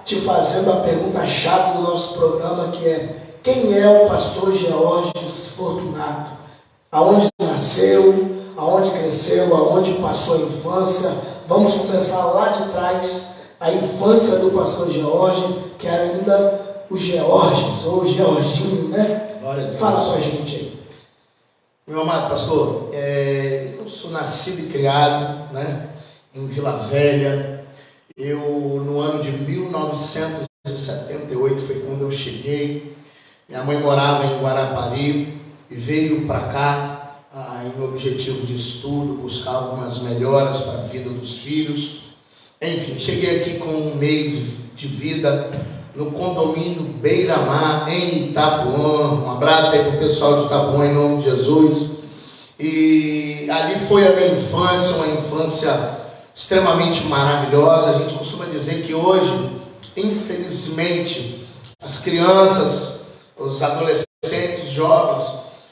te fazendo a pergunta-chave do nosso programa, que é: quem é o pastor Georges Fortunato? Aonde nasceu, aonde cresceu, aonde passou a infância? Vamos começar lá de trás, a infância do pastor Georges, que era ainda o Georges, ou o Georginho, né? Glória a Deus. Fala com a gente aí. Meu amado pastor, eu sou nascido e criado, né, em Vila Velha. Eu, no ano de 1978, foi quando eu cheguei. Minha mãe morava em Guarapari e veio para cá em objetivo de estudo, buscar algumas melhoras para a vida dos filhos. Enfim, cheguei aqui com um mês de vida no condomínio Beira-Mar, em Itapuã. Um abraço aí para o pessoal de Itapuã, em nome de Jesus. E ali foi a minha infância, uma infância extremamente maravilhosa. A gente costuma dizer que hoje, infelizmente, as crianças, os adolescentes, os jovens,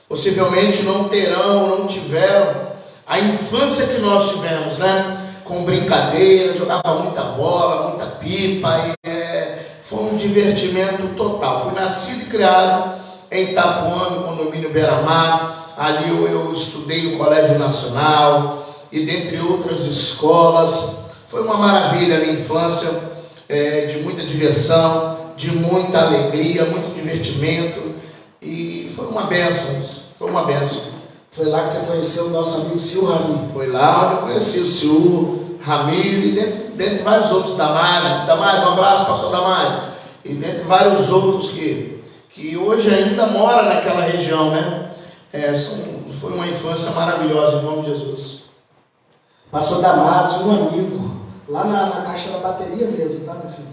possivelmente não terão ou não tiveram a infância que nós tivemos, né? Com brincadeira, jogava muita bola, muita pipa, foi um divertimento total. Fui nascido e criado em Itapuã, no condomínio Beira-Mar. Ali eu estudei no Colégio Nacional e dentre outras escolas. Foi uma maravilha a minha infância, de muita diversão, de muita alegria, muito divertimento, e foi uma bênção, foi uma bênção. Foi lá que você conheceu o nosso amigo Sil Ramiro. Foi lá onde eu conheci o Sil Ramiro e dentre vários outros, Damásio, um abraço, pastor Damásio, e dentre vários outros que hoje ainda moram naquela região, né? Foi uma infância maravilhosa, em nome de Jesus. Pastor Damásio, um amigo, lá na caixa da bateria mesmo, tá, meu filho?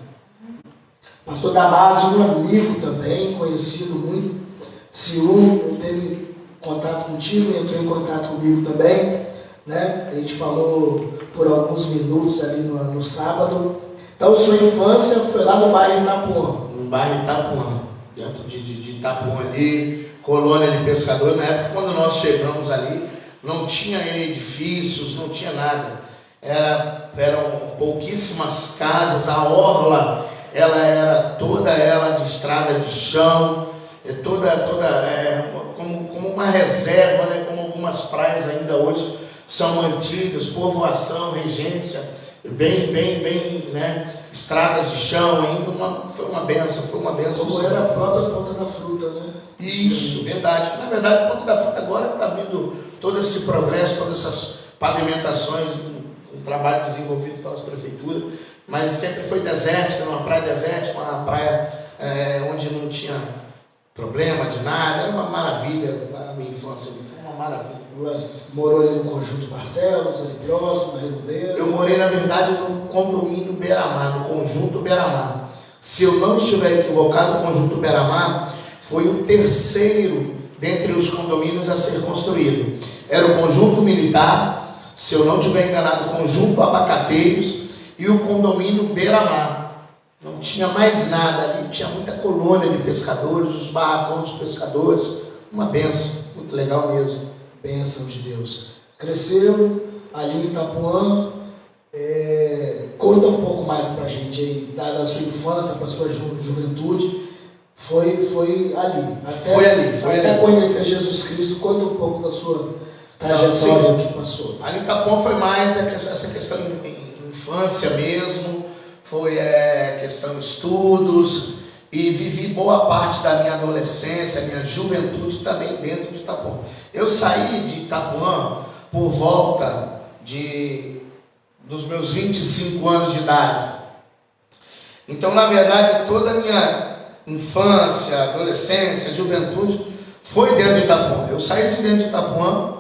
Pastor Damásio, um amigo também, conhecido muito. Sil teve contato contigo, entrou em contato comigo também, né? A gente falou por alguns minutos ali no sábado. Então, sua infância foi lá no bairro Itapuã. No bairro Itapuã, dentro de Itapuã ali, colônia de pescadores. Na época, quando nós chegamos ali, não tinha edifícios, não tinha nada. Eram pouquíssimas casas. A orla, ela era toda ela de estrada de chão, como uma reserva, né? Como algumas praias ainda hoje são mantidas, povoação, regência, bem, né? Estradas de chão ainda, foi uma benção. Como era a própria Ponta da Fruta, né? Isso, verdade. Na verdade, a Ponta da Fruta agora está vindo todo esse progresso, todas essas pavimentações, um trabalho desenvolvido pelas prefeituras, mas sempre foi desértica, uma praia desértica, uma praia onde não tinha problema de nada. Era uma maravilha a minha infância, foi uma maravilha. Morou ali no Conjunto Barcelos, ali próximo, na Redondeza? Eu morei, na verdade, no condomínio Beira-Mar, no Conjunto Beira-Mar. Se eu não estiver equivocado, o Conjunto Beira-Mar foi o terceiro dentre os condomínios a ser construído. Era o Conjunto Militar, se eu não estiver enganado, o Conjunto Abacateiros e o condomínio Beira-Mar. Não tinha mais nada ali, tinha muita colônia de pescadores, os barracões dos pescadores. Uma benção, muito legal mesmo. Bênção de Deus. Cresceu ali em Itapuã. Conta um pouco mais pra gente aí, da sua infância, para sua juventude. Foi ali. Até conhecer Jesus Cristo. Conta um pouco da sua trajetória que passou. Ali em Itapuã foi mais essa questão de infância mesmo, foi questão de estudos, e vivi boa parte da minha adolescência, minha juventude também dentro de Itapuã. Eu saí de Itapuã por volta dos meus 25 anos de idade. Então, na verdade, toda a minha infância, adolescência, juventude foi dentro de Itapuã. Eu saí de dentro de Itapuã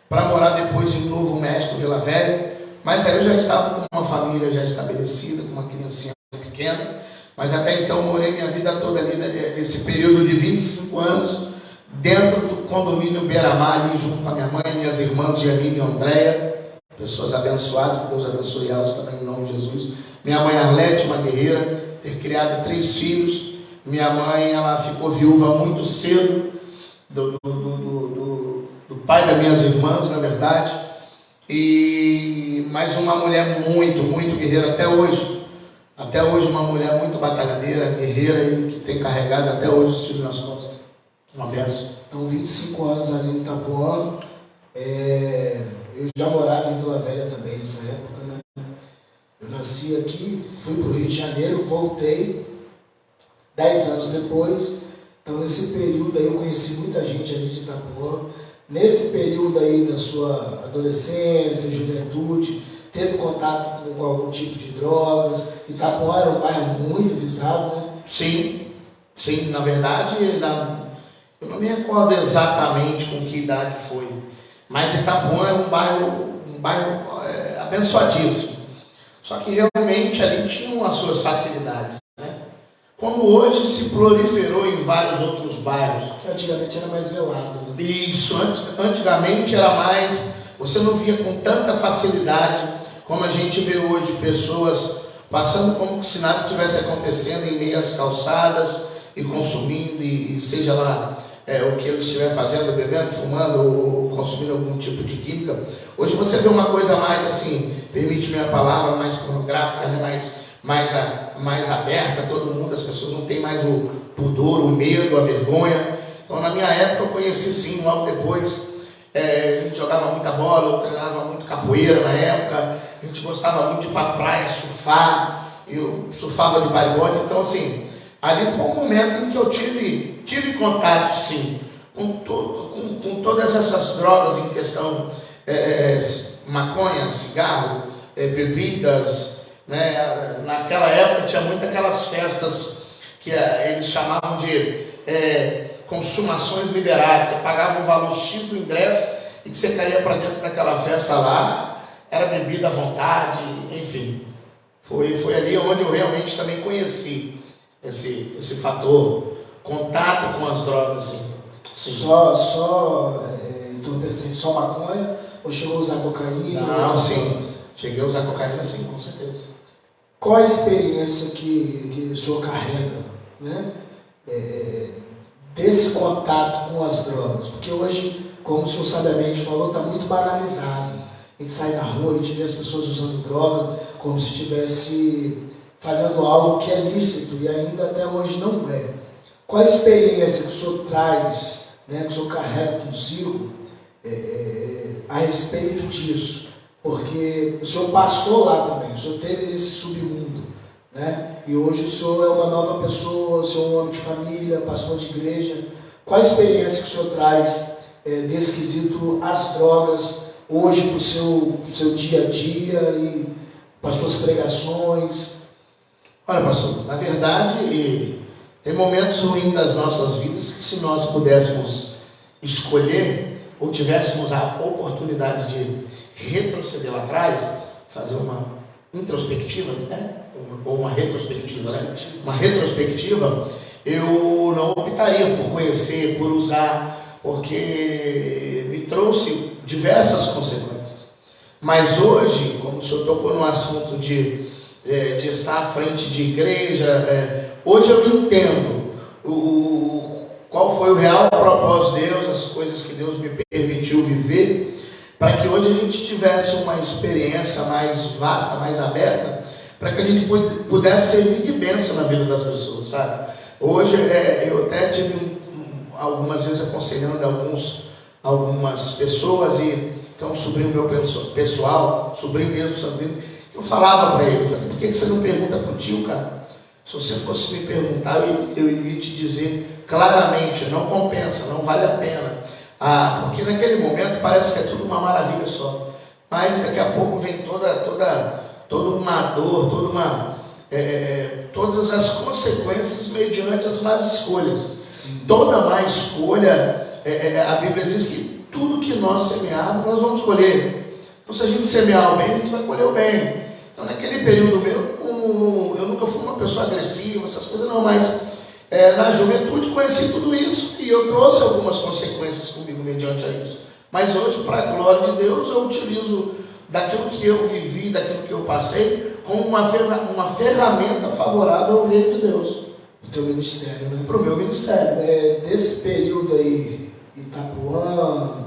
para morar depois em Novo México, Vila Velha, mas aí eu já estava com uma família já estabelecida, com uma criancinha pequena, mas até então morei minha vida toda ali, nesse período de 25 anos, dentro do condomínio Beira-Mar, ali junto com a minha mãe, minhas irmãs Janine e Andréia, pessoas abençoadas, que Deus abençoe elas também em nome de Jesus. Minha mãe Arlete, uma guerreira, ter criado 3 filhos. Minha mãe, ela ficou viúva muito cedo do pai das minhas irmãs, na verdade, mas uma mulher muito, muito guerreira até hoje. Até hoje uma mulher muito batalhadeira, guerreira e que tem carregado até hoje os filhos nas costas. Uma benção. Então, 25 anos ali em Itapuã. Eu já morava em Vila Velha também nessa época, né? Eu nasci aqui, fui para o Rio de Janeiro, voltei 10 anos depois. Então, nesse período aí eu conheci muita gente ali de Itapuã. Nesse período aí da sua adolescência, juventude, teve contato com algum tipo de drogas? Itapuã era um bairro muito visado, né? Sim, sim. Na verdade, eu não me recordo exatamente com que idade foi, mas Itapuã é um bairro abençoadíssimo. Só que realmente ali tinham as suas facilidades, né? Como hoje se proliferou em vários outros bairros. Antigamente era mais velado, né? Isso, antigamente era mais, você não via com tanta facilidade como a gente vê hoje, pessoas passando como se nada estivesse acontecendo em meio às calçadas e consumindo, e seja lá o que ele estiver fazendo, bebendo, fumando ou consumindo algum tipo de química. Hoje você vê uma coisa mais assim, permite-me a palavra, mais pornográfica, né? mais aberta, todo mundo, as pessoas não têm mais o pudor, o medo, a vergonha. Então na minha época eu conheci sim, logo depois, a gente jogava muita bola, eu treinava muito capoeira na época, a gente gostava muito de ir para a praia, surfar, eu surfava de bodyboard, então assim, ali foi um momento em que eu tive contato sim, com todas essas drogas em questão, maconha, cigarro, bebidas, né? Naquela época tinha muito aquelas festas que eles chamavam de consumações liberadas. Você pagava um valor X do ingresso e que você caía para dentro daquela festa lá, era bebida à vontade, enfim. Foi ali onde eu realmente também conheci esse fator, contato com as drogas. Assim. Entorpecente, só maconha? Ou chegou a usar cocaína? Não, sim. Cheguei a usar cocaína sim, com certeza. Qual a experiência que o senhor carrega, né? Desse contato com as drogas? Porque hoje, como o senhor sabiamente falou, está muito banalizado. A gente sai na rua e a gente vê as pessoas usando droga como se estivesse fazendo algo que é lícito e ainda até hoje não é. Qual a experiência que o senhor traz, né, que o senhor carrega consigo a respeito disso? Porque o senhor passou lá também, o senhor teve nesse submundo, né? E hoje o senhor é uma nova pessoa, o senhor é um homem de família, pastor de igreja. Qual a experiência que o senhor traz desse quesito as drogas hoje para o seu dia a dia e para as suas pregações? Olha, pastor, na verdade, tem momentos ruins das nossas vidas que, se nós pudéssemos escolher ou tivéssemos a oportunidade de retroceder lá atrás, fazer uma introspectiva, né? Ou uma retrospectiva, né? Uma retrospectiva, eu não optaria por conhecer, por usar, porque me trouxe diversas consequências. Mas hoje, como o senhor tocou no assunto de estar à frente de igreja, hoje eu entendo qual foi o real propósito de Deus, as coisas que Deus me permitiu viver, para que hoje a gente tivesse uma experiência mais vasta, mais aberta, para que a gente pudesse servir de bênção na vida das pessoas, sabe? Hoje eu até tive algumas vezes aconselhando algumas pessoas, e então um sobrinho meu pessoal, sobrinho, eu falava para ele, eu falei, por que você não pergunta para o tio, cara? Se você fosse me perguntar, eu iria te dizer claramente, não compensa, não vale a pena. Porque naquele momento parece que é tudo uma maravilha só. Mas daqui a pouco vem toda uma dor, todas as consequências mediante as más escolhas. Sim. Toda má escolha, a Bíblia diz que tudo que nós semearmos, nós vamos colher. Então se a gente semear o bem, a gente vai colher o bem. Então naquele período meu, eu nunca fui uma pessoa agressiva, essas coisas não, mas na juventude conheci tudo isso e eu trouxe algumas consequências comigo mediante a isso. Mas hoje, para a glória de Deus, eu utilizo daquilo que eu vivi, daquilo que eu passei, como uma ferramenta favorável ao reino de Deus. Para o teu ministério, né? Para o meu ministério. Desse período aí, Itapuã,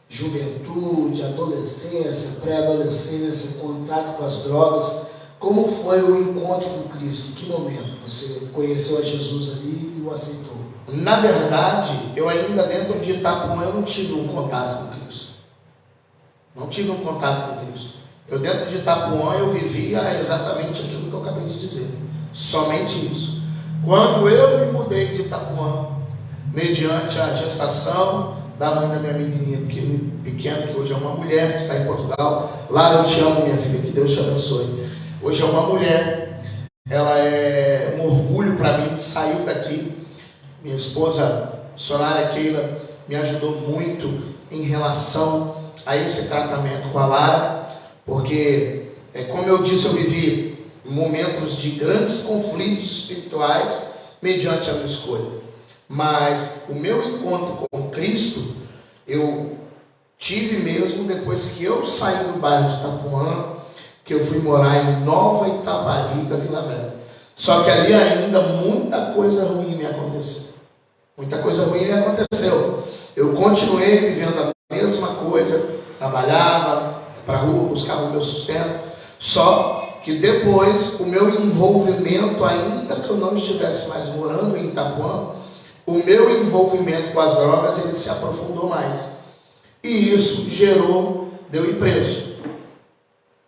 juventude, adolescência, pré-adolescência, contato com as drogas, Como foi o encontro com Cristo? Em que momento você conheceu a Jesus ali e o aceitou? Na verdade, eu ainda dentro de Itapuã eu não tive um contato com Cristo. Não tive um contato com Cristo. Eu dentro de Itapuã eu vivia exatamente aquilo que eu acabei de dizer. Somente isso. Quando eu me mudei de Itapuã, mediante a gestação da mãe da minha menininha pequena, que hoje é uma mulher que está em Portugal. Lá eu te amo, minha filha, que Deus te abençoe. Hoje é uma mulher, ela é um orgulho para mim, saiu daqui. Minha esposa, Sonária Keila, me ajudou muito em relação a esse tratamento com a Lara, porque, como eu disse, eu vivi momentos de grandes conflitos espirituais mediante a minha escolha. Mas o meu encontro com Cristo, eu tive mesmo depois que eu saí do bairro de Itapuã, que eu fui morar em Nova Itaparica, Vila Velha. Só que ali ainda muita coisa ruim me aconteceu. Muita coisa ruim me aconteceu. Eu continuei vivendo a mesma coisa, trabalhava para a rua, buscava o meu sustento, só que depois o meu envolvimento, ainda que eu não estivesse mais morando em Itapuã, o meu envolvimento com as drogas, ele se aprofundou mais. E isso gerou de eu ir preso.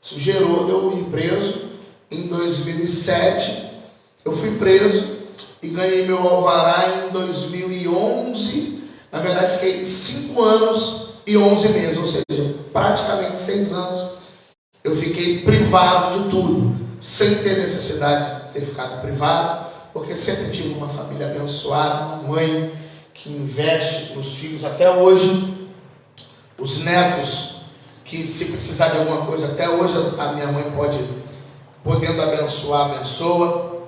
Isso gerou de eu ir preso. Em 2007, eu fui preso e ganhei meu alvará em 2011. Na verdade, fiquei 5 anos e 11 meses, ou seja, praticamente 6 anos. Eu fiquei privado de tudo, sem ter necessidade de ter ficado privado, porque sempre tive uma família abençoada, uma mãe que investe nos filhos até hoje, os netos, que se precisar de alguma coisa, até hoje a minha mãe podendo abençoar, abençoa.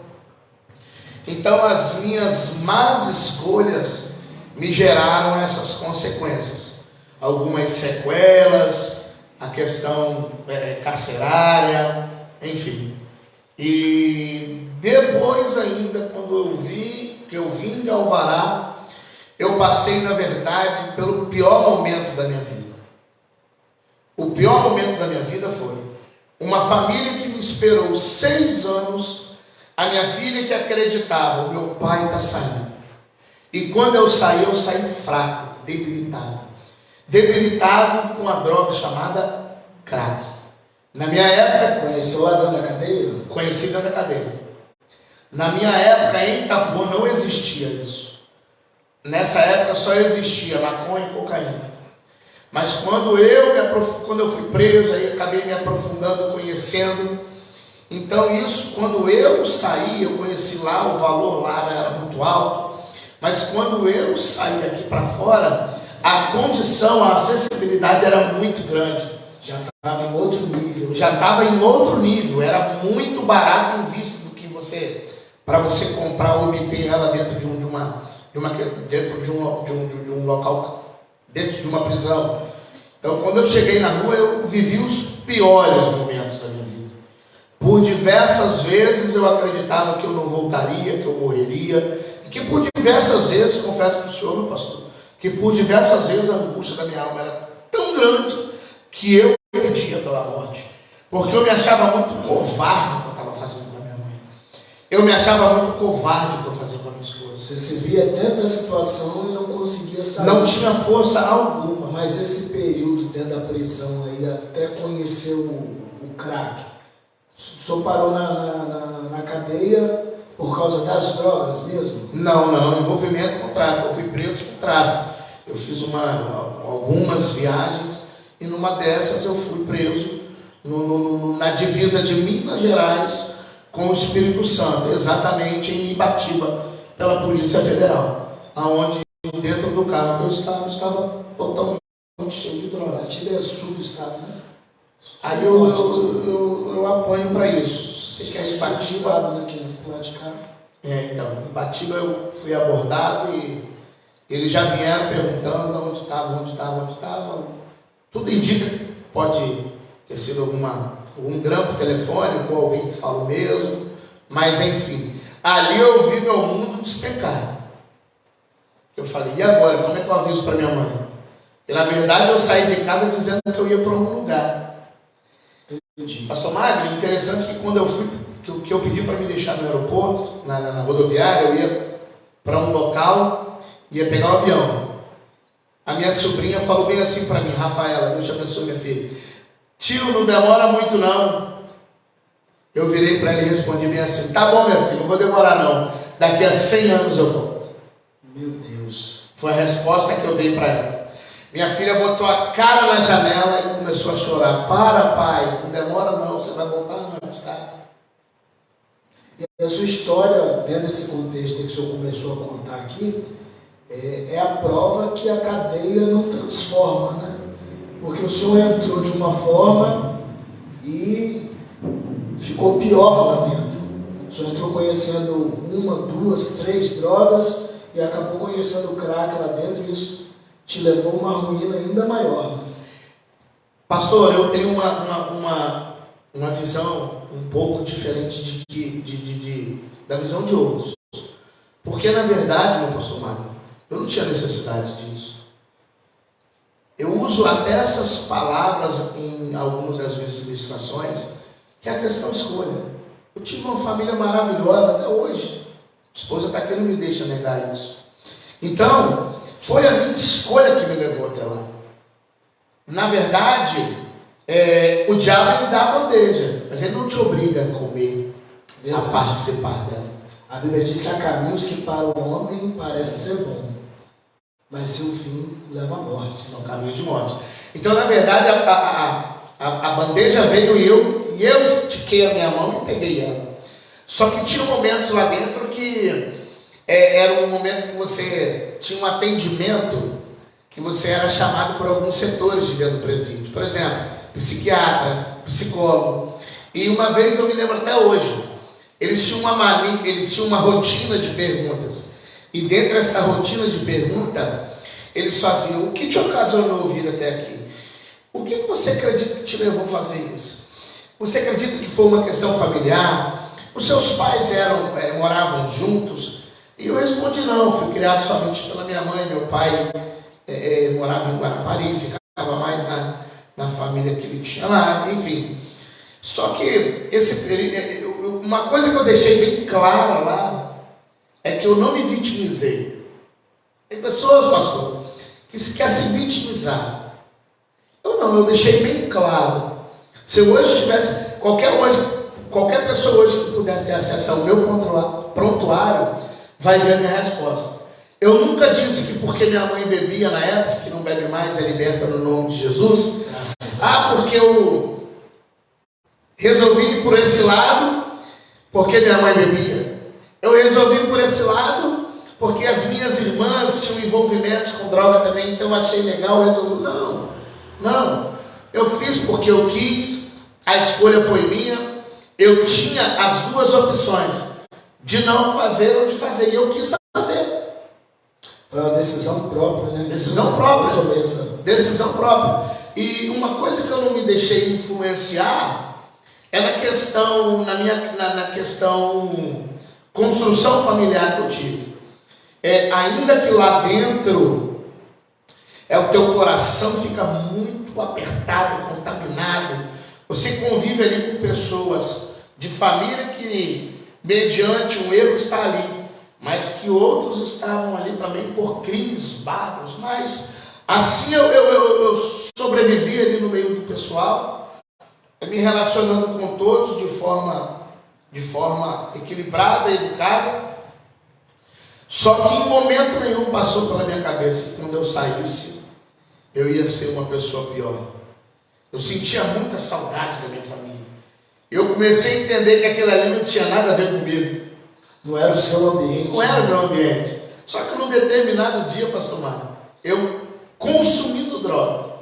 Então as minhas más escolhas me geraram essas consequências, algumas sequelas, a questão carcerária, enfim. E depois ainda, quando eu vim de alvará, eu passei, na verdade, pelo pior momento da minha vida. O pior momento da minha vida foi uma família que me esperou 6 anos, a minha filha que acreditava, o meu pai está saindo. E quando eu saí fraco, debilitado com uma droga chamada crack. Na minha época... Conheceu lá dentro da cadeia? Conheci dentro da cadeia. Na minha época, em Itapuã, não existia isso. Nessa época só existia maconha e cocaína. Mas quando eu fui preso, aí acabei me aprofundando, conhecendo. Então isso, quando eu saí, eu conheci lá, o valor lá era muito alto. Mas quando eu saí daqui para fora, a condição, a acessibilidade era muito grande. Já estava em outro nível. Já estava em outro nível. Era muito barato em vista do que para você comprar ou obter ela dentro de um local, dentro de uma prisão. Então, quando eu cheguei na rua, eu vivi os piores momentos da minha vida. Por diversas vezes eu acreditava que eu não voltaria, que eu morreria. E que por diversas vezes, confesso para o senhor, meu pastor, que por diversas vezes a angústia da minha alma era tão grande que eu pedia pela morte. Porque eu me achava muito covarde o que eu estava fazendo com a minha mãe. Eu me achava muito covarde o que eu fazia com a minha esposa. Você se via dentro da situação e não conseguia sair. Não tinha força alguma. Mas esse período dentro da prisão aí, até conhecer o crack, o senhor parou na cadeia por causa das drogas mesmo? Não, envolvimento com tráfico. Eu fui preso com tráfico. Eu fiz algumas viagens e numa dessas eu fui preso na divisa de Minas Gerais com o Espírito Santo, exatamente em Ibatiba, pela Polícia Federal, aonde dentro do carro eu estava totalmente cheio de drogas. Ibatiba é sul do estado, né? Aí eu apanho para isso. Você quer Ibatiba? Então, em Ibatiba eu fui abordado e eles já vieram perguntando onde estava. Tudo indica que pode ter sido algum grampo telefônico ou alguém que falou mesmo, mas enfim, ali eu vi meu mundo despencar. Eu falei, e agora? Como é que eu aviso para minha mãe? E na verdade eu saí de casa dizendo que eu ia para um lugar. Pastor Magno, interessante que quando eu fui, que eu pedi para me deixar no aeroporto, na rodoviária, eu ia para um local, ia pegar um avião. A minha sobrinha falou bem assim para mim: Rafaela, Deus te abençoe, minha filha. Tio, não demora muito não. Eu virei para ela e respondi bem assim: tá bom, minha filha, não vou demorar não. Daqui a 100 anos eu volto. Meu Deus. Foi a resposta que eu dei para ela. Minha filha botou a cara na janela e começou a chorar. Para, pai, não demora não, você vai voltar antes, tá? E a sua história, dentro desse contexto que o senhor começou a contar aqui, é a prova que a cadeia não transforma, né? Porque o senhor entrou de uma forma e ficou pior lá dentro. O senhor entrou conhecendo 1, 2, 3 drogas e acabou conhecendo o crack lá dentro, e isso te levou a uma ruína ainda maior. Né? Pastor, eu tenho uma visão um pouco diferente da visão de outros. Porque, na verdade, meu pastor Mário, eu não tinha necessidade disso. Eu uso até essas palavras em algumas das minhas ministrações, que é a questão escolha. Eu tive uma família maravilhosa até hoje. A esposa está aqui, não me deixa negar isso. Então, foi a minha escolha que me levou até lá. Na verdade, o diabo ele dá a bandeja, mas ele não te obriga a comer, a participar dela. A Bíblia diz que há caminhos que para o homem parece ser bom, mas seu fim leva à morte. São caminhos de morte. Então, na verdade, a bandeja veio e eu estiquei a minha mão e peguei ela. Só que tinha momentos lá dentro que era um momento que você tinha um atendimento, que você era chamado por alguns setores de dentro do presídio. Por exemplo, psiquiatra, psicólogo. E uma vez, eu me lembro até hoje, eles tinham uma rotina de perguntas. E dentro dessa rotina de pergunta, eles faziam: o que te ocasionou vir até aqui? O que você acredita que te levou a fazer isso? Você acredita que foi uma questão familiar? Os seus pais moravam juntos? E eu respondi: não, fui criado somente pela minha mãe. Meu pai morava em Guarapari, ficava mais na família que ele tinha lá, enfim. Só que uma coisa que eu deixei bem clara lá é que eu não me vitimizei. Tem pessoas, pastor, que se quer se vitimizar. Eu deixei bem claro. Se eu hoje tivesse, qualquer pessoa hoje que pudesse ter acesso ao meu prontuário, vai ver a minha resposta. Eu nunca disse que porque minha mãe bebia na época, que não bebe mais, é liberta no nome de Jesus. Porque eu resolvi ir por esse lado, porque minha mãe bebia. Eu resolvi ir por esse lado, porque as minhas irmãs tinham envolvimentos com droga também, então eu achei legal, eu resolvi. Não. Eu fiz porque eu quis, a escolha foi minha. Eu tinha as duas opções, de não fazer ou de fazer, e eu quis fazer. Foi uma decisão própria, né? Decisão própria. E uma coisa que eu não me deixei influenciar é na questão construção familiar que eu tive. Ainda que lá dentro o teu coração fica muito apertado, contaminado, você convive ali com pessoas de família que, mediante um erro, está ali, mas que outros estavam ali também por crimes bárbaros. Mas assim eu sobrevivi ali no meio do pessoal, me relacionando com todos de forma equilibrada, educada. Só que em momento nenhum passou pela minha cabeça que quando eu saísse, eu ia ser uma pessoa pior. Eu sentia muita saudade da minha família. Eu comecei a entender que aquilo ali não tinha nada a ver comigo. Não era o seu ambiente. Não era o meu ambiente. Só que num determinado dia, pastor Mário, eu consumindo droga,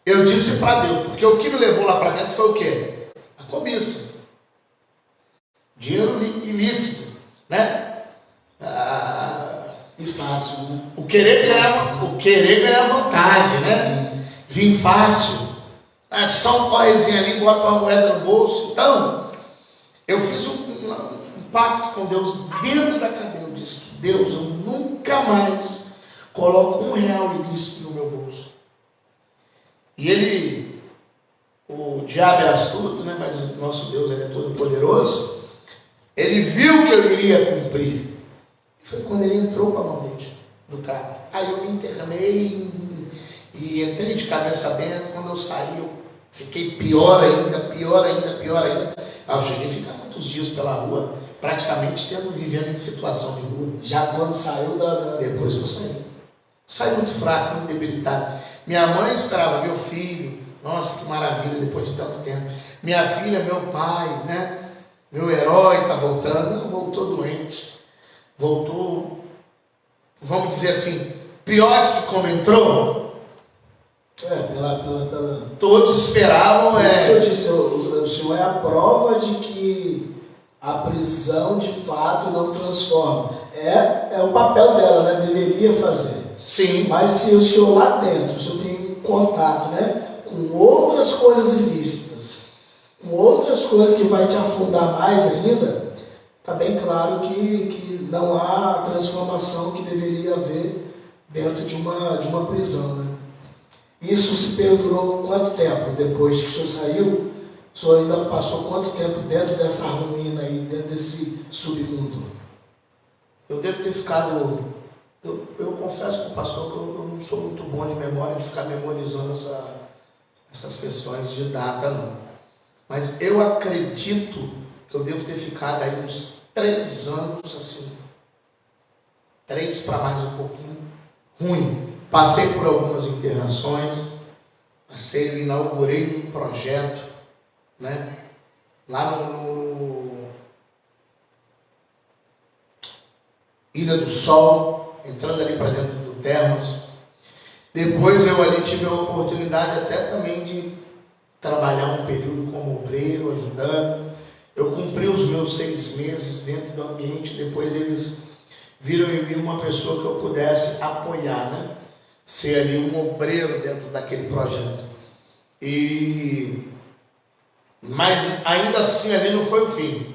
eu disse para Deus, porque o que me levou lá para dentro foi o quê? A cobiça. Dinheiro ilícito, né? E fácil, né? O querer ganhar vantagem, né? Sim. Vim fácil. Só um correzinho ali, bota uma moeda no bolso. Então, eu fiz um pacto com Deus dentro da cadeia. Eu disse que Deus, eu nunca mais coloco R$1 ilícito no meu bolso. E ele o diabo é astuto, né? Mas o nosso Deus, ele é todo poderoso. Ele viu que eu iria cumprir. Foi quando ele entrou com a mão dele do carro. Aí eu me internei e entrei de cabeça dentro. Quando eu saí, eu fiquei pior ainda, pior ainda, pior ainda. Aí eu cheguei a ficar muitos dias pela rua, praticamente vivendo em situação de rua. Já quando saiu Depois que eu saí. Saí muito fraco, muito debilitado. Minha mãe esperava meu filho. Nossa, que maravilha, depois de tanto tempo. Minha filha, meu pai, né? Meu herói está voltando. Não, voltou doente. Voltou, vamos dizer assim, pior de que como entrou. Todos esperavam. Isso eu disse, o senhor é a prova de que a prisão de fato não transforma. É o papel dela, né? Deveria fazer. Sim. Mas se o senhor lá dentro, o senhor tem contato, né, com outras coisas ilícitas, com outras coisas que vai te afundar mais ainda, está bem claro que não há a transformação que deveria haver dentro de uma prisão, né? Isso se perdurou quanto tempo depois que o senhor saiu? O senhor ainda passou quanto tempo dentro dessa ruína aí, dentro desse submundo? Eu devo ter ficado... Eu confesso para o pastor que eu não sou muito bom de memória, de ficar memorizando essas questões de data, não. Mas eu acredito que eu devo ter ficado aí uns 3 anos, assim, 3 para mais um pouquinho, ruim. Passei por algumas internações, inaugurei um projeto, né? Lá no Ilha do Sol, entrando ali para dentro do Termas. Depois eu ali tive a oportunidade até também de trabalhar um período como obreiro, ajudando. Eu cumpri os meus 6 meses dentro do ambiente, depois eles viram em mim uma pessoa que eu pudesse apoiar, né? Ser ali um obreiro dentro daquele projeto. Mas ainda assim ali não foi o fim.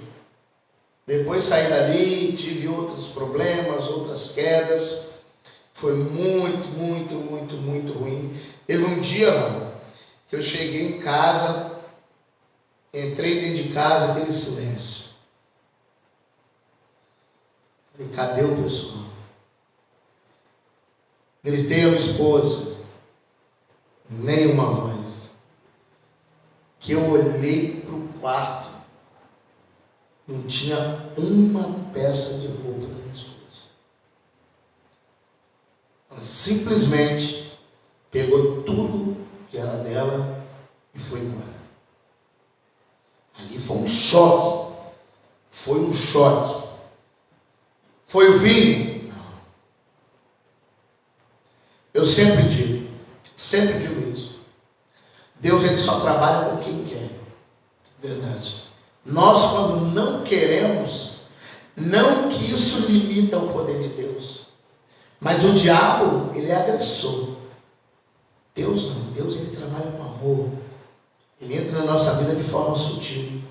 Depois saí dali, tive outros problemas, outras quedas. Foi muito, muito, muito, muito ruim. Teve um dia, mano, que eu cheguei em casa, entrei dentro de casa, aquele silêncio. Falei, cadê o pessoal? Gritei a minha esposa, nenhuma voz. Que eu olhei para o quarto, não tinha uma peça de roupa da minha esposa. Ela simplesmente pegou tudo que era dela e foi embora. Ali foi um choque. Foi um choque. Foi o fim? Não. Eu sempre digo isso. Deus, ele só trabalha com quem quer. Verdade. Nós, quando não queremos, não que isso limita o poder de Deus. Mas o diabo, ele é agressor. Deus não. Deus, ele trabalha com amor. Ele entra na nossa vida de forma sutil.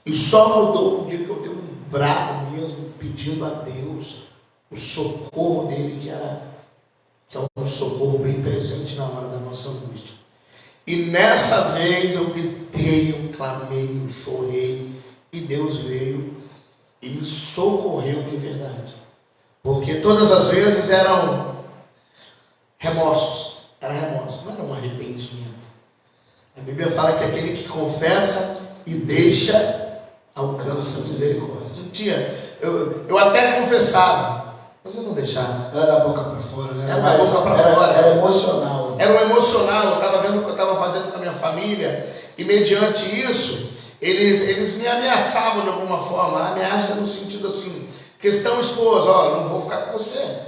E só mudou um dia que eu dei um brado mesmo, pedindo a Deus o socorro dele, que é um socorro bem presente na hora da nossa angústia. E nessa vez eu gritei, eu clamei, eu chorei, e Deus veio e me socorreu de verdade. Porque todas as vezes eram remorsos, não era um arrependimento. A Bíblia fala que aquele que confessa e deixa, alcança a misericórdia. Um dia, eu até confessava, mas eu não deixava. Era da boca para fora, né? Era da boca para fora. Era emocional. Era um emocional, eu estava vendo o que eu estava fazendo com a minha família, e mediante isso, eles me ameaçavam de alguma forma, ameaça no sentido assim, questão esposa, ó, não vou ficar com você.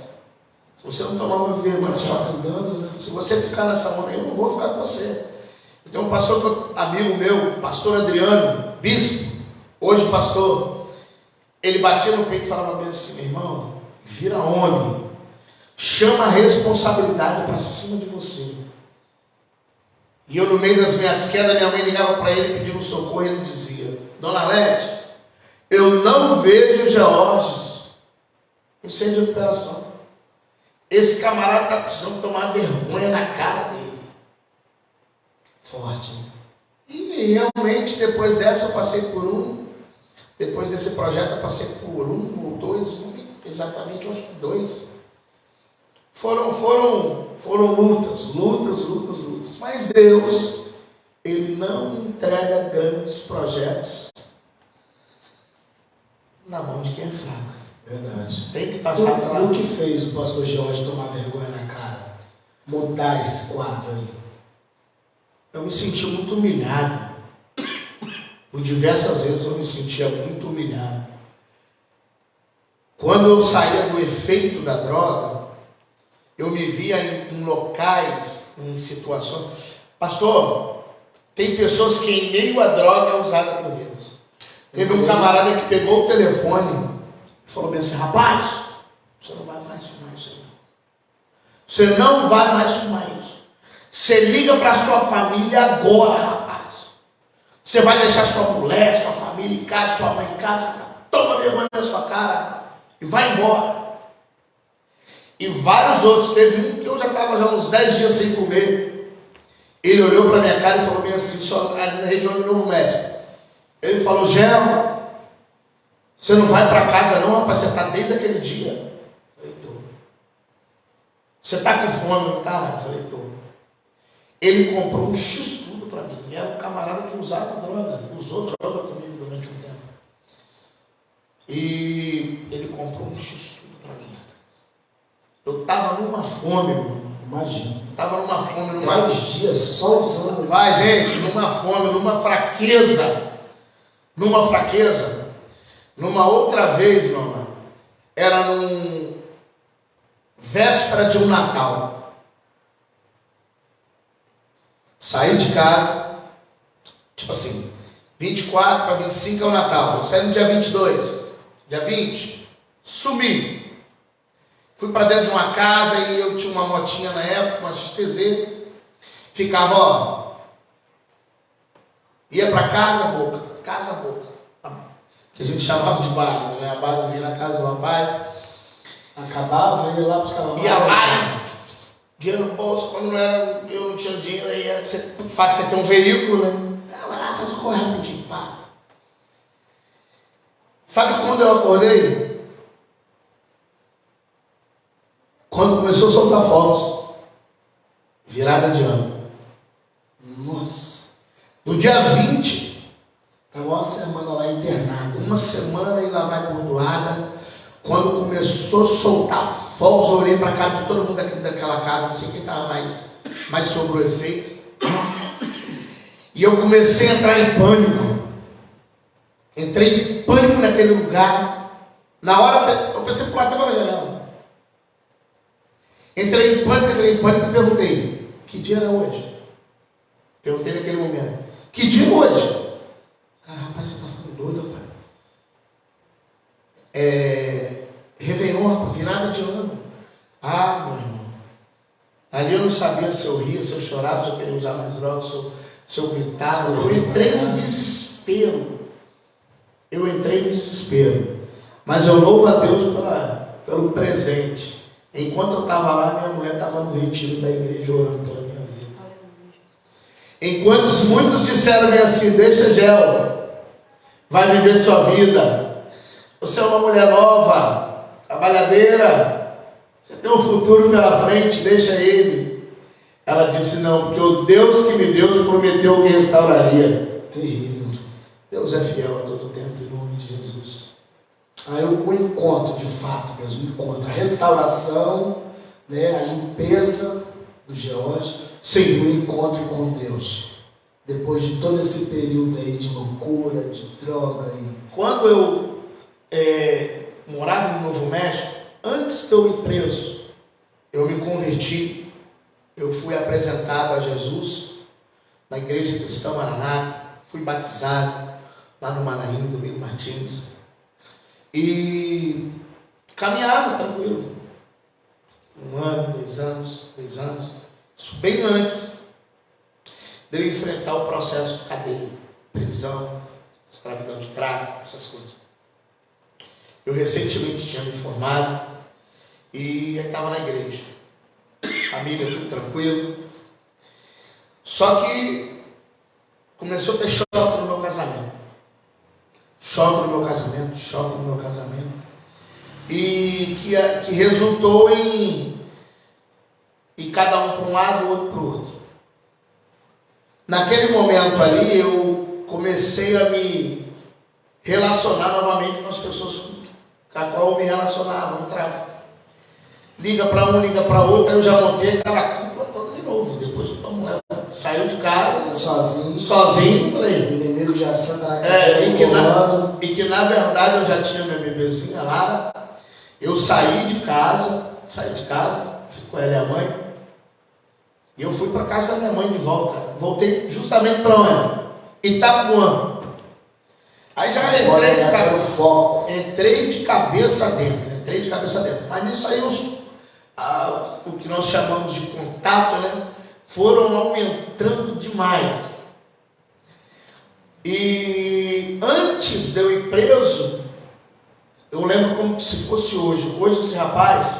Se você não tomar uma vergonha, se você ficar nessa onda aí, eu não vou ficar com você. Então um pastor, amigo meu, pastor Adriano, bispo, hoje pastor, ele batia no peito e falava bem assim, meu irmão, vira homem, chama a responsabilidade para cima de você. E eu, no meio das minhas quedas, minha mãe ligava para ele pedindo socorro, e ele dizia, Dona Lete, eu não vejo Georges em centro de recuperação. Esse camarada está precisando tomar vergonha na cara dele. Forte, hein? E realmente, depois dessa, eu passei por depois desse projeto, eu passei por um ou dois, exatamente, eu acho que dois. Foram lutas. Mas Deus, Ele não entrega grandes projetos na mão de quem é fraco. Verdade. Tem que passar por lá. O que fez o pastor Jorge tomar vergonha na cara? Mudar esse quadro aí? Eu me senti muito humilhado. Por diversas vezes eu me sentia muito humilhado. Quando eu saía do efeito da droga, eu me via em locais, em situações. Pastor, tem pessoas que em meio à droga é usada por Deus. Teve um camarada que pegou o telefone e falou bem assim: rapaz, você não vai mais fumar isso aí. Você não vai mais fumar isso. Você liga para sua família agora, rapaz. Você vai deixar sua mulher, sua família em casa, sua mãe em casa, toma vergonha na sua cara e vai embora. E vários outros. Teve um que eu já estava já uns 10 dias sem comer. Ele olhou para minha cara e falou bem assim, só ali na região do Novo México. Ele falou: Gel, você não vai para casa não, rapaz, você está desde aquele dia. Eu falei: tô. Você está com fome, não está? Eu falei: tô. Ele comprou um X-tudo para mim. Era um camarada que usava droga, usou droga comigo durante um tempo. E ele comprou um X-tudo para mim. Eu estava numa fome, irmão. Imagina. Estava numa fome, vários dias só usando. Vai, gente, numa fome, numa fraqueza. Numa outra vez, meu irmão, era véspera de um Natal. Saí de casa, tipo assim, 24 para 25 é o Natal. Eu saí no dia 22, dia 20, sumi. Fui para dentro de uma casa e eu tinha uma motinha na época, uma XTZ. Ficava, ó, ia para casa, boca. Que a gente chamava de base, né? A basezinha na casa do rapaz. Acabava, ia lá buscar uma ia lá, dinheiro no bolso, quando não era, eu não tinha dinheiro, aí o fato de você ter um veículo, né? Vai lá, faz um corre rapidinho, pá. Sabe quando eu acordei? Quando começou a soltar fogos. Virada de ano. Nossa. No dia 20. Estava uma semana lá internado. Uma semana e lá vai bordoada. Quando começou a soltar fogos, eu olhei para a cara de todo mundo daquela casa, não sei quem estava mais sobre o efeito. E eu comecei a entrar em pânico. Entrei em pânico naquele lugar. Na hora eu pensei pular até pela janela. Entrei em pânico e perguntei: que dia era hoje? Perguntei naquele momento: que dia é hoje? Cara, rapaz, você está ficando doido, rapaz. Réveillon, rapaz, virada de ano. Ah, meu irmão. Ali eu não sabia se eu ria, se eu chorava, se eu queria usar mais drogas, se eu gritava. Eu entrei em desespero. Mas eu louvo a Deus pelo presente. Enquanto eu estava lá, minha mulher estava no retiro da igreja orando pela minha vida. Enquanto muitos disseram assim: deixa, Gel, vai viver sua vida. Você é uma mulher nova, trabalhadeira, você tem um futuro pela frente, deixa ele. Ela disse: não, porque o Deus que me deu prometeu que restauraria. Terrível. Deus é fiel a todo tempo, em nome de Jesus. Aí o encontro, de fato mesmo, o encontro, a restauração, né, a limpeza do George, sim, o encontro com Deus. Depois de todo esse período aí de loucura, de droga. Quando eu morava no Novo México, antes de eu ir preso, eu me converti, eu fui apresentado a Jesus na Igreja Cristã Maranata, fui batizado lá no Manaim, Domingo Martins, e caminhava tranquilo, 1 ano, 2 anos, isso bem antes de eu enfrentar o processo de cadeia, prisão, escravidão de crack, essas coisas. Eu recentemente tinha me formado e estava na igreja, família tudo tranquilo, só que começou a ter choque no meu casamento. Choque no meu casamento, choque no meu casamento. E que resultou em cada um para um lado, o outro para o outro. Naquele momento ali, eu comecei a me relacionar novamente com as pessoas com a qual eu me relacionava no tráfico. Liga para um, liga para outro, aí eu já montei aquela cúpula toda de novo. Depois que a mulher saiu de casa, sozinho, por aí. O inimigo já senta e que na verdade eu já tinha minha bebezinha lá. Eu saí de casa, ficou ela e a mãe, e eu fui para casa da minha mãe de volta. Voltei justamente para onde? Itapuã. Aí já entrei de cabeça dentro. Mas nisso aí o que nós chamamos de contato, né, foram aumentando demais. E antes de eu ir preso, eu lembro como se fosse hoje. Hoje esse rapaz,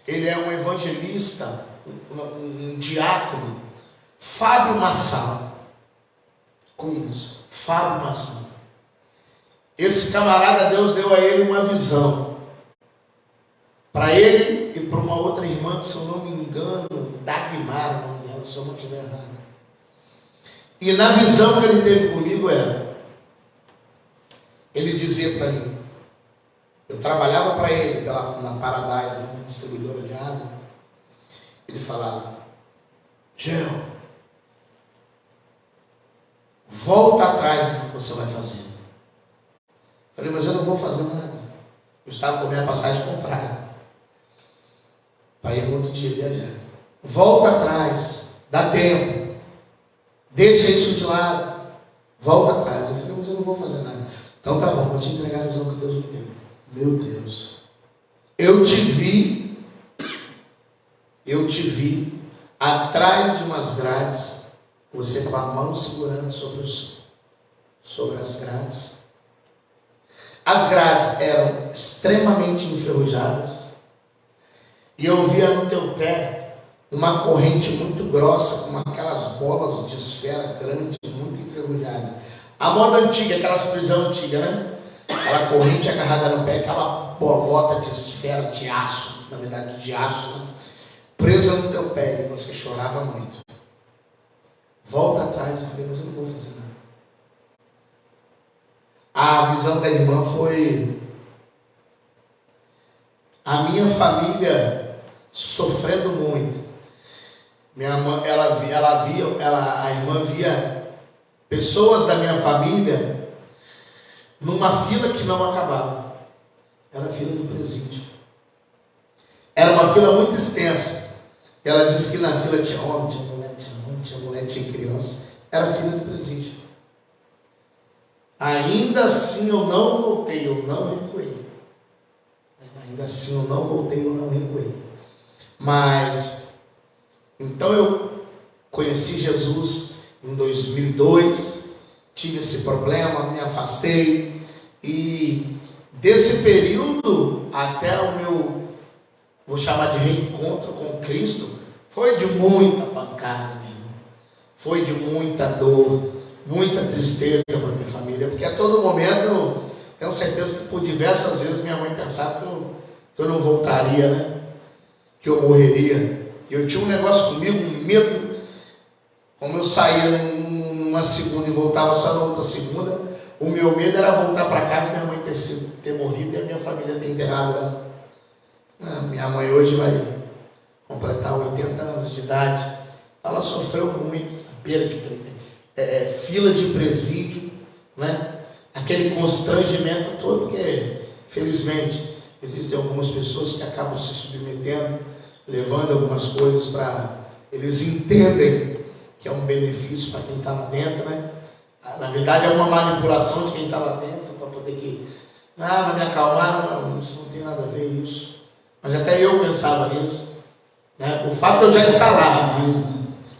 ele é um evangelista, um diácono, Fábio Massal. Conheço. Fábio Massal. Esse camarada, Deus deu a ele uma visão. Para ele e para uma outra irmã, se eu não me engano, Dagmar, o nome dela, se eu não estiver errado. E na visão que ele teve comigo ele dizia para mim, eu trabalhava para ele na Paradise, uma distribuidora de água. Ele falava, Gel, volta atrás do que você vai fazer. Falei, mas eu não vou fazer nada. Eu estava com a minha passagem comprada para ir no outro dia viajar. Volta atrás, dá tempo, deixa isso de lado, volta atrás. Eu falei, mas eu não vou fazer nada. Então tá bom, vou te entregar a visão que Deus me deu. Meu Deus. Eu te vi atrás de umas grades, você com a mão segurando sobre as grades. As grades eram extremamente enferrujadas e eu via no teu pé uma corrente muito grossa, com aquelas bolas de esfera grande, muito enferrujada. A moda antiga, aquelas prisões antigas, né? Aquela corrente agarrada no pé, aquela bolota de esfera de aço, na verdade de aço, né? Presa no teu pé, e você chorava muito. Volta atrás. Eu falei, mas eu não vou fazer nada. A visão da irmã foi a minha família sofrendo muito. Minha mãe, a irmã via pessoas da minha família numa fila que não acabava. Era a fila do presídio. Era uma fila muito extensa. Ela disse que na fila tinha homem, tinha mulher, tinha criança. Era a fila do presídio. Ainda assim eu não voltei, eu não recuei. Mas, então eu conheci Jesus em 2002, tive esse problema, me afastei, e desse período até o meu, vou chamar de reencontro com Cristo, foi de muita pancada mesmo, foi de muita dor, muita tristeza para minha família, porque a todo momento eu tenho certeza que por diversas vezes minha mãe pensava que eu não voltaria, né? Que eu morreria. Eu tinha um negócio comigo, um medo, como eu saía numa segunda e voltava só na outra segunda, o meu medo era voltar para casa e minha mãe ter morrido e a minha família ter enterrado ela. Minha mãe hoje vai completar 80 anos de idade. Ela sofreu muito, beira de fila de presídio, né? Aquele constrangimento todo, que felizmente existem algumas pessoas que acabam se submetendo, levando algumas coisas para eles entendem que é um benefício para quem está lá dentro, né? Na verdade é uma manipulação de quem está lá dentro para poder vai me acalmar. Não, isso não tem nada a ver isso. Mas até eu pensava nisso, né? O fato de eu já estar lá,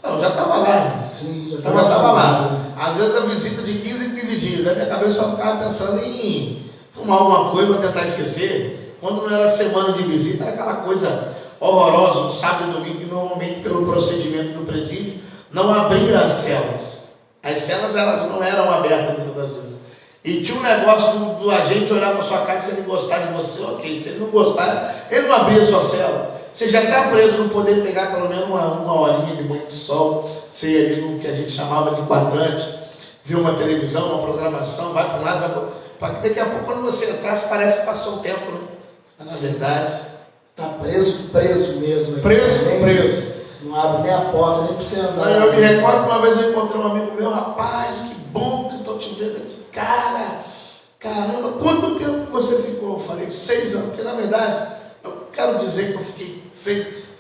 eu já estava lá. Sim, já estava lá. Às vezes a visita de 15 em 15 dias, a minha cabeça só ficava pensando em fumar alguma coisa para tentar esquecer. Quando não era semana de visita, era aquela coisa horrorosa, no sábado e domingo, que normalmente pelo procedimento do presídio não abria as celas. As celas elas não eram abertas muitas das vezes. E tinha um negócio do agente olhar para sua cara, se ele gostar de você, ok. Se ele não gostar, ele não abria sua cela. Você já está preso, não poder pegar pelo menos uma horinha de banho de sol, ser ali no que a gente chamava de quadrante, ver uma televisão, uma programação, vai para um lado, vai para o outro. Para que daqui a pouco, quando você entrar, parece que passou o tempo, né? Na verdade. Está preso mesmo. Preso. Não abre nem a porta, nem para você andar. Eu me recordo que uma vez eu encontrei um amigo meu, rapaz, que bom que eu estou te vendo aqui. Cara, caramba, quanto tempo você ficou? Eu falei, 6 anos, porque na verdade, eu quero dizer que eu fiquei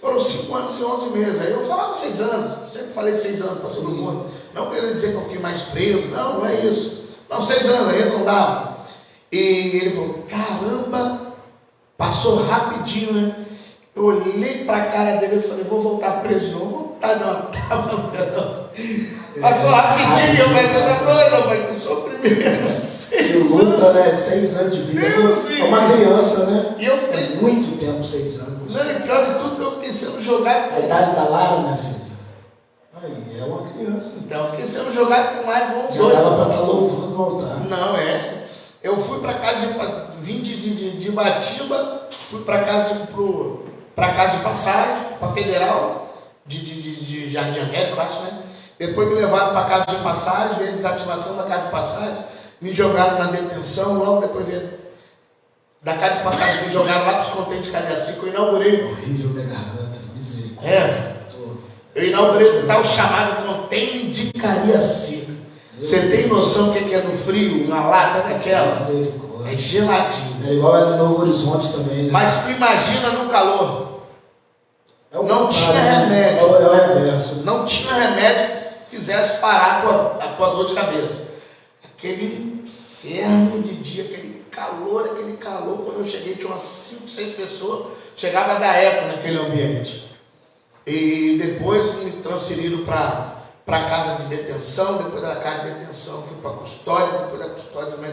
foram 5 anos e 11 meses. Aí eu falava 6 anos, sempre falei 6 anos para todo mundo. Não querendo dizer que eu fiquei mais preso, não é isso. Não, 6 anos, aí não dava. E ele falou, caramba, passou rapidinho, né? Eu olhei para a cara dele e falei, vou voltar preso de novo. Voltar não. Passou rapidinho, eu falei, tá doido, pai, que sofrimento. E luta, né? 6 anos de vida. É uma criança, né? E eu fiquei... É muito tempo, 6 anos. Não, e pior de tudo, eu fiquei sendo jogado. A idade da Lara, minha filha. Aí, é uma criança. Então, eu fiquei sendo jogado com mais bom Já doido. dava para estar louvando no altar. Não, é. Eu fui para casa vim de Batiba, fui para casa de passagem, para Federal, de Jardim América, eu acho, né? Depois me levaram para casa de passagem, veio a desativação da casa de passagem, me jogaram na detenção, logo depois veio da casa de passagem, me jogaram lá para os contentes de Cariacica, eu inaugurei. Horrível minha garganta, misericórdia. Eu inaugurei o tal chamado contêiner de Cariacica. Você tem noção do que é no frio, uma lata daquela? Misericórdia. É geladinho. É igual é no Novo Horizonte também, né? Mas tu imagina no calor. Não tinha né? remédio. É o reverso. Não tinha remédio que fizesse parar a tua dor de cabeça. Aquele inferno de dia, aquele calor. Quando eu cheguei, tinha umas 5, 6 pessoas. Chegava a dar eco naquele ambiente. E depois me transferiram para casa de detenção. Depois da casa de detenção, fui para custódia. Depois da custódia também.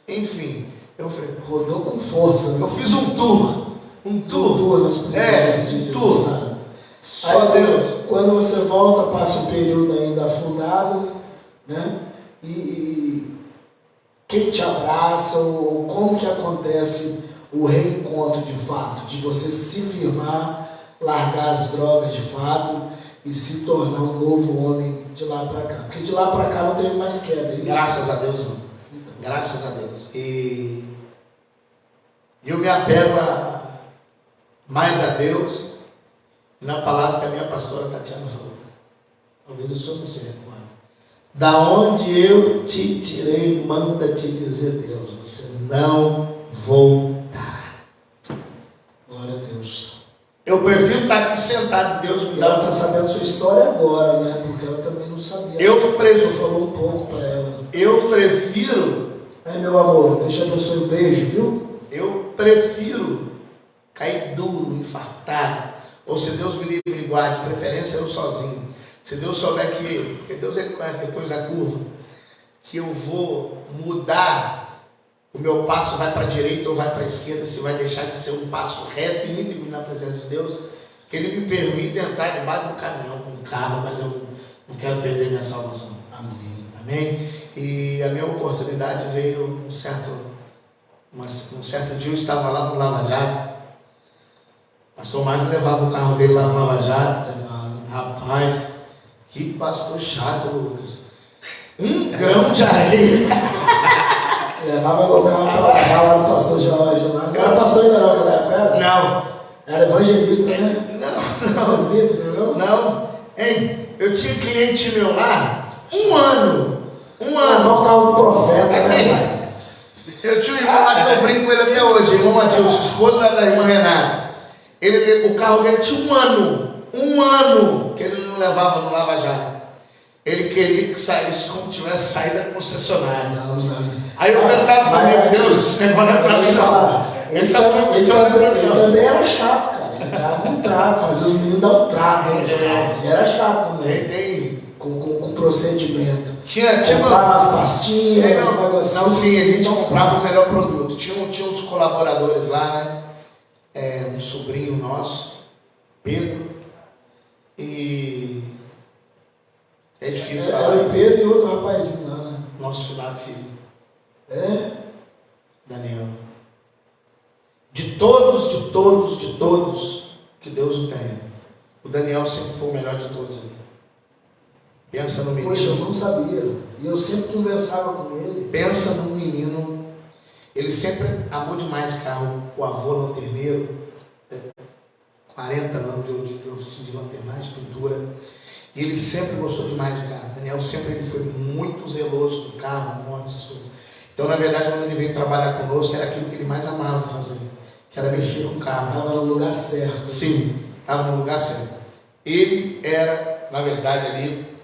Enfim, eu falei, rodou com força. Né? Eu fiz um tour. Um tour nas prisões um tour. Só aí, Deus. Quando você volta, passa um período ainda afundado, né? E quem te abraça, ou como que acontece o reencontro de fato, de você se firmar, largar as drogas de fato e se tornar um novo homem de lá para cá. Porque de lá para cá não teve mais queda. Hein? Graças a Deus, irmão. Graças a Deus. E eu me apego mais a Deus na palavra que a minha pastora Tatiana falou. Talvez o senhor não se recorda. Da onde eu te tirei, manda te dizer Deus, você não voltará. Glória a Deus. Eu prefiro estar aqui sentado, Deus me dá. Ela está sabendo sua história agora, né? Porque ela também não sabia. Eu prefiro. Falou um pouco para ela. Eu prefiro. Meu amor, deixa eu abençoe o beijo, viu? Eu prefiro cair duro, infartado, ou se Deus me livre e guarde, de preferência eu sozinho. Se Deus souber porque Deus ele conhece depois da curva, que eu vou mudar, o meu passo vai para a direita ou vai para a esquerda, se vai deixar de ser um passo reto e íntegro na presença de Deus, que Ele me permita entrar debaixo do caminhão, com um carro, mas eu não quero perder minha salvação. Amém. Amém? E a minha oportunidade veio um certo dia, eu estava lá no Lava Jato. Pastor Mário levava o carro dele lá no Lava Jato. Rapaz, que pastor chato, Lucas. 1 grão de areia. Levava meu carro para lá no pastor Jorge. Não era pastor ainda não, naquela época era? Não. Era evangelista, né? Não. Ei, eu tinha cliente meu lá, 1 ano. O carro do profeta, né? Eu tinha um irmão lá que eu brinco com ele até hoje, irmão Matheus, esposo da irmã Renata. O carro dele tinha 1 ano. 1 ano que ele não levava no Lava Jato. Ele queria que saísse como tivesse saído da concessionária. Não. Aí eu pensava comigo, Deus, esse negócio não é pra mim não. Essa profissão não é pra mim não. Ele também era chato, cara. Ele dava um trago, fazia os meninos dar um trago. Ele era chato também. Com procedimento. Comprava umas pastinhas, uns negocinhos. Não, sim, a gente comprava o melhor produto. Tinha uns colaboradores lá, né? Um sobrinho nosso, Pedro, e É difícil Era falar o isso. Pedro e outro rapazinho lá, né? Nosso finado filho, É? Daniel. De todos que Deus o tenha, o Daniel sempre foi o melhor de todos ali. Pensa no menino. Poxa, eu não sabia. E eu sempre conversava com ele. Pensa num menino. Ele sempre amou demais carro. O avô lanterneiro, 40 anos de oficina de lanternagem, de pintura. E ele sempre gostou demais de carro. Daniel sempre ele foi muito zeloso do carro, moto, essas coisas. Então, na verdade, quando ele veio trabalhar conosco, era aquilo que ele mais amava fazer, que era mexer com o carro. Estava no lugar certo. Sim, estava no lugar certo. Ele era, na verdade, ali,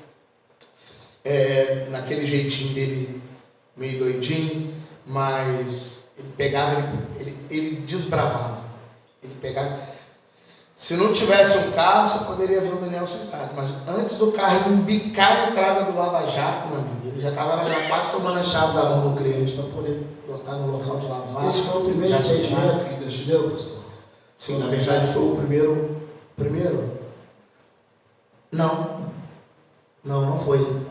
naquele jeitinho dele, meio doidinho, mas ele pegava, ele desbravava. Ele pegava. Se não tivesse um carro, você poderia ver o Daniel sentado, mas antes do carro ele embicar a entrada do Lava Jato, meu amigo, ele já estava quase tomando a chave da mão do cliente para poder botar no local de lavar. Esse foi o primeiro entendimento que Deus te deu, pastor? Sim, na verdade foi o primeiro. Não foi.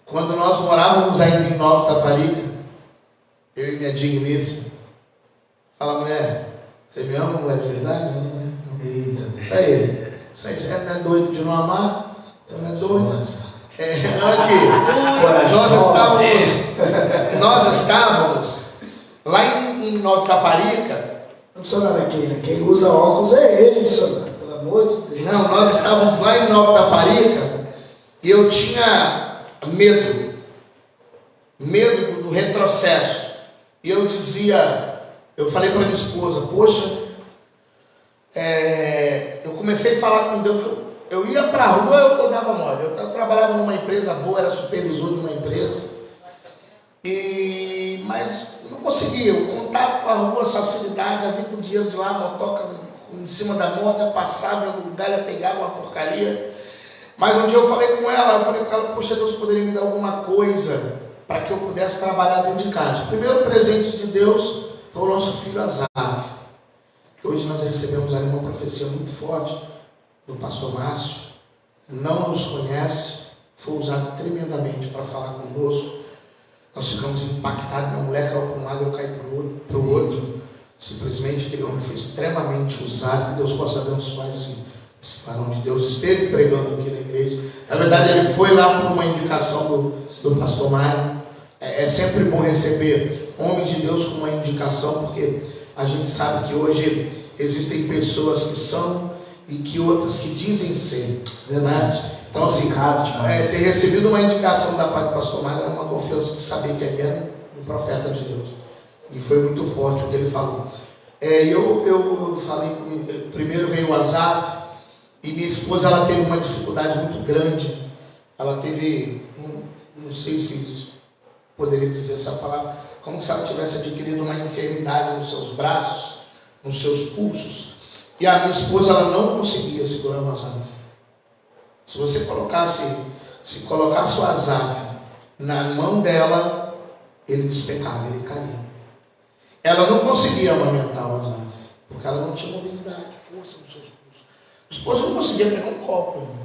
Quando nós morávamos ainda em Nova Taparica, eu e minha digníssima, fala, mulher, você me ama, mulher de verdade? Não. Eita. Isso aí, você não é doido de não amar? Você não é doido? Nossa. Nós estávamos lá em Nova Taparica. Não precisa nada aqui, né? Quem usa óculos é ele, missionário, pelo amor de Deus. Não, nós estávamos lá em Nova Taparica e eu tinha medo do retrocesso. E eu falei para minha esposa, poxa, eu comecei a falar com Deus que eu ia para a rua, eu dava mole. Eu trabalhava numa empresa boa, era supervisor de uma empresa, mas não conseguia. O contato com a rua, a facilidade, a vir com o dinheiro de lá, a motoca em cima da moto, passava em algum lugar, ia pegar uma porcaria. Mas um dia eu falei com ela, poxa, Deus poderia me dar alguma coisa para que eu pudesse trabalhar dentro de casa. O primeiro presente de Deus foi o nosso filho Azaf. Hoje nós recebemos ali uma profecia muito forte do pastor Márcio, não nos conhece, foi usado tremendamente para falar conosco. Nós ficamos impactados, minha mulher caiu para um lado, eu caí para o outro. Simplesmente aquele homem foi extremamente usado, que Deus possa abençoar esse varão de Deus. Esteve pregando aqui na igreja. Na verdade, ele foi lá por uma indicação do pastor Mário. É sempre bom receber homens de Deus com uma indicação, porque a gente sabe que hoje existem pessoas que são e que outras que dizem ser. Verdade. Então, assim, ter recebido uma indicação da parte do pastor Mário era uma confiança de saber que ele era um profeta de Deus. E foi muito forte o que ele falou. Eu falei, primeiro veio o Azaf, e minha esposa ela teve uma dificuldade muito grande. Ela teve, não sei se isso poderia dizer essa palavra, como se ela tivesse adquirido uma enfermidade nos seus braços, nos seus pulsos. E a minha esposa ela não conseguia segurar o Azaf. Se você colocasse o Azaf na mão dela, ele despecava, ele caía. Ela não conseguia amamentar o Azaf, porque ela não tinha mobilidade, força nos seus pulsos. A esposa não conseguia pegar um copo, irmão.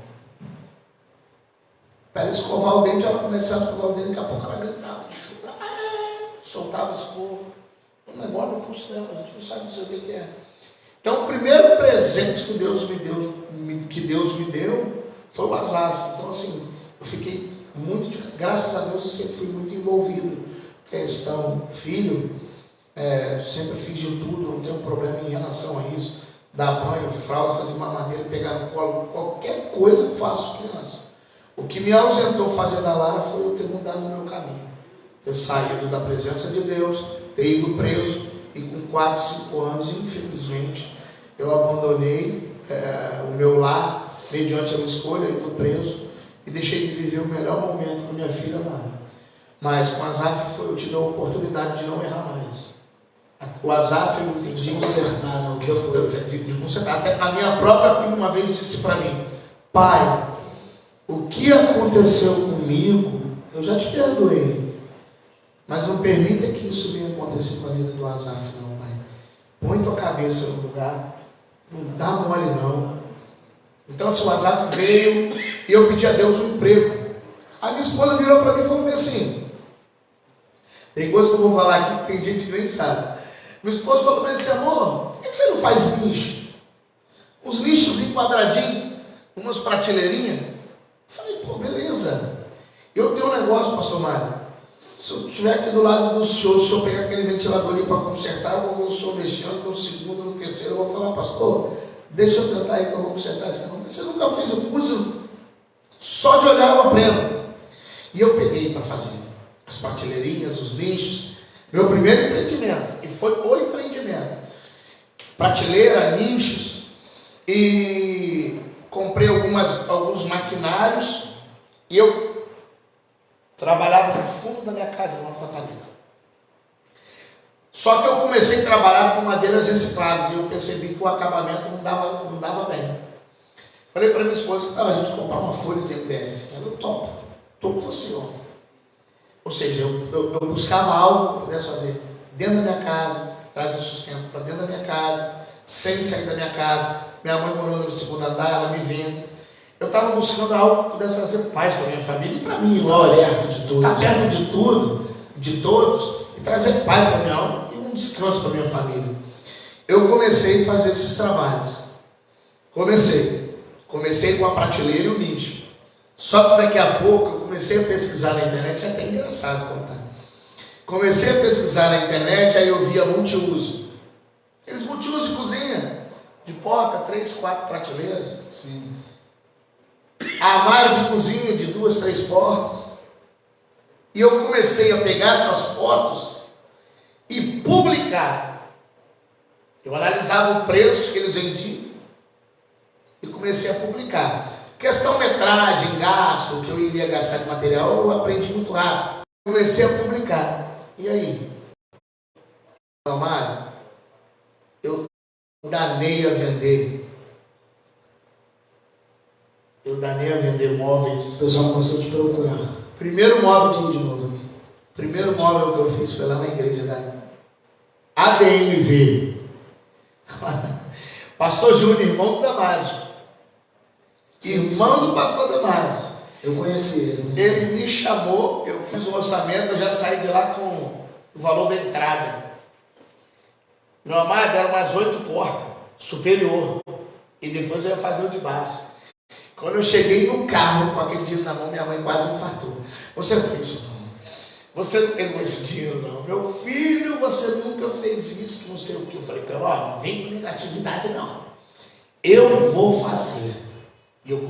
Para ela escovar o dente, ela começava a escovar o dente, daqui a pouco ela gritava, soltava a escova. Um negócio no pulso dela, a gente não sabe dizer o que é. Então, o primeiro presente que Deus me deu foi o Azaf. Então, assim, eu fiquei muito, graças a Deus, eu sempre fui muito envolvido. Questão filho, sempre fiz de tudo, não tenho problema em relação a isso. Dar banho, fralda, fazer mamadeira, pegar no colo, qualquer coisa eu faço de criança. O que me ausentou fazer da Lara foi eu ter mudado o meu caminho. Ter saído da presença de Deus, ter ido preso, e com 4, 5 anos, infelizmente, eu abandonei o meu lar, mediante a minha escolha, indo preso, e deixei de viver o melhor momento com minha filha lá. Mas com o Azaf eu tive a oportunidade de não errar mais. O Azaf eu entendi. De consertar, não, o que foi? De consertar. Até a minha própria filha uma vez disse para mim, pai, o que aconteceu comigo, eu já te perdoei. Mas não permita que isso venha acontecer com a vida do Azaf, não, pai. Põe tua cabeça no lugar, não dá mole não. Então, assim, o Azaf veio e eu pedi a Deus um emprego. A minha esposa virou para mim e falou assim, tem coisa que eu vou falar aqui que tem gente que nem sabe. Minha esposa falou para mim assim, amor, por que você não faz nicho? Uns nichos em quadradinho, umas prateleirinhas. Eu falei, pô, beleza. Eu tenho um negócio, pastor Mário. Se eu estiver aqui do lado do senhor, se o senhor pegar aquele ventilador ali para consertar, eu vou ver o senhor mexendo, no segundo, no terceiro, eu vou falar, pastor, deixa eu tentar aí que eu vou consertar esse negócio. Você nunca fez o curso? Só de olhar eu aprendo. E eu peguei para fazer as prateleirinhas, os nichos. Meu primeiro empreendimento, e foi o empreendimento. Prateleira, nichos, e comprei alguns maquinários, e eu trabalhava no fundo da minha casa, em Nova Catarina. Só que eu comecei a trabalhar com madeiras recicladas, e eu percebi que o acabamento não dava bem. Falei para minha esposa, a gente comprar uma folha de MDF. Ela, topo com você, ó. Ou seja, eu buscava algo que eu pudesse fazer dentro da minha casa, trazer sustento para dentro da minha casa, sem sair da minha casa. Minha mãe morando no segundo andar, ela me vendo. Eu estava buscando algo que pudesse trazer paz para minha família e para mim, lógico. Estar perto de tudo, de todos, e trazer paz para minha alma e um descanso para minha família. Eu comecei a fazer esses trabalhos. Comecei com a prateleira e o nicho. Só que daqui a pouco eu comecei a pesquisar na internet, é até engraçado contar. Comecei a pesquisar na internet, aí eu via multiuso. Aqueles multiuso de cozinha, de porta, 3, 4 prateleiras. Sim. Armário de cozinha de 2, 3 portas. E eu comecei a pegar essas fotos e publicar. Eu analisava o preço que eles vendiam e comecei a publicar. Questão metragem, gasto, que eu iria gastar de material, eu aprendi muito rápido. Comecei a publicar. E aí? Mário, eu danei a vender. Eu danei a vender móveis. O pessoal começou a te procurar. Primeiro móvel de novo. Primeiro móvel que eu fiz foi lá na igreja da ADMV. Pastor Júnior, irmão do Damásio. Irmão do pastor Damásio. Eu conheci ele. Ele me chamou, eu fiz o orçamento, eu já saí de lá com o valor da entrada. Meu amado, eram umas 8 portas, superior. E depois eu ia fazer o de baixo. Quando eu cheguei no carro com aquele dinheiro na mão, minha mãe quase infartou. Você não fez isso não. Você não pegou esse dinheiro não. Meu filho, você nunca fez isso, que não sei o que. Eu falei, ó, não vem com negatividade não. Eu vou fazer. E eu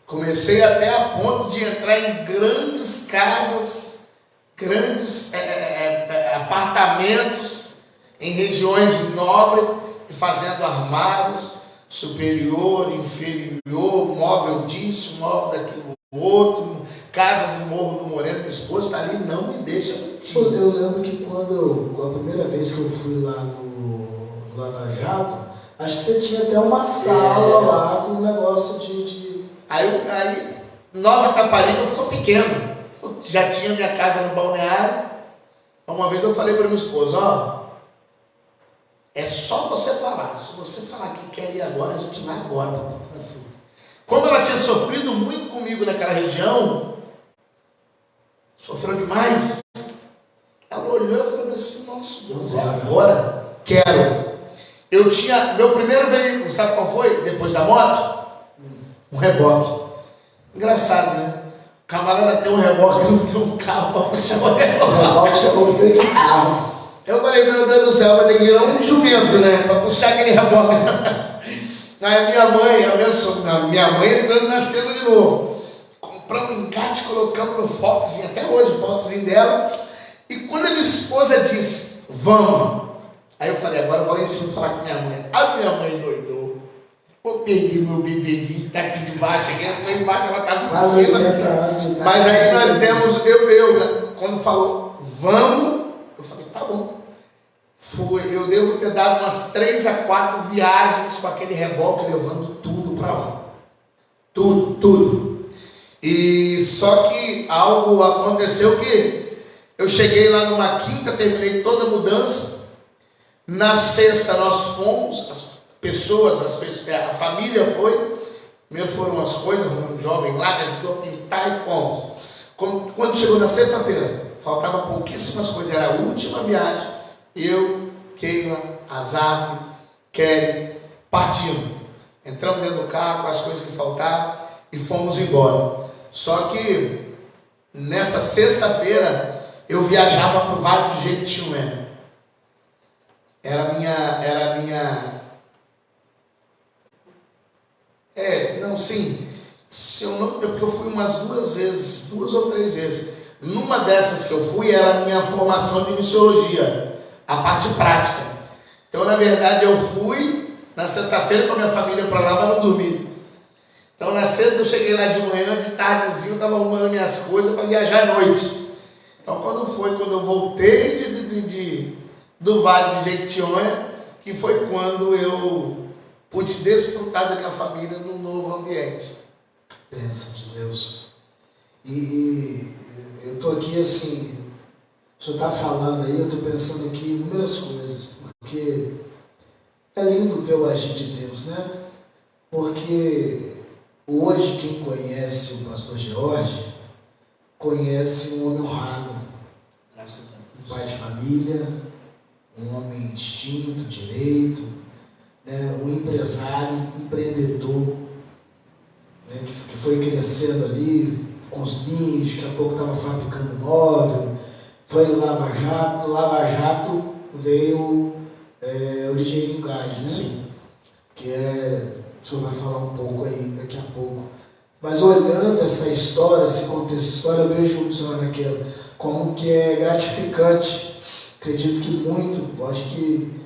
comecei até a ponto de entrar em grandes casas, grandes apartamentos em regiões nobres, fazendo armários, superior, inferior, móvel disso, móvel daquilo outro, casas no Morro do Moreno. Minha esposa está ali, não me deixa mentir. Eu lembro que a primeira vez que eu fui lá no Lava Jato, acho que você tinha até uma sala lá com um negócio de... Aí Nova Catarina ficou pequeno. Eu já tinha minha casa no balneário. Uma vez eu falei para minha esposa, ó, é só você falar. Se você falar que quer ir agora, a gente vai agora para Porto da Fruta. Como ela tinha sofrido muito comigo naquela região, sofreu demais, ela olhou e falou assim, nossa Deus, é agora? Quero. Eu tinha, meu primeiro veículo, sabe qual foi? Depois da moto? Um reboque. Engraçado, né? O camarada tem um reboque e não tem um carro para puxar o reboque. O reboque chegou no meio do carro. Eu falei, meu Deus do céu, vai ter que virar um jumento, né? Para puxar aquele reboque. Aí minha mãe, minha mãe entrando na cena de novo. Compramos um encarte, colocamos no Foxzinho, até hoje, o Foxzinho dela. E quando a minha esposa disse, vamos. Aí eu falei, agora eu vou lá em cima falar com minha mãe. A minha mãe doidou. Eu perdi meu bebezinho que está aqui de baixo, aqui, eu estou embaixo, ela estava em cima. Mas aí nós demos, né? Quando falou, vamos, eu falei, tá bom. Eu devo ter dado umas 3 a 4 viagens com aquele reboque, levando tudo para lá. Tudo. E só que algo aconteceu que eu cheguei lá numa quinta, terminei toda a mudança. Na sexta nós fomos, as pessoas, a família foi, Primeiro foram as coisas, um jovem lá que ajudou a pintar e fomos. Quando chegou na sexta-feira, faltavam pouquíssimas coisas, era a última viagem. Eu, Keila, Azaf, Kelly, partimos. Entramos dentro do carro com as coisas que faltavam e fomos embora. Só que nessa sexta-feira eu viajava para o Vale do Jequitinhonha. Era minha. Se eu não, porque eu fui umas 2 ou 3 vezes. Numa dessas que eu fui era a minha formação de missiologia, a parte prática. Então, na verdade, eu fui na sexta-feira com a minha família para lá, mas não dormi. Então, na sexta eu cheguei lá de manhã, de tardezinho, eu estava arrumando minhas coisas para viajar à noite. Então, quando eu voltei do Vale de Jequitinhonha, que foi quando eu pude desfrutar da minha família num novo ambiente. Bênção de Deus. E eu estou aqui assim, o senhor está falando aí, eu estou pensando aqui em inúmeras coisas, porque é lindo ver o agir de Deus, né? Porque hoje quem conhece o pastor George, conhece um homem honrado, um pai de família, um homem distinto, direito, né? Um empresário, um empreendedor, né? Que foi crescendo ali com os ninhos, daqui a pouco estava fabricando móvel, foi no Lava Jato, do Lava Jato veio o Ligeirinho Gás, né? Sim. Que o senhor vai falar um pouco aí daqui a pouco. Mas olhando essa história, esse contexto história, eu vejo o senhor naquela como que é gratificante. Acredito que muito, acho que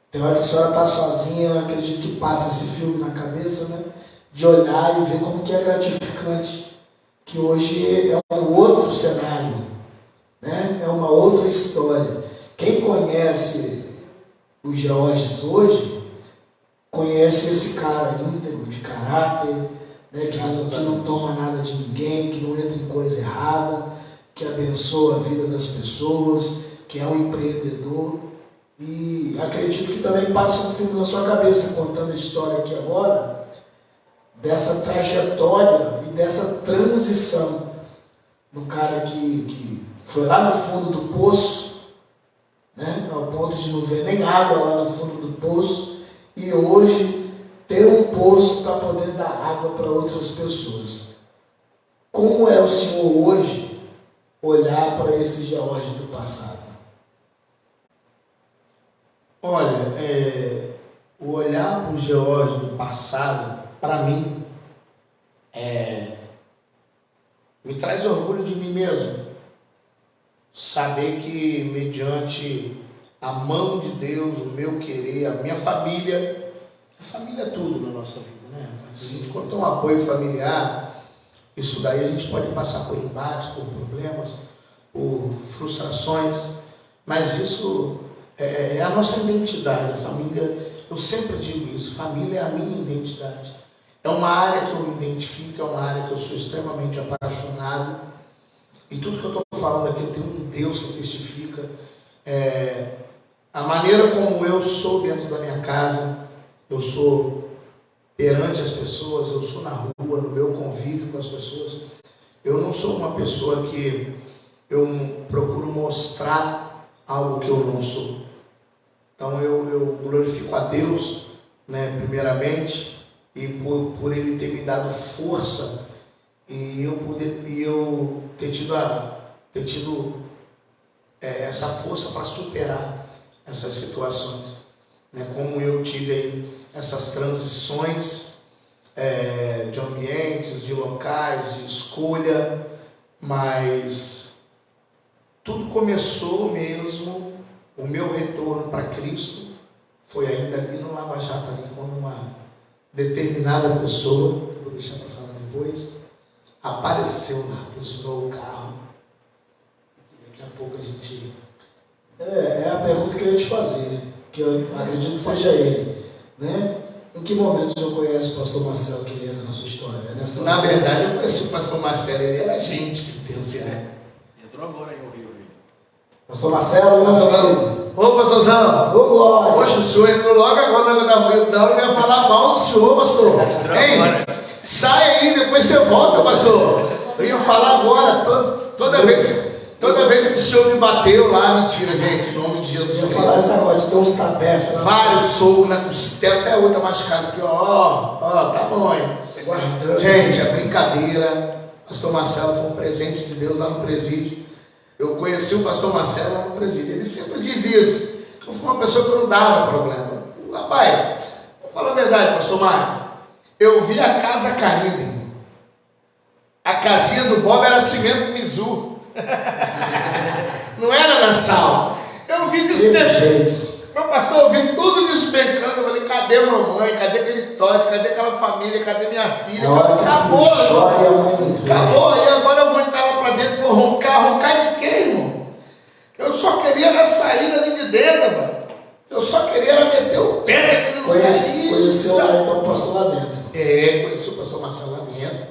tem hora que a senhora está sozinha, acredito que passa esse filme na cabeça, né? De olhar e ver como que é gratificante. Que hoje é um outro cenário, né? É uma outra história. Quem conhece os Georges hoje, conhece esse cara íntegro, de caráter, né? Que não toma nada de ninguém, que não entra em coisa errada, que abençoa a vida das pessoas, que é um empreendedor. E acredito que também passa um filme na sua cabeça, contando a história aqui agora, dessa trajetória e dessa transição do cara que foi lá no fundo do poço, né, ao ponto de não ver nem água lá no fundo do poço, e hoje ter um poço para poder dar água para outras pessoas. Como é o senhor hoje olhar para esse George do passado? Olha, o olhar para o George do passado, para mim, me traz orgulho de mim mesmo. Saber que, mediante a mão de Deus, o meu querer, a minha família, a família é tudo na nossa vida, né? Assim, quando tem um apoio familiar, isso daí a gente pode passar por embates, por problemas, por frustrações, mas isso é a nossa identidade. A família, eu sempre digo isso, família é a minha identidade. É uma área que eu me identifico, é uma área que eu sou extremamente apaixonado. E tudo que eu estou falando aqui, eu tenho um Deus que testifica. A maneira como eu sou dentro da minha casa, eu sou perante as pessoas, eu sou na rua, no meu convívio com as pessoas. Eu não sou uma pessoa que eu procuro mostrar algo que eu não sou. Então eu glorifico a Deus, né, primeiramente, e por Ele ter me dado força e eu ter tido essa força para superar essas situações, né? Como eu tive aí essas transições de ambientes, de locais, de escolha, mas tudo começou mesmo, o meu retorno para Cristo foi ainda ali no Lava Jato, ali quando uma determinada pessoa, vou deixar para falar depois, apareceu lá, buzinou o carro. Daqui a pouco a gente... É a pergunta que eu ia te fazer, que eu acredito que seja ele, né? Em que momento o senhor conhece o pastor Marcelo que entra na sua história? Na verdade, eu conheci o pastor Marcelo, ele era gente que pertencia. Entrou agora aí ao vivo. Pastor Marcelo, ô pastorzão, ô glória. Poxa, o senhor entrou logo agora na hora que eu ia falar mal do senhor, pastor. Hein? Sai aí, depois você volta, pastor. Eu ia falar agora, toda vez que o senhor me bateu lá, mentira, gente, em nome de Jesus Eu ia falar Cristo. essa coisa, deu uns tapés. Vários socos na costela, até a outra machucada aqui, ó, tá bom, hein? Guardando. Gente, é brincadeira. Pastor Marcelo foi um presente de Deus lá no presídio. Eu conheci o pastor Marcelo lá no presídio. Ele sempre diz isso. Eu fui uma pessoa que não dava problema. Rapaz, vou falar a verdade, pastor Mário. Eu vi a casa caindo. A casinha do Bob era cimento Mizu. Não era na sala. Eu vi despencando. Meu pastor, eu vi tudo despencando. Eu falei, cadê mamãe? Cadê aquele Todd? Cadê aquela família? Cadê minha filha? Acabou. Acabou. E agora eu vou entrar lá para dentro, vou roncar. Roncar de quê, irmão? Eu só queria na saída ali de dentro, mano. Eu só queria meter o pé naquele lugar. Conheceu lá então o pastor lá dentro. Conheci o pastor Marcelo lá dentro,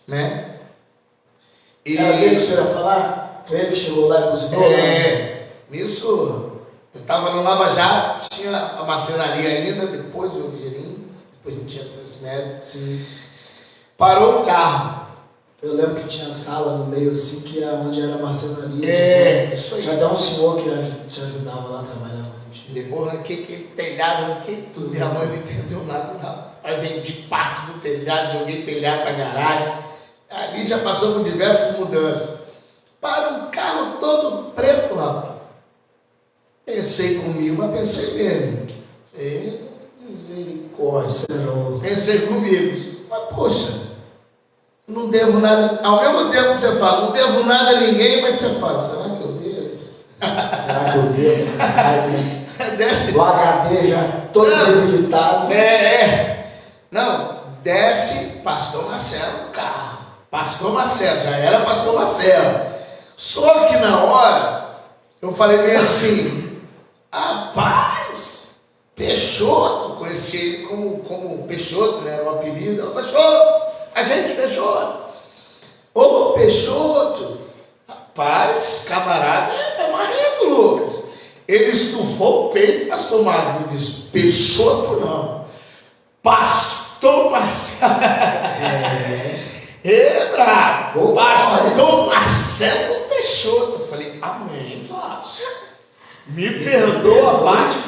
né? E era dele que o senhor ia falar? Foi ele que chegou lá e cozinhou? Nisso, eu estava no Lava Jato, tinha a marcenaria ainda, depois o Rogerinho, depois a gente tinha Transmédio. Sim. Parou o carro. Eu lembro que tinha sala no meio assim, que era onde era a marcenaria. Isso aí. Já deu um senhor que te ajudava lá a trabalhar. Depois arranquei aquele telhado, arranquei tudo. Minha mãe não entendeu nada, não. Aí vendi parte do telhado, joguei telhado para a garagem. Ali já passou por diversas mudanças. Para um carro todo preto, rapaz. Pensei comigo, mas pensei mesmo. Misericórdia. Pensei comigo. Mas, poxa, não devo nada. Ao mesmo tempo que você fala, não devo nada a ninguém, mas você fala, será que eu devo? Será que eu devo? Mas, né? Desce. O HD já todo debilitado. Não, desce pastor Marcelo no carro. Pastor Marcelo, já era pastor Marcelo. Só que na hora, eu falei bem assim, rapaz, Peixoto, conheci ele como Peixoto, né, era o apelido. Ô Peixoto, a gente Peixoto. Ô Peixoto, rapaz, camarada é marrento, Lucas. Ele estufou o peito, pastor Mário, e disse, Peixoto não, pastor Marcelo. Bravo, pastor Marcelo Peixoto. Eu falei, amém, Vasco. Me perdoa a parte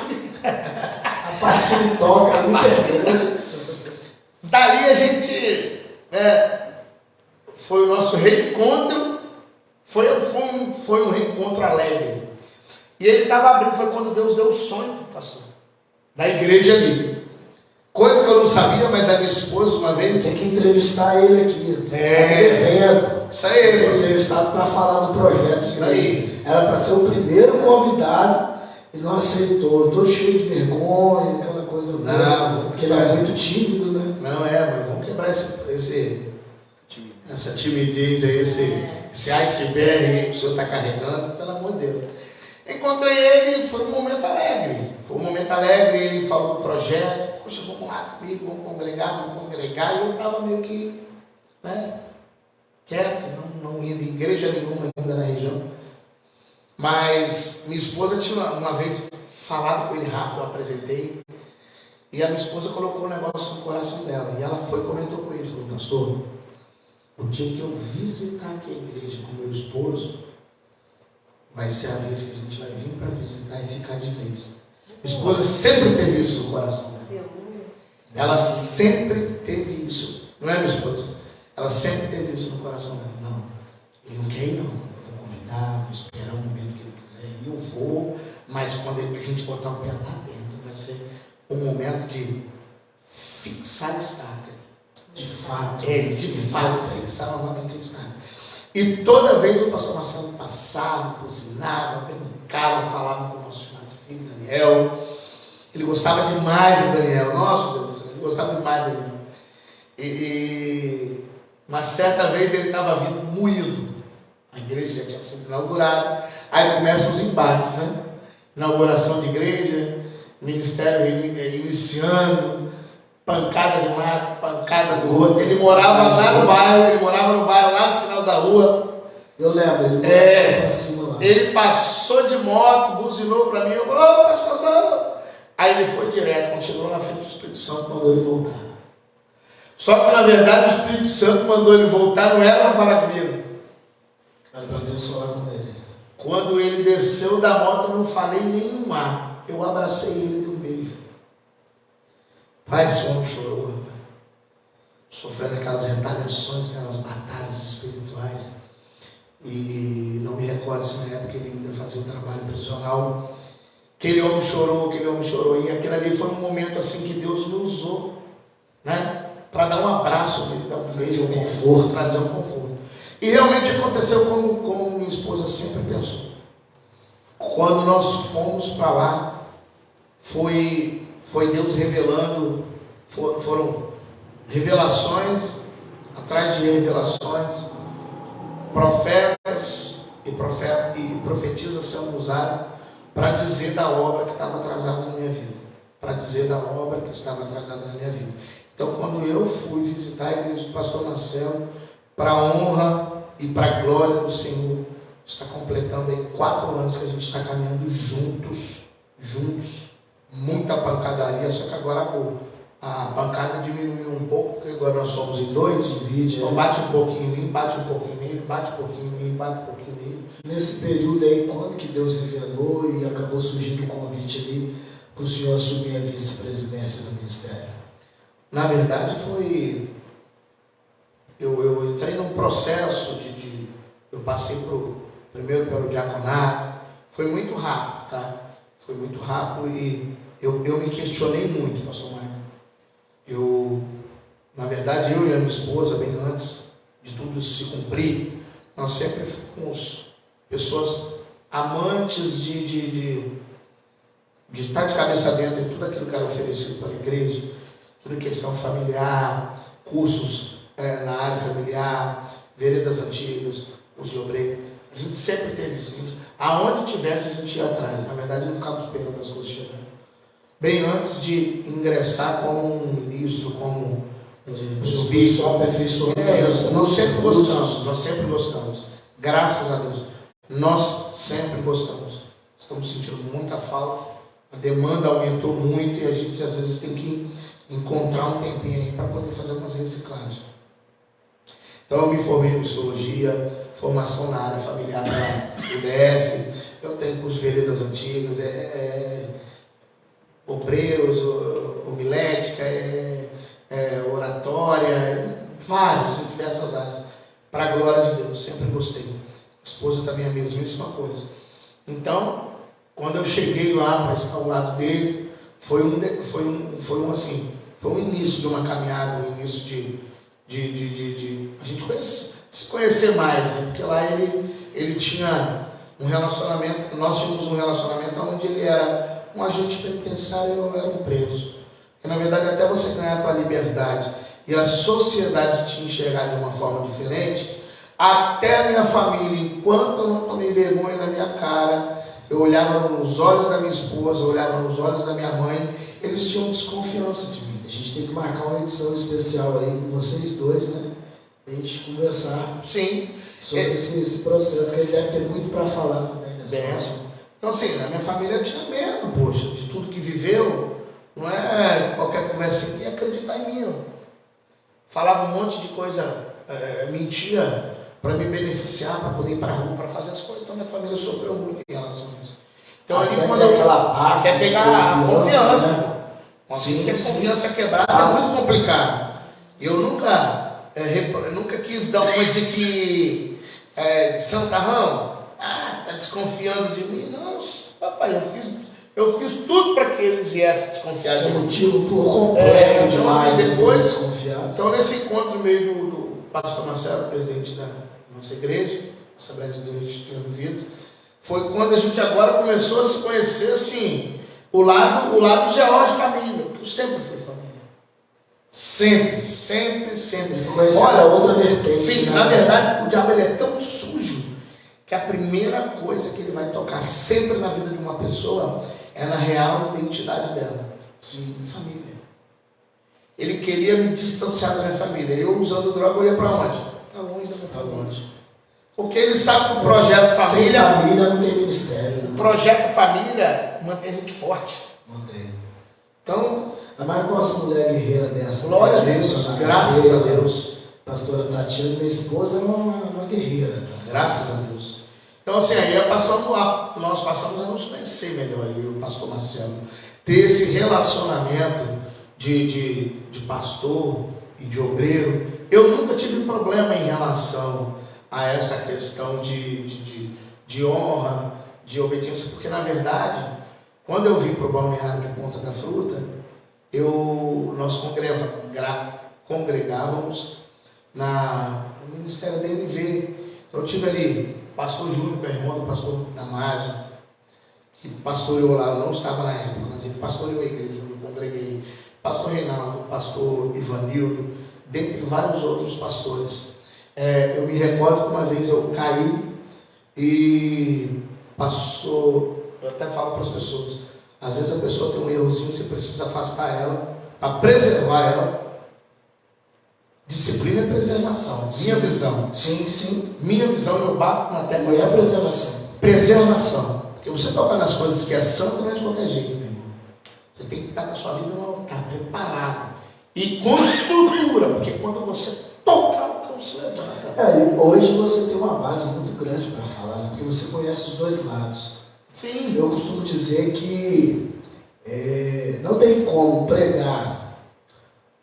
a parte que me toca. Dali a gente foi o nosso reencontro. Foi um reencontro alegre. E ele estava abrindo, foi quando Deus deu o sonho, pastor, da igreja ali. Coisa que eu não sabia, mas a minha esposa uma vez... Tem que entrevistar ele aqui. Isso aí. Ser entrevistado para falar do projeto. Isso aí. Era para ser o primeiro convidado e não aceitou. Todo cheio de vergonha, aquela coisa boa. Não, porque ele é muito tímido, né? Não mas vamos quebrar essa timidez aí, esse iceberg aí que o senhor está carregando, pelo amor de Deus. Encontrei ele, foi um momento alegre. Ele falou do projeto. Poxa, vamos lá comigo, vamos congregar. E eu estava meio que, quieto, não ia de igreja nenhuma ainda na região. Mas minha esposa tinha uma vez falado com ele rápido, eu apresentei. E a minha esposa colocou um negócio no coração dela. E ela foi e comentou com ele, falou, pastor, o dia que eu visitar aqui a igreja com meu esposo, vai ser a vez que a gente vai vir para visitar e ficar de vez. Minha esposa sempre teve isso no coração dela. Ela sempre teve isso. Não é, minha esposa? Ela sempre teve isso no coração dela. Não, ele não quer ir, não. Eu vou convidar, vou esperar o momento que ele quiser. E eu vou, mas quando a gente botar o pé lá dentro, vai ser um momento de fixar a estaca. De fato, fixar novamente a estaca. E toda vez o pastor Marcelo passava, cozinhava, brincava, falava com o nosso filho Daniel. Ele gostava demais do Daniel. Nossa, Deus do céu, ele gostava demais do Daniel. Uma certa vez ele estava vindo moído. A igreja já tinha sido inaugurada. Aí começam os embates, né? Inauguração de igreja, ministério iniciando, pancada de mato, pancada do outro. Ele morava lá no bairro, lá no final da rua. Eu lembro, ele morava pra cima lá. Ele passou de moto, buzinou para mim, eu falei, ô, pastorzão. Aí ele foi direto, quando chegou na frente do Espírito Santo, mandou ele voltar. Só que na verdade o Espírito Santo mandou ele voltar, não era para falar comigo. Era para Deus falar com ele. Quando ele desceu da moto, eu não falei nenhum ar. Eu abracei ele e dei um beijo. Pai, esse homem chorou, rapaz. Sofrendo aquelas retaliações, aquelas batalhas espirituais. E não me recordo se na época ele ainda fazia o trabalho prisional. Aquele homem chorou. E aquele ali foi um momento assim que Deus me usou, né? Para dar um abraço nele, dar um beijo, um conforto, trazer um conforto. E realmente aconteceu como minha esposa sempre pensou. Quando nós fomos para lá, foi Deus revelando, foram revelações, atrás de revelações, profetas e profetisas sendo usados para dizer da obra que estava atrasada na minha vida. Para dizer da obra que estava atrasada na minha vida. Então, quando eu fui visitar a igreja do pastor Marcelo, para a honra e para a glória do Senhor, está completando aí 4 anos que a gente está caminhando juntos, muita pancadaria, só que agora a pancada diminuiu um pouco, porque agora nós somos em 2, então bate um pouquinho em mim, bate um pouquinho nele, bate um pouquinho em mim, bate um pouquinho nele. Nesse período aí, quando que Deus revelou e acabou surgindo o convite ali para o senhor assumir a vice-presidência do ministério? Na verdade eu entrei num processo eu passei primeiro pelo diaconato, foi muito rápido, tá? Foi muito rápido e eu me questionei muito, pastor Maicon. Na verdade, eu e a minha esposa, bem antes de tudo isso se cumprir, nós sempre fomos pessoas amantes de estar de cabeça dentro em tudo aquilo que era oferecido pela igreja, tudo questão familiar, cursos na área familiar, veredas antigas, curso de obreiro. A gente sempre teve isso. Aonde tivesse, a gente ia atrás. Na verdade, não ficava esperando as coisas chegarem. Bem antes de ingressar como um ministro, como um bispo. Nós sempre gostamos. Graças a Deus. Nós sempre gostamos. Estamos sentindo muita falta. A demanda aumentou muito e a gente às vezes tem que encontrar um tempinho aí para poder fazer umas reciclagens. Então eu me formei em psicologia, formação na área familiar da UDF, eu tenho curso de veredas antigas, obreiros, homilética, oratória, vários, em diversas áreas. Para a glória de Deus, sempre gostei. A esposa também é a mesmíssima coisa. Então, quando eu cheguei lá para estar ao lado dele, foi um início de uma caminhada, um início de a gente se conhecer mais, né? Porque lá ele tinha um relacionamento, nós tínhamos um relacionamento onde ele era um agente penitenciário e eu era um preso. E na verdade, até você ganhar a tua liberdade e a sociedade te enxergar de uma forma diferente, até a minha família, enquanto eu não tomei vergonha na minha cara, eu olhava nos olhos da minha esposa, eu olhava nos olhos da minha mãe, eles tinham desconfiança de mim. A gente tem que marcar uma edição especial aí com vocês dois, né? Pra gente conversar. Sim. Sobre esse processo, que ele deve ter muito para falar também nessa hora. Então, assim, a minha família tinha medo, poxa, de tudo que viveu. Não é qualquer conversinha que ia acreditar em mim. Falava um monte de coisa, mentia para me beneficiar, para poder ir para a rua, para fazer as coisas. Então, minha família sofreu muito em relação a isso. Então, ali quando eu quer pegar a confiança, né? Assim, a confiança quebrada é muito complicado. Eu nunca quis dar uma de que santarrão, tá desconfiando de mim. Não, papai, eu fiz tudo para que eles viessem desconfiar de mim. Motivo por completo então, assim, depois, desconfiar. Então, nesse encontro meio do pastor Marcelo, presidente da nossa igreja, Assembleia de Deus Instituindo Vida, foi quando a gente agora começou a se conhecer, assim, o lado George família, porque eu sempre fui família. Sempre. Olha, outra vertente. Sim, na verdade, o diabo ele é tão sujo que a primeira coisa que ele vai tocar sempre na vida de uma pessoa é na real identidade dela. Sim, família. Ele queria me distanciar da minha família. Eu, usando droga, eu ia para onde? Para longe da minha família. Porque ele sabe que o projeto família... Sem família não tem ministério. O projeto família mantém a gente forte. Mantém. Então, Ainda mais com as mulheres guerreiras dessa. glória a Deus, graças a Deus. Pastora Tatiana, minha esposa, é uma guerreira. Graças a Deus. Então, assim, aí nós passamos a nos conhecer melhor, eu e o pastor Marcelo. Ter esse relacionamento de pastor e de obreiro. Eu nunca tive problema em relação a essa questão de honra, de obediência, porque, na verdade, quando eu vim para o Balneário de Ponta da Fruta, nós congregávamos no Ministério da NV. Eu tive ali o pastor Júnior, meu irmão do pastor Damásio, que pastoreou lá, não estava na época, mas ele pastoreou a igreja, eu congreguei. Pastor Reinaldo, pastor Ivanildo, dentre vários outros pastores. Eu me recordo que uma vez eu caí e passou, eu até falo para as pessoas, às vezes a pessoa tem um errozinho, você precisa afastar ela, para preservar ela. Disciplina é preservação, minha visão. Sim, sim. Minha visão, eu bato na tecla. E é preservação. Preservação. Porque você tocar nas coisas que é santo não é de qualquer jeito, meu irmão. Você tem que estar com a sua vida no altar, preparado. E com estrutura, porque quando você tocar, o cão se levanta. E hoje você tem uma base muito grande para falar, né? Porque você conhece os dois lados. Sim. Eu costumo dizer que não tem como pregar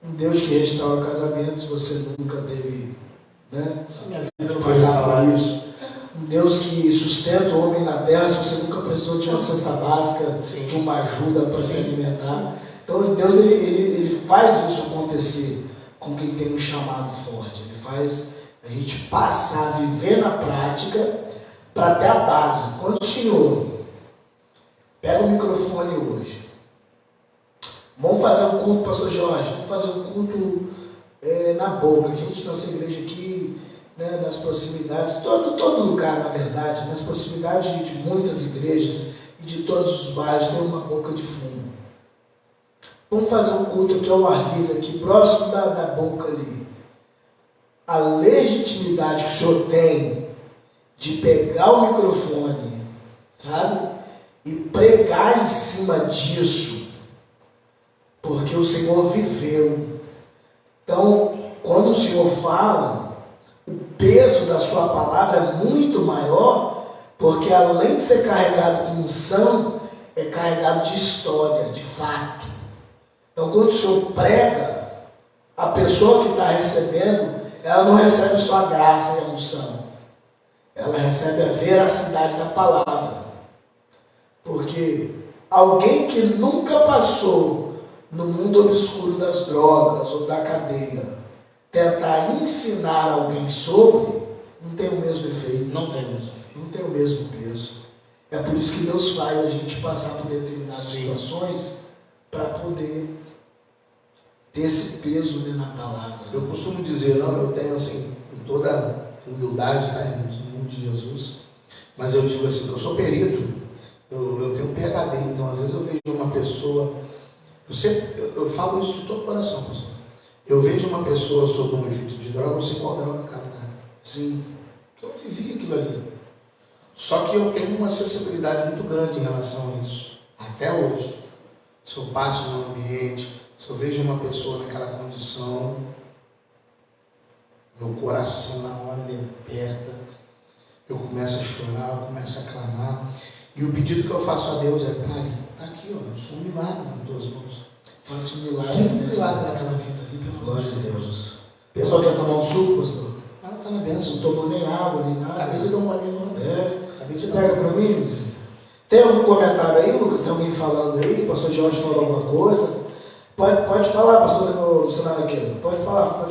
um Deus que restaura casamentos, você nunca teve, né? Minha vida não foi Passar por nada. isso. Um Deus que sustenta o homem na terra, se você nunca precisou de uma cesta básica, Sim. de uma ajuda para se Sim. alimentar. Então Deus ele faz isso acontecer com quem tem um chamado forte. Ele faz a gente passar a viver na prática para ter a base. Quando o Senhor pega o microfone hoje, vamos fazer um culto, pastor Jorge, vamos fazer um culto na boca. A gente, nossa igreja aqui, né, nas proximidades, todo lugar, na verdade, nas proximidades de muitas igrejas e de todos os bairros, tem uma boca de fumo. Vamos fazer um culto aqui ao ar livre, aqui próximo da boca ali. A legitimidade que o senhor tem de pegar o microfone, sabe? E pregar em cima disso, porque o Senhor viveu. Então, quando o Senhor fala, o peso da sua palavra é muito maior, porque além de ser carregado de unção, é carregado de história, de fato. Então, quando o Senhor prega, a pessoa que está recebendo, ela não recebe só a graça e a unção. Ela recebe a veracidade da palavra. Porque alguém que nunca passou no mundo obscuro das drogas ou da cadeia, tentar ensinar alguém sobre, não tem o mesmo efeito. Não tem mesmo. Não tem o mesmo peso. É por isso que Deus faz a gente passar por determinadas situações para poder ter esse peso, né, na palavra. Eu costumo dizer, eu tenho assim, com toda humildade, tá, irmãos, no nome de Jesus, mas eu digo assim, eu sou perito, eu tenho um PhD, então às vezes eu vejo uma pessoa, eu falo isso de todo o coração, pastor. Eu vejo uma pessoa sob um efeito de droga, eu sei qual droga o cara está. Sim, eu vivi aquilo ali. Só que eu tenho uma sensibilidade muito grande em relação a isso, até hoje. Se eu passo no ambiente, se eu vejo uma pessoa naquela condição, meu coração na hora ele aperta, eu começo a chorar, eu começo a clamar, e o pedido que eu faço a Deus é: Pai, está aqui, ó, eu sou um milagre nas tuas mãos. Faça um milagre. Um milagre naquela vida ali, pelo amor Glória de a Deus. Deus. O pessoal quer tomar um suco, pastor? Ah, está na bênção. Não tomou nem água, nem nada. Acabei de dar uma olhada. Você pega para mim, meu filho? Tem algum comentário aí, Lucas? Tem alguém falando aí? O pastor Jorge falou alguma coisa? Pode falar, pastor Luciano Aquino. Pode falar.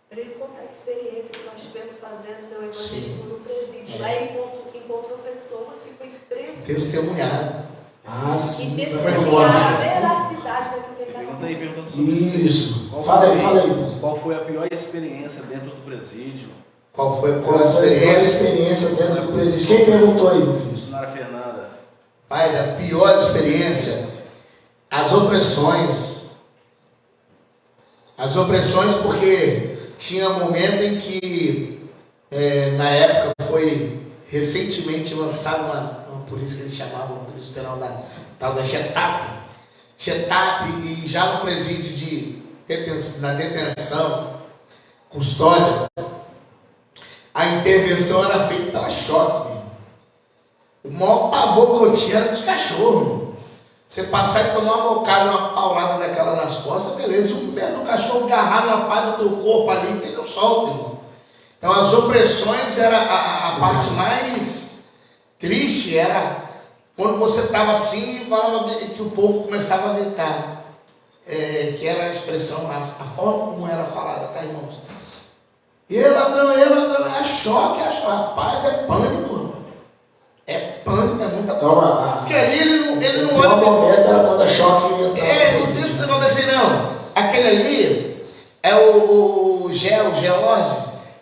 Para ele contar a experiência que nós tivemos fazendo no evangelismo no presídio. Lá ele encontrou pessoas que foram presas. Testemunhar. Ah, sim. E testemunhar a veracidade daquilo que ele estava falando. Perguntando sobre Isso. Fala aí. Qual foi a pior experiência dentro do presídio? Qual foi a Qual foi a experiência dentro do presídio? Quem perguntou aí, meu filho? Missionária Fernanda. Pai, a pior experiência, as opressões. As opressões, porque tinha um momento em que, na época, foi recentemente lançada uma polícia que eles chamavam, a polícia penal da tal da GETAP. Chetap e já no presídio na detenção, custódia, a intervenção era feita pela choque. O maior pavor que eu tinha era dos cachorros. Meu. Você passar e tomar uma bocada, uma paulada daquela nas costas, beleza. E o pé do cachorro agarrar na paz do teu corpo ali, que ele não solta, irmão. Então as opressões era a parte mais triste, era quando você estava assim e falava que o povo começava a gritar. Que era a expressão, a forma como era falada, tá, irmãos? E ladrão, é choque, a paz é pânico, rapaz. É pânico, é muita pânico. Porque ali ele não olha. O momento era quando a choque ia. Não tem esse negócio assim, não. Aquele ali é o George,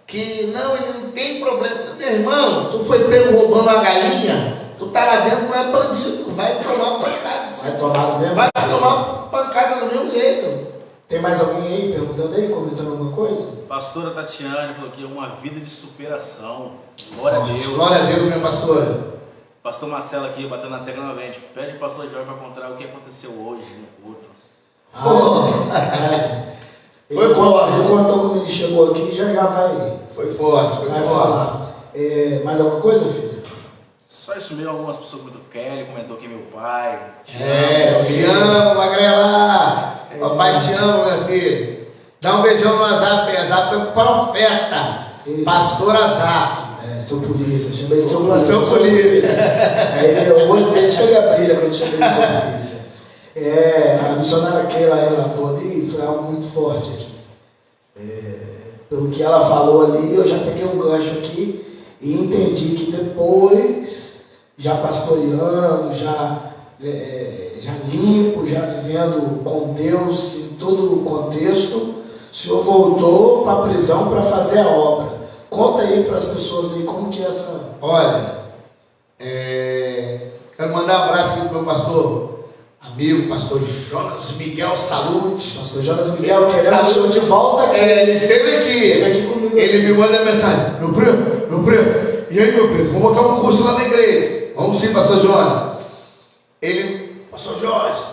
que não, ele não tem problema. Meu irmão, tu foi pego roubando uma galinha, tu tá lá dentro, não é bandido, vai tomar pancada. Vai tomar mesmo? Vai tomar pancada do mesmo jeito. Tem mais alguém aí perguntando aí, comentando alguma coisa? Pastora Tatiane falou que é uma vida de superação. Glória a Deus. Glória a Deus, minha pastora. Pastor Marcelo aqui, batendo na tecla novamente. Pede o pastor Jorge para contar o que aconteceu hoje no culto. Ele contou quando ele chegou aqui, já vai. Foi forte, vai falar. Mais alguma coisa, filho? Só isso mesmo, algumas pessoas comentou. Kelly comentou que é meu pai. Te amo, Magrela. Papai te ama, meu filho. Dá um beijão no Azaf. Azaf é um profeta. Pastor Azaf. Seu polícia, chamei de seu polícia. Aí o olho dele chega a brilha quando chega de seu polícia. A missionária Keila relatou ali, foi algo muito forte aqui. Pelo que ela falou ali, eu já peguei um gancho aqui e entendi que depois, já pastoreando, já limpo, já vivendo com Deus em todo o contexto, o senhor voltou para a prisão para fazer a obra. Conta aí para as pessoas aí como que é essa... Olha, quero mandar um abraço aqui para o meu pastor, amigo, pastor Jonas Miguel Salute. Pastor Jonas Miguel, queremos o senhor de volta aqui. Ele esteve aqui comigo. Ele me manda mensagem, meu preto, e aí meu preto, vamos botar um curso lá na igreja. Vamos sim, pastor Jonas. Pastor Jorge,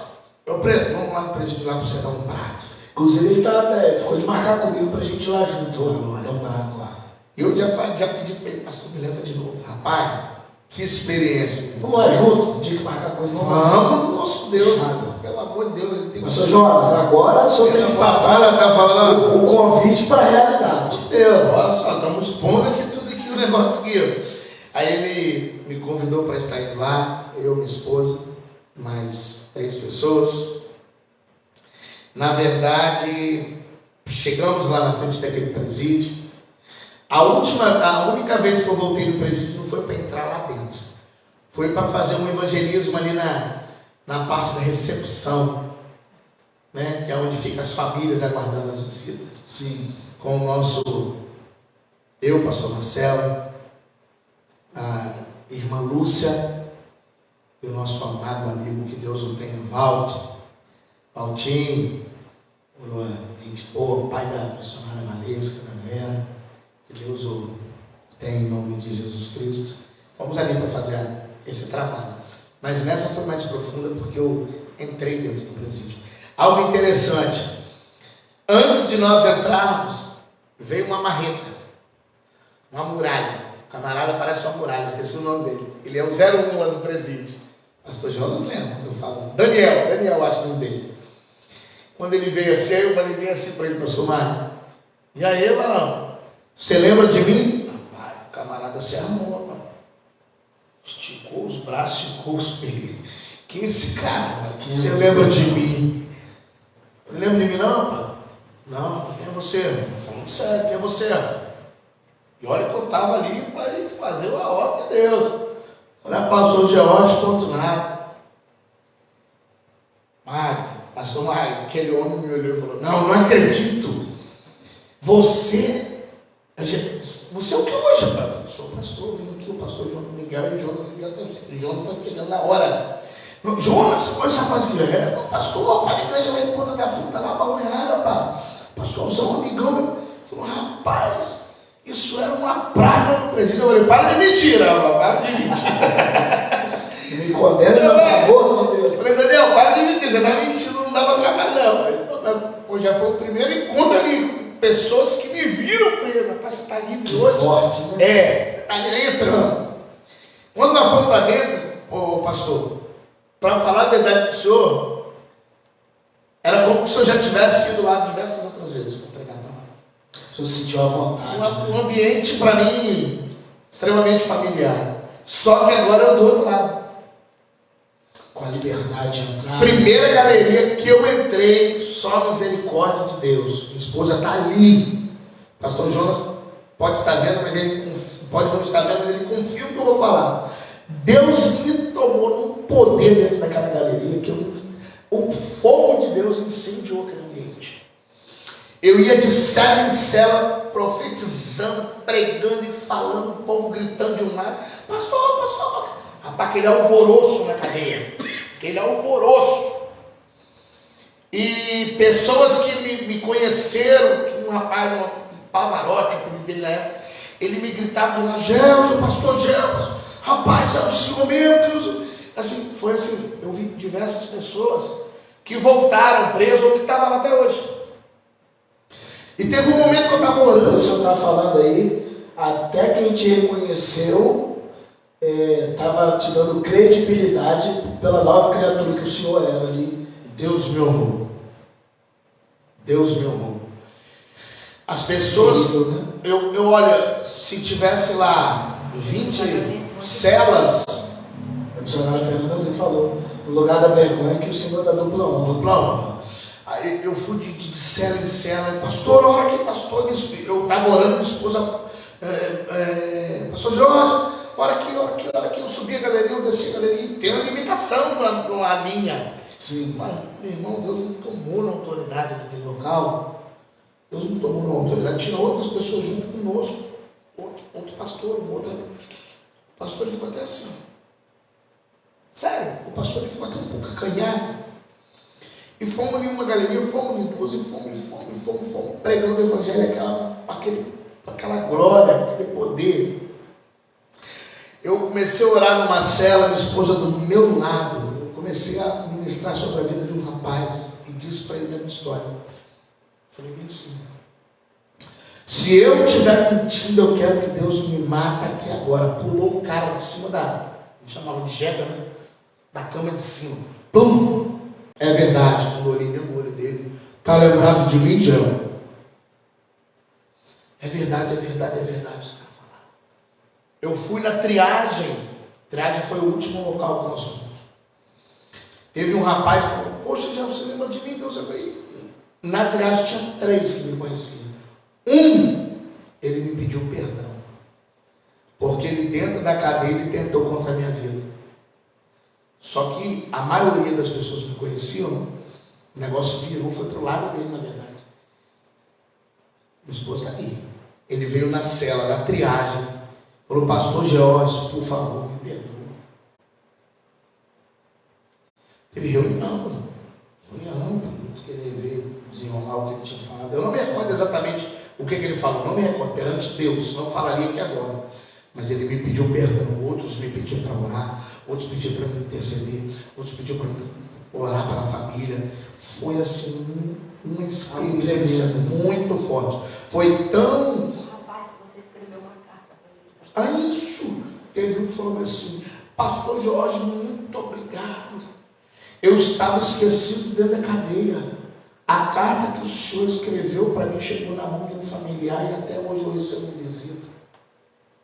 meu preto, vamos lá no presídio lá para você dar um prato. Inclusive ele ficou de marcar comigo para a gente ir lá junto, dar um prato lá. Eu já pedi para ele, pastor, me leva de novo. Rapaz, que experiência. Vamos lá junto, dia que marcar com ele. Vamos, nosso Deus. Pelo amor de Deus. Ele tem Pastor Jonas, agora o senhor tem que passar tá falando, o convite para a realidade. Deus, olha só, estamos expondo aqui tudo aqui, o negócio aqui. Aí ele me convidou para estar indo lá, eu, minha esposa, mais 3 pessoas. Na verdade, chegamos lá na frente daquele presídio. A única vez que eu voltei do presídio não foi para entrar lá dentro. Foi para fazer um evangelismo ali na parte da recepção, né? Que é onde ficam as famílias aguardando as visitas. Sim. Com o nosso, pastor Marcelo, a irmã Lúcia, e o nosso amado amigo, que Deus o tenha, Valtinho, gente boa, pai da missionária Valesca, da Vera, que Deus o tenha em nome de Jesus Cristo. Fomos ali para fazer esse trabalho. Mas nessa foi mais profunda porque eu entrei dentro do presídio. Algo interessante, antes de nós entrarmos, veio uma marreta, uma muralha. O camarada parece uma muralha, esqueci o nome dele. Ele é o 01 lá do presídio. Pastor Jonas lembra quando eu falo. Daniel, acho que é o nome dele. Quando ele veio assim, eu falei bem assim para ele, pastor Mário. E aí, varão, você lembra de mim? Rapaz, o camarada se armou, rapaz. Esticou os braços, esticou os peitos. Quem é esse cara? Você lembra de mim? Não lembra de mim não, rapaz? Não, quem é você? Falando sério, quem é você? E olha que eu estava ali para fazer a obra de Deus. Olha, pastor George Fortunato. Pastor Mário, aquele homem me olhou e falou, não acredito. Você é o que hoje, rapaz? Eu sou pastor, vim aqui, o pastor João Miguel e o Jonas está chegando na hora. Jonas, mas rapaz, pastor, para a igreja lá em Ponta da Fruta, lá para Unhara, pá. Pastorzão, amigão meu. Falou, rapaz, isso era uma praga no presídio. Eu falei, para de mentira, rapaz, para de mentira. Me condena, pelo amor de Deus. Eu falei, Daniel, para de mentir. você tá mentindo, não dava trabalho não. Pô, já foi o primeiro encontro ali. Pessoas que me viram preso. Rapaz, você está livre hoje? Forte, né? Está ali entrando. Quando nós fomos para dentro, pastor, para falar a verdade do senhor, era como se o senhor já tivesse ido lá diversas outras vezes para pregar. O senhor se sentiu à vontade. Um ambiente para mim extremamente familiar. Só que agora eu do outro lado. Com a liberdade de entrar. Primeira galeria que eu entrei, só misericórdia de Deus. Minha esposa está ali. Pastor Jonas pode estar vendo, mas ele pode não estar vendo, mas ele confia no que eu vou falar. Deus me tomou num poder dentro daquela galeria que o fogo de Deus incendiou aquele ambiente. Eu ia de cela em cela, profetizando, pregando e falando, o povo gritando de um lado, pastor, pastor. Rapaz, aquele alvoroço na cadeia, aquele alvoroço. E pessoas que me conheceram, que um rapaz, um Pavarotti, o apelido dele na época, ele me gritava de lá, Gelson, pastor Gelson, rapaz, é o senhor mesmo, Deus. Assim, foi assim, eu vi diversas pessoas que voltaram presos ou que estavam lá até hoje. E teve um momento que eu estava orando. O senhor está falando aí, até quem te reconheceu estava te dando credibilidade pela nova criatura que o senhor era ali. Deus me honrou. Deus me honrou. As pessoas, eu olha, se tivesse lá 20 celas, o missionário Fernando falou, no lugar da vergonha que o Senhor dá dupla honra. Dupla honra. Aí eu fui de cela em cela, pastor, ora aqui, pastor, eu estava orando, minha esposa, pastor Jorge, ora aqui, eu subi a galeria, eu desci a galeria, e tem uma limitação para uma linha. Sim. Mas, meu irmão, Deus não tomou na autoridade naquele local, Deus não tomou na autoridade, tinha outras pessoas junto conosco, outro pastor, o pastor ele ficou até assim, sério, o pastor ele ficou até um pouco acanhado. E fomos em uma galeria, fomos em duas, e fomos pregando o evangelho, aquela glória, aquele poder. Eu comecei a orar numa cela, minha esposa do meu lado, eu comecei a ministrar sobre a vida de um rapaz, e disse para ele a minha história. Falei bem assim, se eu estiver mentindo, eu quero que Deus me mate aqui agora. Pulou um cara de cima a gente chamava de jega, né? Da cama de cima. Pum! É verdade, quando eu olhei dentro do olho dele, está lembrado de mim, Gel? É verdade, os caras falaram. Eu fui na triagem foi o último local que nós fomos. Teve um rapaz que falou, poxa, Gel, você lembra de mim? Deus, na triagem tinha 3 que me conheciam. Ele me pediu perdão, porque ele dentro da cadeia ele tentou contra a minha vida. Só que a maioria das pessoas que me conheciam, o negócio virou, foi para o lado dele, na verdade. Minha esposa está aqui. Ele veio na cela, na triagem, falou, pastor George, por favor, me perdoa. Teve reunião, para querer ver, desenrolar o que ele tinha falado. Eu não me recordo exatamente o que ele falou, não me recordo, perante Deus, não falaria aqui agora. Mas ele me pediu perdão, outros me pediram para orar, outros pediram para me interceder, outros pediram para me orar para a família. Foi assim, uma experiência muito forte. Foi tão... Rapaz, você escreveu uma carta para ele. Isso! Teve um que falou assim, pastor Jorge, muito obrigado. Eu estava esquecido dentro da cadeia. A carta que o senhor escreveu para mim chegou na mão de um familiar e até hoje eu recebo visita.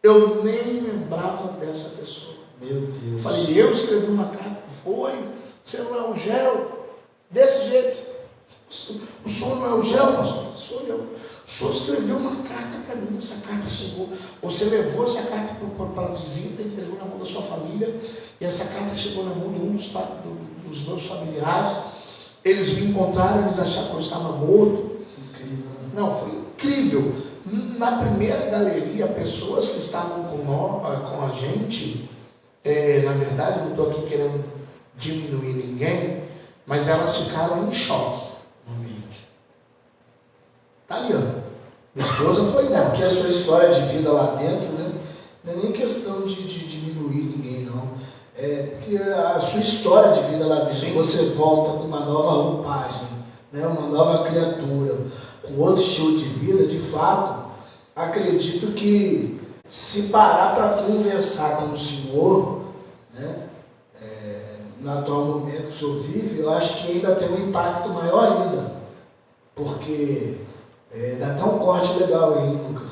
Eu nem lembrava dessa pessoa. Meu Deus. Falei, eu escrevi uma carta. Foi, você não é o Gel? Desse jeito. O senhor não é o Gel, pastor? Sou eu. O senhor escreveu uma carta para mim, essa carta chegou. Você levou essa carta para a visita, entregou na mão da sua família, e essa carta chegou na mão de um dos meus familiares. Eles me encontraram, eles acharam que eu estava morto. Incrível. Não, foi incrível. Na primeira galeria, pessoas que estavam com a gente, na verdade, eu não estou aqui querendo diminuir ninguém, mas elas ficaram em choque no ambiente. Está ali, ó. Minha esposa foi lá. Porque a sua história de vida lá dentro, né? Não é nem questão de diminuir ninguém, não. Porque a sua história de vida lá dentro, Sim. você volta com uma nova roupagem, né? Uma nova criatura, com outro estilo de vida, de fato, acredito que se parar para conversar com o Senhor, né? No atual momento que o Senhor vive, eu acho que ainda tem um impacto maior ainda, porque dá até um corte legal aí, Lucas,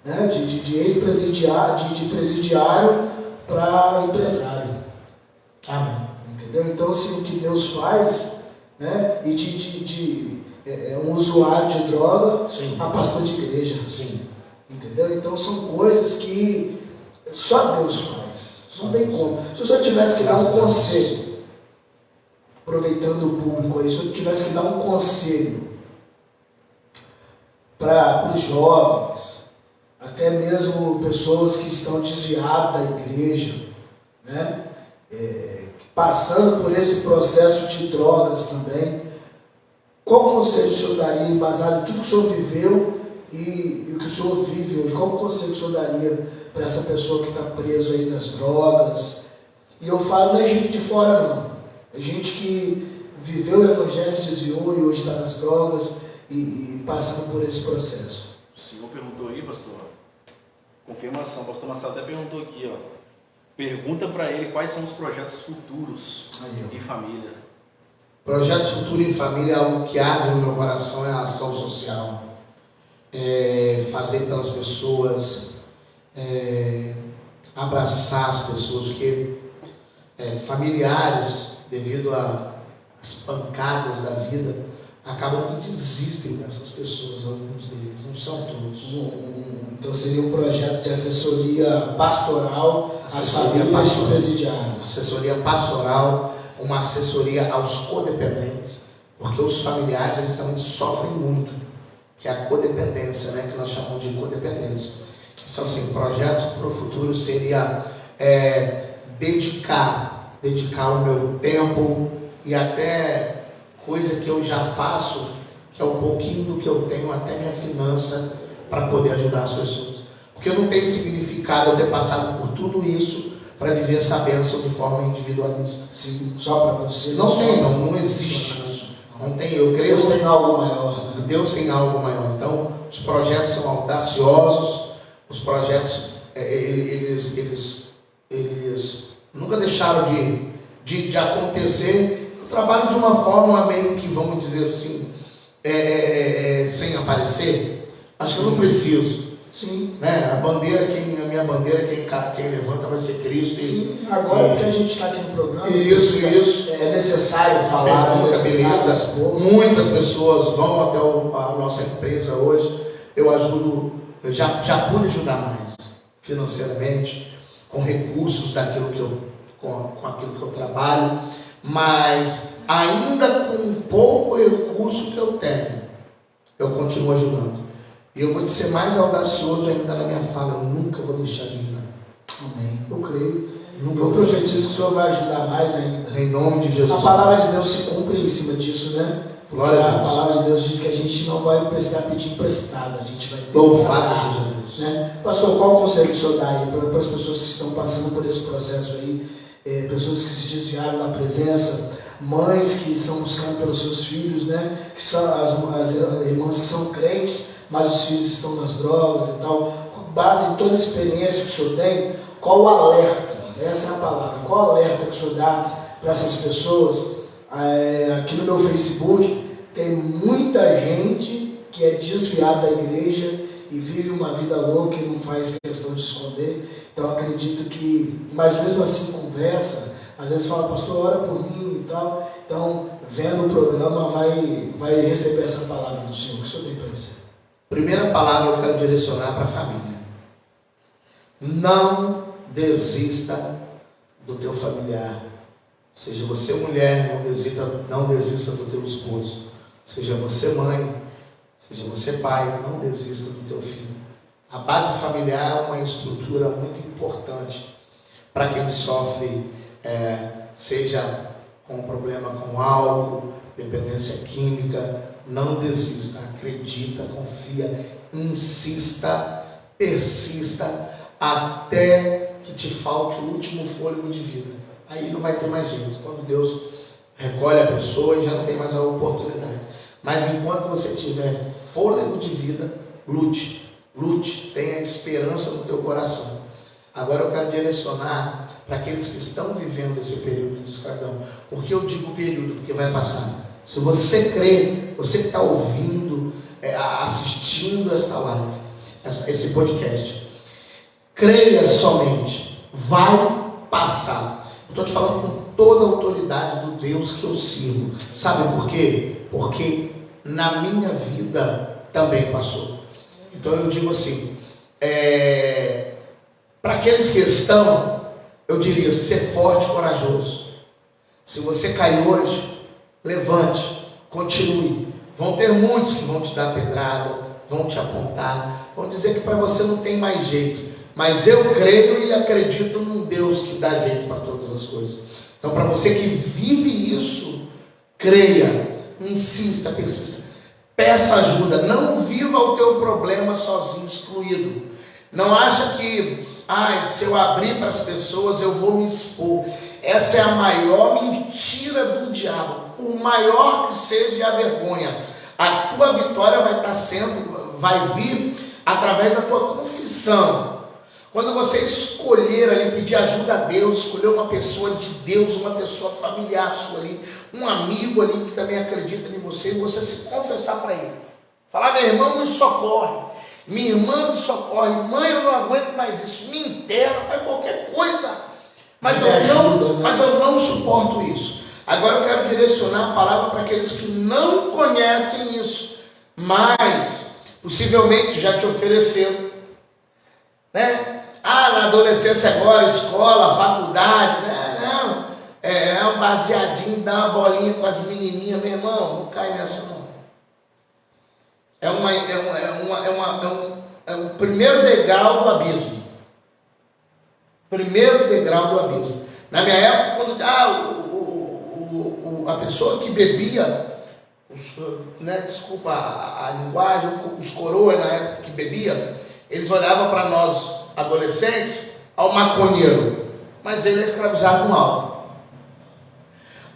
né? De ex-presidiário, de presidiário para empresário. Amém. Entendeu? Então, assim, o que Deus faz, né? E de um usuário de droga Sim. a pastor de igreja. Sim. Entendeu? Então, são coisas que só Deus faz. Não tem como. Se o senhor tivesse que dar um conselho, aproveitando o público aí, se o senhor tivesse que dar um conselho para os jovens, até mesmo pessoas que estão desviadas da igreja, né? Passando por esse processo de drogas também, qual conselho o senhor daria, embasado em tudo que o senhor viveu e o que o senhor vive hoje? Qual conselho o senhor daria para essa pessoa que está preso aí nas drogas? E eu falo, não é gente de fora não, é gente que viveu o evangelho, desviou e hoje está nas drogas e passando por esse processo. O senhor perguntou aí, pastor, confirmação, o pastor Marcelo até perguntou aqui, ó, pergunta para ele quais são os projetos futuros em família. Projetos futuros em família, algo que arde no meu coração, é a ação social. Fazer pelas pessoas, abraçar as pessoas, porque familiares, devido às pancadas da vida, acabam que desistem dessas pessoas, alguns deles, não são todos. Então seria um projeto de assessoria pastoral às famílias de presidiários. Assessoria pastoral, uma assessoria aos codependentes, porque os familiares eles também sofrem muito, que é a codependência, né, que nós chamamos de codependência. São assim, projetos para o futuro seria dedicar o meu tempo e até coisa que eu já faço, que é um pouquinho do que eu tenho, até minha finança, para poder ajudar as pessoas. Porque não tem significado eu ter passado por tudo isso para viver essa bênção de forma individualista. Sim, só para você. Não existe isso. Não tem, eu creio. Deus tem algo maior. Né? Deus tem algo maior. Então, os projetos são audaciosos, os projetos, eles nunca deixaram de acontecer. Eu trabalho de uma forma meio que, vamos dizer assim, sem aparecer. Acho que eu não preciso. Sim. Né? A minha bandeira, quem levanta vai ser Cristo. Sim, agora porque a gente está aqui no programa, Isso. É necessário falar, beleza. Muitas pessoas vão até a nossa empresa hoje. Eu ajudo, eu já pude ajudar mais financeiramente, com recursos daquilo com aquilo que eu trabalho, mas ainda com pouco recurso que eu tenho, eu continuo ajudando. E eu vou ser mais audacioso ainda na minha fala, eu nunca vou deixar de ajudar. Amém. Eu creio. Nunca Eu profetizo que o Senhor vai ajudar mais ainda. Em nome de Jesus. A palavra de Deus se cumpre em cima disso, né? Porque Glória a Deus. a palavra de Deus diz que a gente não vai precisar pedir emprestado, a gente vai ter Louvado que seja dar, Deus. né? Pastor, qual conselho que o Senhor dá aí para as pessoas que estão passando por esse processo aí, pessoas que se desviaram da presença, mães que estão buscando pelos seus filhos, né? Que são as irmãs que são crentes, mas os filhos estão nas drogas e tal. Com base em toda a experiência que o Senhor tem, qual o alerta? Essa é a palavra. Qual o alerta que o Senhor dá para essas pessoas? Aqui no meu Facebook tem muita gente que é desviada da igreja e vive uma vida louca e não faz questão de esconder. Então acredito que, mas mesmo assim conversa, às vezes fala, pastor, ora por mim e tal. Então, vendo o programa, vai receber essa palavra do Senhor. O que o Senhor tem para dizer? Primeira palavra eu quero direcionar para a família. Não desista do teu familiar. Seja você mulher, não desista do teu esposo. Seja você mãe, seja você pai, não desista do teu filho. A base familiar é uma estrutura muito importante para quem sofre, seja com problema com álcool, dependência química. Não desista, acredita, confia, insista, persista, até que te falte o último fôlego de vida. aí não vai ter mais jeito. Quando Deus recolhe a pessoa, já não tem mais a oportunidade. Mas enquanto você tiver fôlego de vida, lute, tenha esperança no teu coração. Agora eu quero direcionar para aqueles que estão vivendo esse período de escravidão. Por que eu digo período? Porque vai passar. Se você crê, você que está ouvindo, assistindo esta live, esse podcast, creia somente, vai passar. Eu estou te falando com toda a autoridade do Deus que eu sirvo. Sabe por quê? Porque na minha vida também passou. Então eu digo assim, para aqueles que estão, eu diria, ser forte e corajoso. Se você cai hoje, levante, continue. Vão ter muitos que vão te dar pedrada, vão te apontar, vão dizer que para você não tem mais jeito. Mas eu creio e acredito num Deus que dá jeito para todas as coisas. Então, para você que vive isso, creia, insista, persista. Peça ajuda, não viva o teu problema sozinho, excluído. Não acha que, se eu abrir para as pessoas eu vou me expor. Essa é a maior mentira do diabo. Por maior que seja a vergonha, a tua vitória vai vir através da tua confissão. Quando você escolher ali, pedir ajuda a Deus, escolher uma pessoa de Deus, uma pessoa familiar sua ali, um amigo ali que também acredita em você, e você se confessar para ele. Falar, meu irmão me socorre, minha irmã me socorre, mãe, eu não aguento mais isso, me enterra, faz qualquer coisa, mas eu não suporto isso. Agora eu quero direcionar a palavra para aqueles que não conhecem isso, mas possivelmente já te ofereceram, né? Na adolescência agora, escola, faculdade, né? Não, é um baseadinho, dá uma bolinha com as menininhas, meu irmão, não cai nessa não. É o primeiro degrau do abismo. Primeiro degrau do abismo. Na minha época, quando a pessoa que bebia, desculpa a linguagem, os coroas na época que bebia, eles olhavam para nós adolescentes ao maconheiro, mas ele é escravizado com álcool.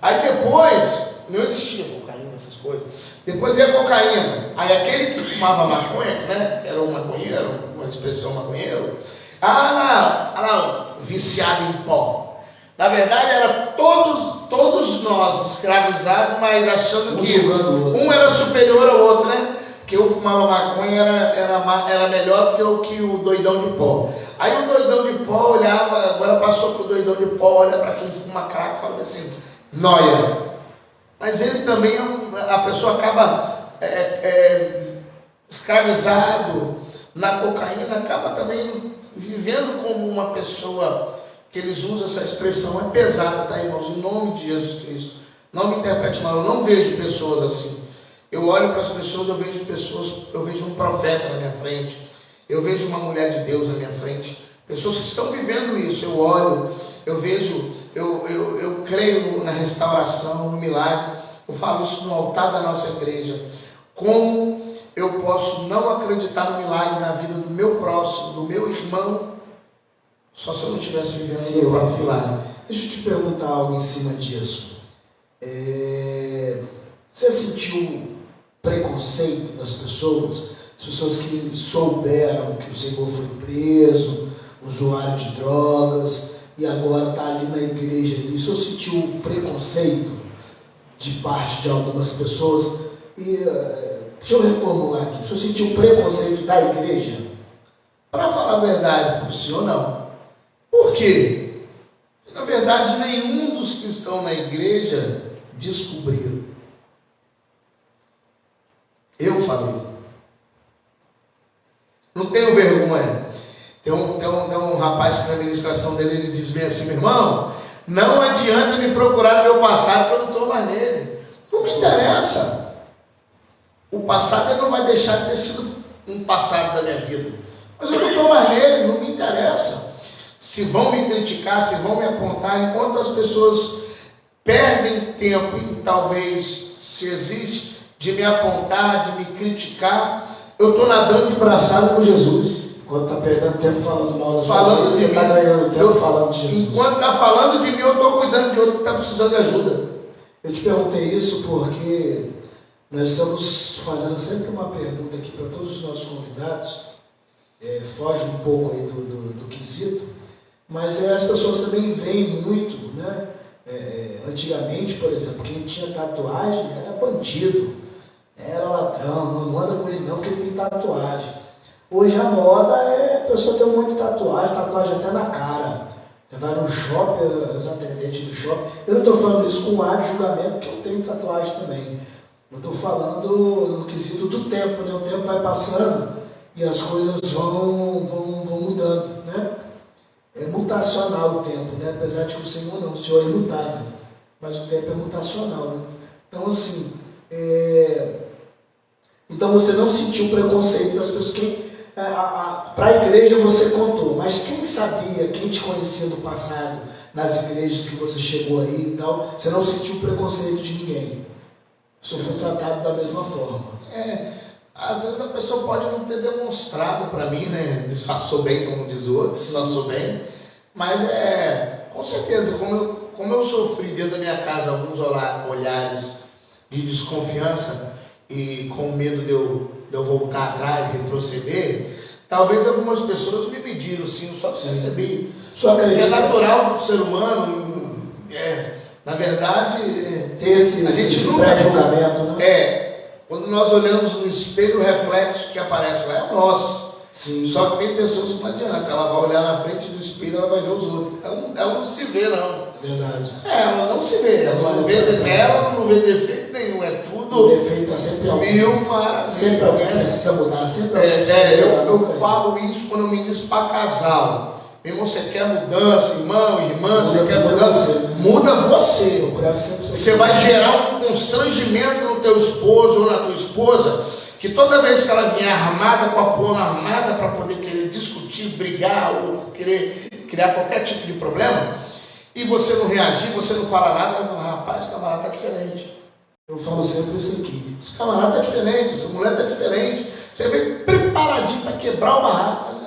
Aí depois, não existia cocaína, essas coisas. Depois veio a cocaína. Aí aquele que fumava maconha, né, que era um maconheiro, uma expressão maconheiro, viciado em pó. Na verdade, era todos nós escravizados, mas achando que um era superior ao outro, né? Que eu fumava maconha era melhor do que o doidão de pó. Aí o doidão de pó olhava, agora passou que o doidão de pó olha para quem fuma crack e fala assim, nóia. Mas ele também, a pessoa acaba escravizado na cocaína, acaba também vivendo como uma pessoa, que eles usam essa expressão, é pesada, tá, irmãos? Em nome de Jesus Cristo. Não me interprete mal, eu não vejo pessoas assim. Eu olho para as pessoas, eu vejo um profeta na minha frente, eu vejo uma mulher de Deus na minha frente, pessoas que estão vivendo isso. Eu olho, eu vejo, eu creio na restauração, no milagre. Eu falo isso no altar da nossa igreja. Como eu posso não acreditar no milagre na vida do meu próximo, do meu irmão, só se eu não estivesse vivendo o meu próprio milagre? Deixa eu te perguntar algo em cima disso. Você sentiu preconceito das pessoas? As pessoas que souberam que o Senhor foi preso, usuário de drogas, e agora está ali na igreja. O senhor sentiu preconceito de parte de algumas pessoas? Deixa eu reformular aqui. O senhor sentiu preconceito da igreja? Para falar a verdade para o senhor, não. Por quê? Na verdade, nenhum dos que estão na igreja descobriram. Eu falei. Não tenho vergonha. Tem um rapaz que na administração dele, ele diz bem assim, meu irmão, não adianta me procurar no meu passado, que eu não estou mais nele. Não me interessa. O passado ele não vai deixar de ter sido um passado da minha vida. Mas eu não estou mais nele, não me interessa. Se vão me criticar, se vão me apontar, enquanto as pessoas perdem tempo em talvez, se existe, de me apontar, de me criticar, eu estou nadando de braçada com Jesus. Enquanto está perdendo tempo falando mal da sua falando vida, de você mim, está ganhando tempo falando de Jesus. Enquanto está falando de mim, eu estou cuidando de outro que está precisando de ajuda. Eu te perguntei isso porque nós estamos fazendo sempre uma pergunta aqui para todos os nossos convidados, foge um pouco aí do quesito, mas as pessoas também veem muito, né? Antigamente, por exemplo, quem tinha tatuagem era bandido, era ladrão, não anda com ele não porque ele tem tatuagem. Hoje a moda é a pessoa ter um monte de tatuagem até na cara. Você vai no shopping, os atendentes do shopping. Eu não estou falando isso com ar de julgamento, porque eu tenho tatuagem também. Eu estou falando no quesito do tempo, né? O tempo vai passando e as coisas vão mudando, né? É mutacional o tempo, né? Apesar de que o Senhor não, o Senhor é imutável, mas o tempo é mutacional, né? Então, assim, então você não sentiu preconceito das pessoas. Para a igreja você contou, mas quem sabia, quem te conhecia do passado, nas igrejas que você chegou aí e tal, você não sentiu preconceito de ninguém. O senhor foi tratado da mesma forma. Às vezes a pessoa pode não ter demonstrado para mim, né? Disfarçou bem, como diz o outro, disfarçou bem, mas com certeza, como eu sofri dentro da minha casa alguns olhares de desconfiança e com medo de eu voltar atrás, retroceder, talvez algumas pessoas me mediram, sim, eu só percebi. É natural do ser humano, na verdade, ter esse pré-julgamento, né? Quando nós olhamos no espelho, o reflexo que aparece lá é o nosso. Sim. Só que tem pessoas que não adianta, ela vai olhar na frente do espelho, ela vai ver os outros. Ela não se vê, não. Verdade. Ela não se vê, ela não vê nela, não vê defeito nenhum, é tudo. O defeito é sempre alguém. Sempre alguém precisa mudar, sempre alguém precisa mudar. Eu falo isso quando eu ministro para casal. Irmão, você quer mudança, irmã, você quer mudança? Muda você. Você vai gerar um constrangimento no teu esposo ou na tua esposa, que toda vez que ela vier armada, com a pona armada, para poder querer discutir, brigar ou querer criar qualquer tipo de problema, e você não reagir, você não fala nada, ela vai falar, rapaz, esse camarada está diferente. Eu falo sempre isso aqui. Esse camarada está diferente, essa mulher está diferente. Você veio preparadinho para quebrar o barraco, mas você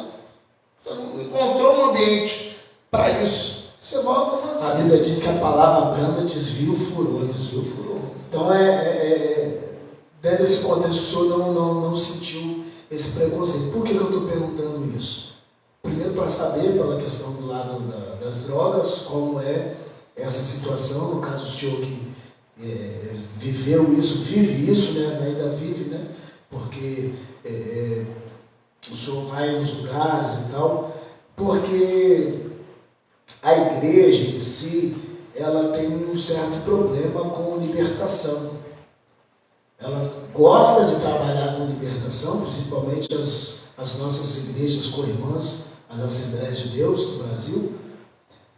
não encontrou um ambiente para isso. Você volta a A Bíblia diz que a palavra branda desvia o furor. Então, dentro desse contexto, o senhor não sentiu esse preconceito. Por que eu estou perguntando isso? Primeiro, para saber, pela questão do lado das drogas, como é essa situação, no caso do senhor que viveu isso, vive isso, né? Ainda vive, né? Porque o senhor vai nos lugares e tal, porque a igreja em si, ela tem um certo problema com libertação. Ela gosta de trabalhar com libertação, principalmente as nossas igrejas co-irmãs, as Assembleias de Deus do Brasil,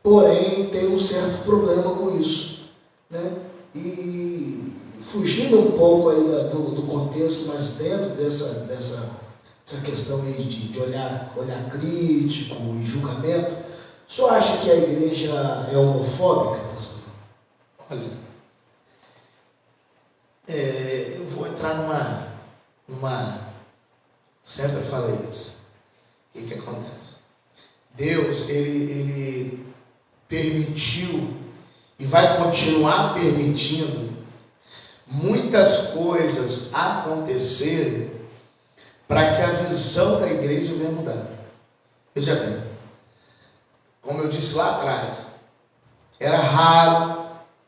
porém tem um certo problema com isso, né? E fugindo um pouco aí do contexto, mas dentro dessa questão aí de olhar crítico e julgamento, o senhor acha que a igreja é homofóbica, pastor? Olha, eu vou entrar numa... Sempre falei isso. O que acontece? Deus, ele permitiu e vai continuar permitindo muitas coisas acontecerem para que a visão da igreja venha mudar. Veja bem, como eu disse lá atrás, era raro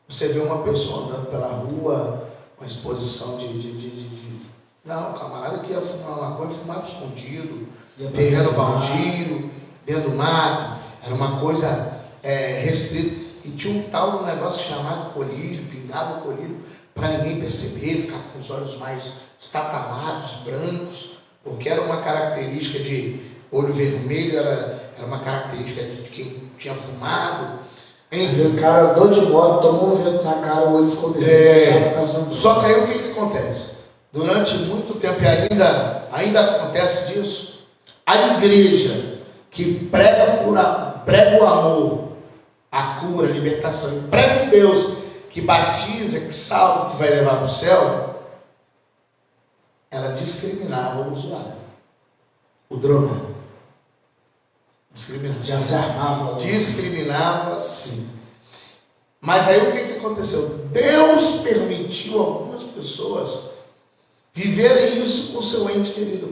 você ver uma pessoa andando pela rua com a exposição Não, o camarada que ia fumar uma coisa, fumava escondido, terreno baldio, dentro do mato, era uma coisa restrita. E tinha um tal de negócio chamado colírio, pingava o colírio para ninguém perceber, ficar com os olhos mais estatalados, brancos, porque era uma característica de olho vermelho, era uma característica de quem tinha fumado. Às vezes o cara andou de moto, tomou um vento na cara, o olho ficou vermelho. Só que aí o que acontece? Durante muito tempo, e ainda acontece disso, a igreja que prega o amor, a cura, a libertação, e prega um Deus que batiza, que salva, que vai levar para o céu, ela discriminava o usuário, o drogado. Já se armava. Discriminava, sim. Mas aí o que aconteceu? Deus permitiu algumas pessoas viverem isso com seu ente querido,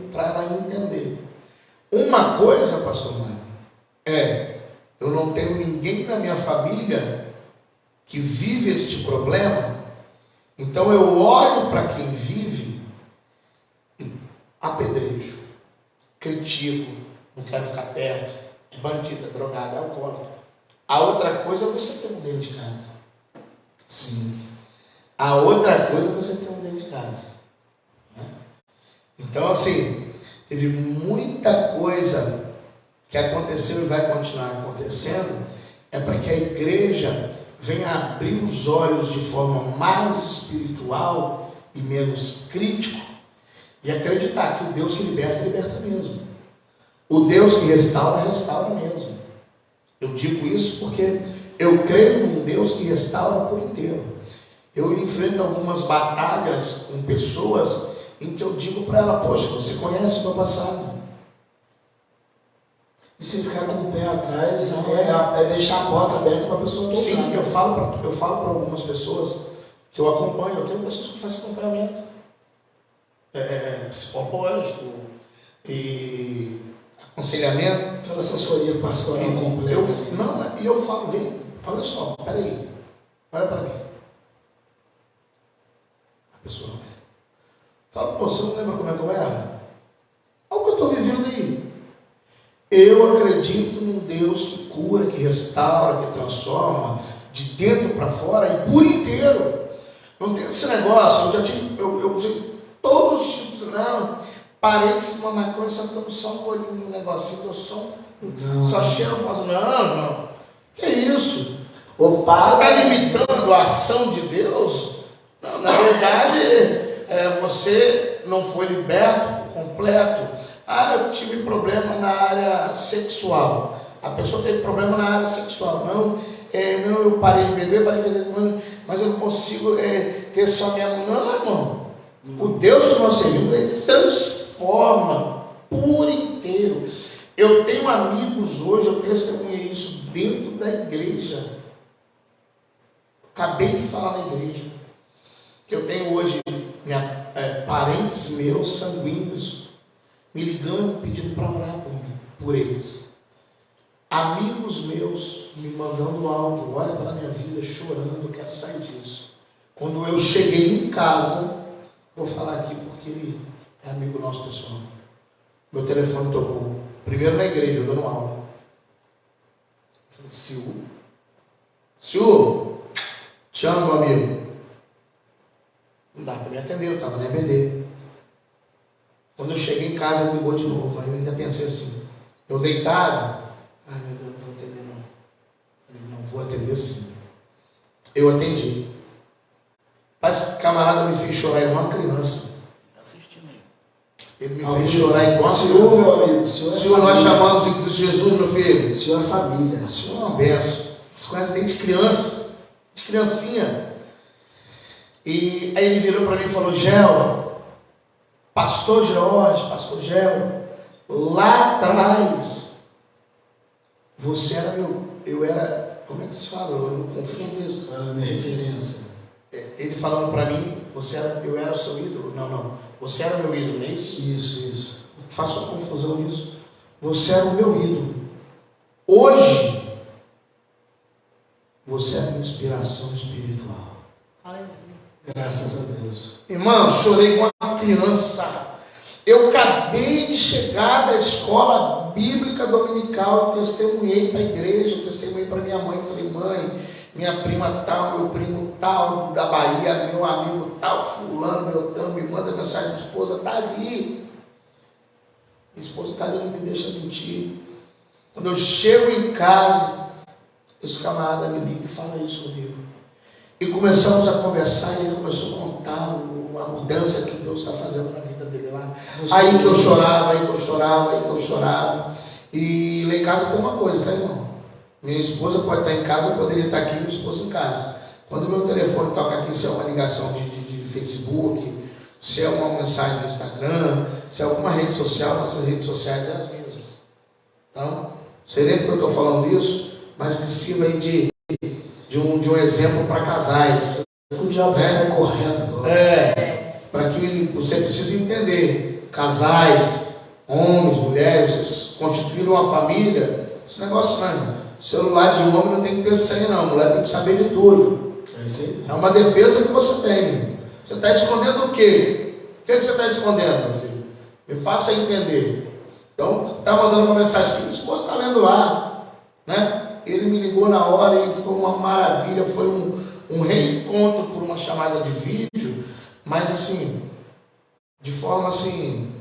para ela entender. Uma coisa, pastor Mário, eu não tenho ninguém na minha família que vive este problema, então eu olho para quem vive e apedrejo, critico, não quero ficar perto, é bandido, é drogado, é alcoólatra. A outra coisa é você ter um dentro de casa. Sim. A outra coisa é você ter um dentro de casa. Então, assim, teve muita coisa que aconteceu e vai continuar acontecendo, para que a igreja venha abrir os olhos de forma mais espiritual e menos crítico, e acreditar que o Deus que liberta, liberta mesmo. O Deus que restaura, restaura mesmo. Eu digo isso porque eu creio num Deus que restaura por inteiro. Eu enfrento algumas batalhas com pessoas em que eu digo para ela, poxa, você conhece o meu passado. E se ficar com o pé atrás, é deixar a porta aberta para a pessoa tocar. Sim, eu falo para algumas pessoas que eu acompanho, eu tenho pessoas que fazem acompanhamento psicológico e aconselhamento. Aquela assessoria pastoral completa. E eu falo, vem, olha só, peraí, olha para mim. A pessoa fala, pô, você não lembra como é que eu era? Olha o que eu estou vivendo aí. Eu acredito num Deus que cura, que restaura, que transforma, de dentro para fora e por inteiro. Não tem esse negócio, eu usei todos os tipos, não, parei de fumar maconha, só que eu só um olhinho no negocinho, eu só cheiro, não. Que isso? Você está limitando a ação de Deus? Não, na verdade, você não foi liberto por completo. Eu tive problema na área sexual. A pessoa teve problema na área sexual. Não, eu parei de beber, parei de fazer, mas eu não consigo ter só minha mão. Não, irmão. O Deus que nós servimos, ele transforma por inteiro. Eu tenho amigos hoje, eu testemunhei isso dentro da igreja. Acabei de falar na igreja. Que eu tenho hoje parentes meus, sanguíneos, me ligando, pedindo para orar por eles. Amigos meus me mandando áudio, olha para a minha vida, chorando, eu quero sair disso. Quando eu cheguei em casa, vou falar aqui porque ele é amigo nosso pessoal. Meu telefone tocou. Primeiro na igreja, eu dando aula. Eu falei, Siu, te amo, meu amigo. Não dá para me atender, eu estava na EBD. Quando eu cheguei em casa, ele ligou de novo. Aí eu ainda pensei assim, eu deitado, meu Deus, não vou atender não. Eu não vou atender sim. Eu atendi. Mas o camarada me fez chorar igual uma criança. Assistindo aí. Ele me fez chorar igual uma criança. Senhor, meu amigo, Senhor, nós chamamos em Cristo Jesus, meu filho. Senhor é família. O Senhor é uma benção. Você conhece desde criança, de criancinha. E aí ele virou para mim e falou, Pastor Gel, lá atrás, você era eu era, como é que se fala? Eu confio nisso. Era a minha referência. Ele falando para mim, eu era o seu ídolo? Não, você era o meu ídolo, não é isso? Isso. Faço uma confusão nisso. Você era o meu ídolo. Hoje, você é a minha inspiração espiritual. Aleluia. Graças a Deus. Irmão, chorei com uma criança. Eu acabei de chegar da escola bíblica dominical, testemunhei para a igreja, testemunhei para minha mãe, falei, mãe, minha prima tal, meu primo tal, da Bahia, meu amigo tal, fulano, meu tal, me manda mensagem, minha esposa está ali. Minha esposa está ali, não me deixa mentir. Quando eu chego em casa, esse camarada me liga e fala isso comigo. E começamos a conversar e ele começou a contar a mudança que Deus está fazendo na vida dele lá. Aí que eu chorava. E lá em casa tem uma coisa, tá, irmão? Minha esposa pode estar em casa, eu poderia estar aqui, minha esposa em casa. Quando o meu telefone toca aqui, se é uma ligação de Facebook, se é uma mensagem no Instagram, se é alguma rede social, nossas redes sociais é as mesmas. Então, sei nem porque eu estou falando isso, mas que sirva aí de de um exemplo para casais. O diabo vai sair correndo. Para que você precise entender, casais, homens, mulheres, vocês constituíram uma família, esse negócio não. Celular de homem não tem que ter senha não, a mulher tem que saber de tudo. É uma defesa que você tem. Você está escondendo o quê? O que você está escondendo, meu filho? Me faça entender. Então, está mandando uma mensagem que o esposo está lendo lá, né? Ele me ligou na hora e foi uma maravilha, foi um reencontro por uma chamada de vídeo, mas assim, de forma assim,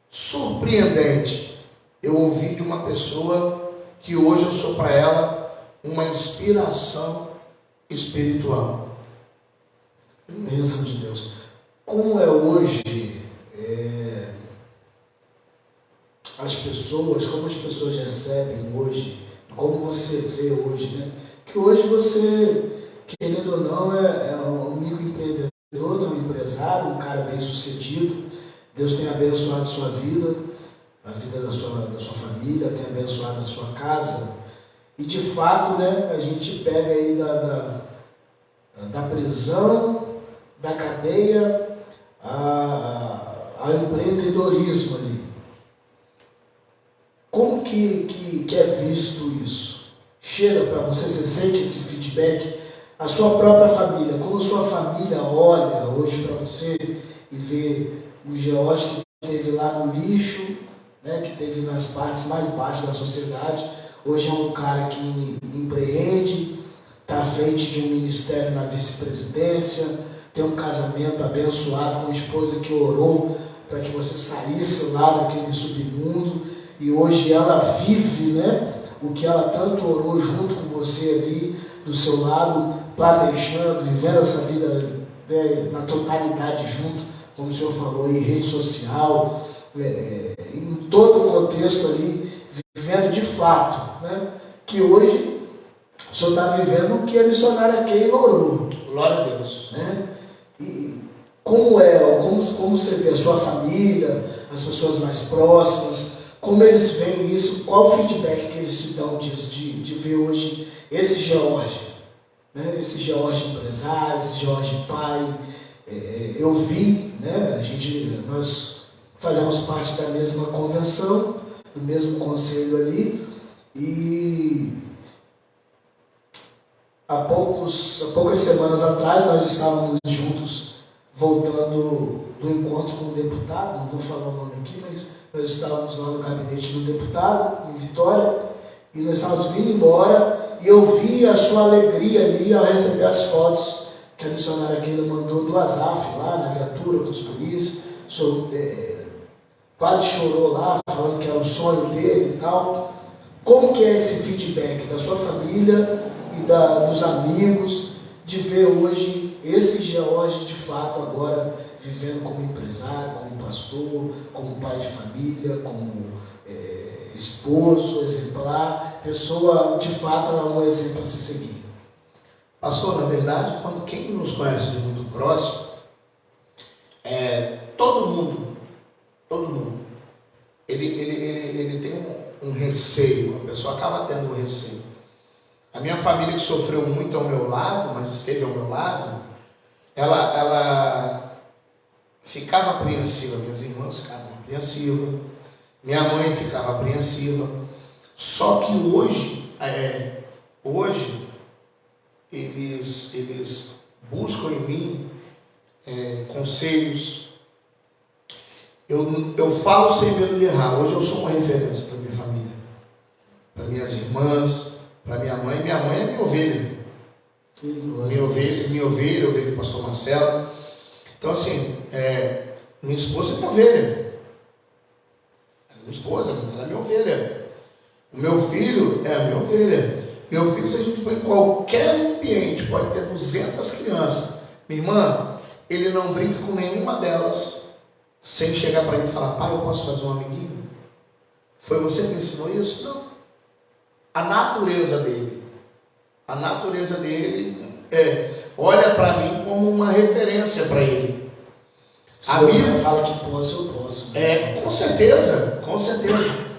surpreendente. Eu ouvi de uma pessoa que hoje eu sou para ela uma inspiração espiritual. Bênção de Deus. Como é hoje como as pessoas recebem hoje, como você vê hoje, né? Que hoje você, querendo ou não, é um microempreendedor, um empresário, um cara bem sucedido. Deus tem abençoado a sua vida, a vida da sua família, tem abençoado a sua casa. E de fato, né, a gente pega aí da prisão, da cadeia, ao empreendedorismo ali. Como que é visto isso? Chega para você, você sente esse feedback? A sua própria família, como a sua família olha hoje para você e vê o George que esteve lá no lixo, né, que esteve nas partes mais baixas da sociedade, hoje é um cara que empreende, está à frente de um ministério na vice-presidência, tem um casamento abençoado com uma esposa que orou para que você saísse lá daquele submundo, e hoje ela vive, né, o que ela tanto orou junto com você ali, do seu lado, planejando, vivendo essa vida, né, na totalidade junto, como o senhor falou aí, rede social, em todo o contexto ali, vivendo de fato, né, que hoje o senhor está vivendo o que a missionária Keila orou. Glória a Deus. Né? E como você vê a sua família, as pessoas mais próximas, como eles veem isso, qual o feedback que eles te dão disso, de ver hoje esse George, né? Esse George empresário, esse George pai. Eu vi, né? Nós fazemos parte da mesma convenção, do mesmo conselho ali, e há poucas semanas atrás nós estávamos juntos, voltando do encontro com o deputado, não vou falar o nome aqui, mas nós estávamos lá no gabinete do deputado, em Vitória, e nós estávamos vindo embora, e eu vi a sua alegria ali ao receber as fotos que a missionária Keila mandou do Azaf lá, na viatura, com os polícias, quase chorou lá, falando que era o sonho dele e tal. Como que é esse feedback da sua família e dos amigos, de ver hoje esse George de fato agora vivendo como empresário, como pastor, como pai de família, como esposo exemplar, pessoa de fato é um exemplo a se seguir? Pastor, na verdade, quando quem nos conhece de muito próximo, todo mundo, ele tem um receio, a pessoa acaba tendo um receio. A minha família, que sofreu muito ao meu lado, mas esteve ao meu lado, ela ficava apreensiva, minhas irmãs ficavam apreensivas, minha mãe ficava apreensiva. Só que hoje eles buscam em mim conselhos. Eu falo sem medo de errar. Hoje eu sou uma referência para minha família, para minhas irmãs, para minha mãe. Minha mãe é minha ovelha. Minha ovelha do pastor Marcelo. Então assim, minha esposa é minha ovelha. Minha esposa, mas ela é minha ovelha. O meu filho é a minha ovelha. Meu filho, se a gente for em qualquer ambiente, pode ter 200 crianças. Minha irmã, ele não brinca com nenhuma delas sem chegar para mim e falar: pai, eu posso fazer um amiguinho? Foi você que ensinou isso? Não. A natureza dele olha para mim como uma referência para ele. Amigo fala que posso, eu posso. Com certeza.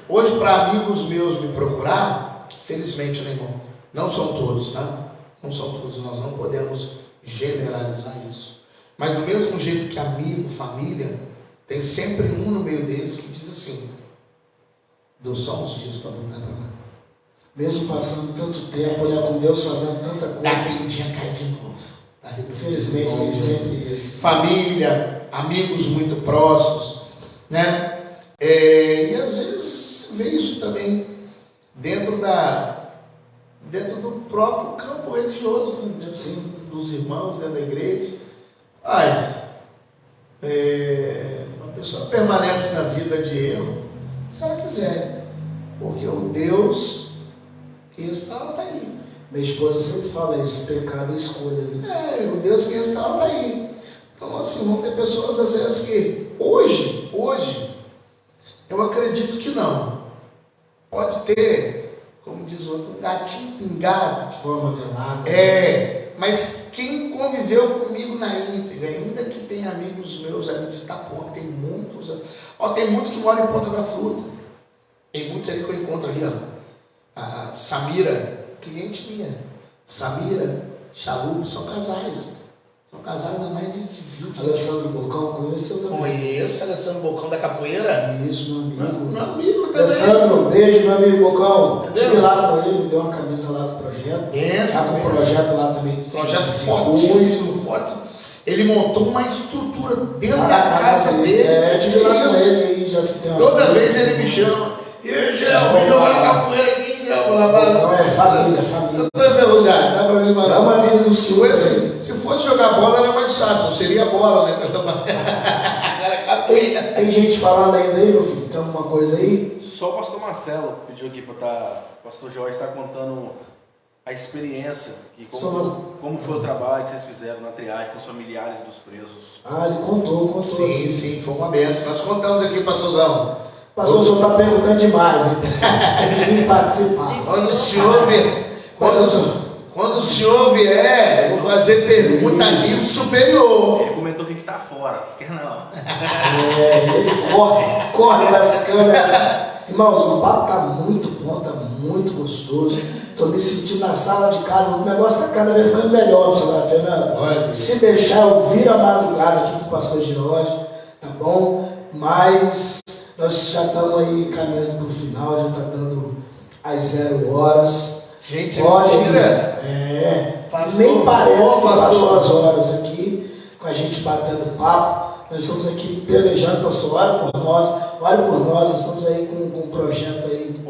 Hoje, para amigos meus me procurar, felizmente, né, irmão? Não são todos, né? não são todos, nós não podemos generalizar isso. Mas do mesmo jeito que amigo, família, tem sempre um no meio deles que diz assim: deu só uns dias para voltar para lá. Mesmo passando tanto tempo, olhar com Deus, fazendo tanta coisa. Daquele dia cai de novo. Infelizmente tem sempre esse. Família, amigos muito próximos, né? E às vezes você vê isso também dentro do próprio campo religioso, né? Dentro dos irmãos, dentro da igreja. Mas uma pessoa permanece na vida de erro se ela quiser, porque o Deus que restaura está aí. Minha esposa sempre fala isso: pecado é escolha. Né? O Deus que restaura está aí. Então, assim, vão ter pessoas às vezes que hoje, eu acredito que não. Pode ter, como diz o outro, um gatinho pingado. De forma velada. Mas quem conviveu comigo na íntegra, ainda que tem amigos meus ali de Itapuã, tem muitos. Tem muitos que moram em Ponta da Fruta. Tem muitos ali que eu encontro ali, ó. A Samira, cliente minha. Samira, Chalup, são casais. São casados há mais de 20 anos. Alessandro Bocão, conheço eu também. Conheço Alessandro Bocão da Capoeira? Isso, meu amigo. Meu amigo também. Alessandro, beijo, meu amigo Bocão. Entendeu? Estive lá com ele, me deu uma camisa lá do projeto. Tá com um projeto lá também. Projeto fortíssimo, forte. Ele montou uma estrutura dentro da casa dele. Estive lá com ele aí, já que tem umas Toda coisas vez assim. ele me chama. E aí, Gel, vem jogar capoeira aqui, Gel. Não, é família, família. Eu tô enferrujado, dá pra mim mandar. É uma vida do senhor. Se fosse jogar bola era mais fácil, seria bola, né? Agora é capoeira. Tem gente falando ainda aí, meu filho? Tem alguma coisa aí? Só o pastor Marcelo pediu aqui para o pastor Jorge estar contando a experiência, que como foi o trabalho que vocês fizeram na triagem com os familiares dos presos. Ele contou. Sim, foi uma benção. Nós contamos aqui, pastorzão. Pastor, o senhor está perguntando demais, hein, pessoal? Tem que vir participar. Quando o senhor vier, quando o senhor vier, eu vou fazer pergunta aqui do superior. Ele comentou que está fora, quer não. Ele corre das câmeras. Irmãos, o papo está muito bom, está muito gostoso. Estou me sentindo na sala de casa, o negócio está cada vez ficando melhor, senhor Fernando. Se deixar, eu viro a madrugada aqui com o pastor Jorge, tá bom? Mas nós já estamos aí caminhando para o final, já está dando as 0 horas. Gente, mentira. Nem parece que passou as horas aqui, com a gente batendo papo. Nós estamos aqui pelejando, pastor, ore por nós estamos aí com um projeto aí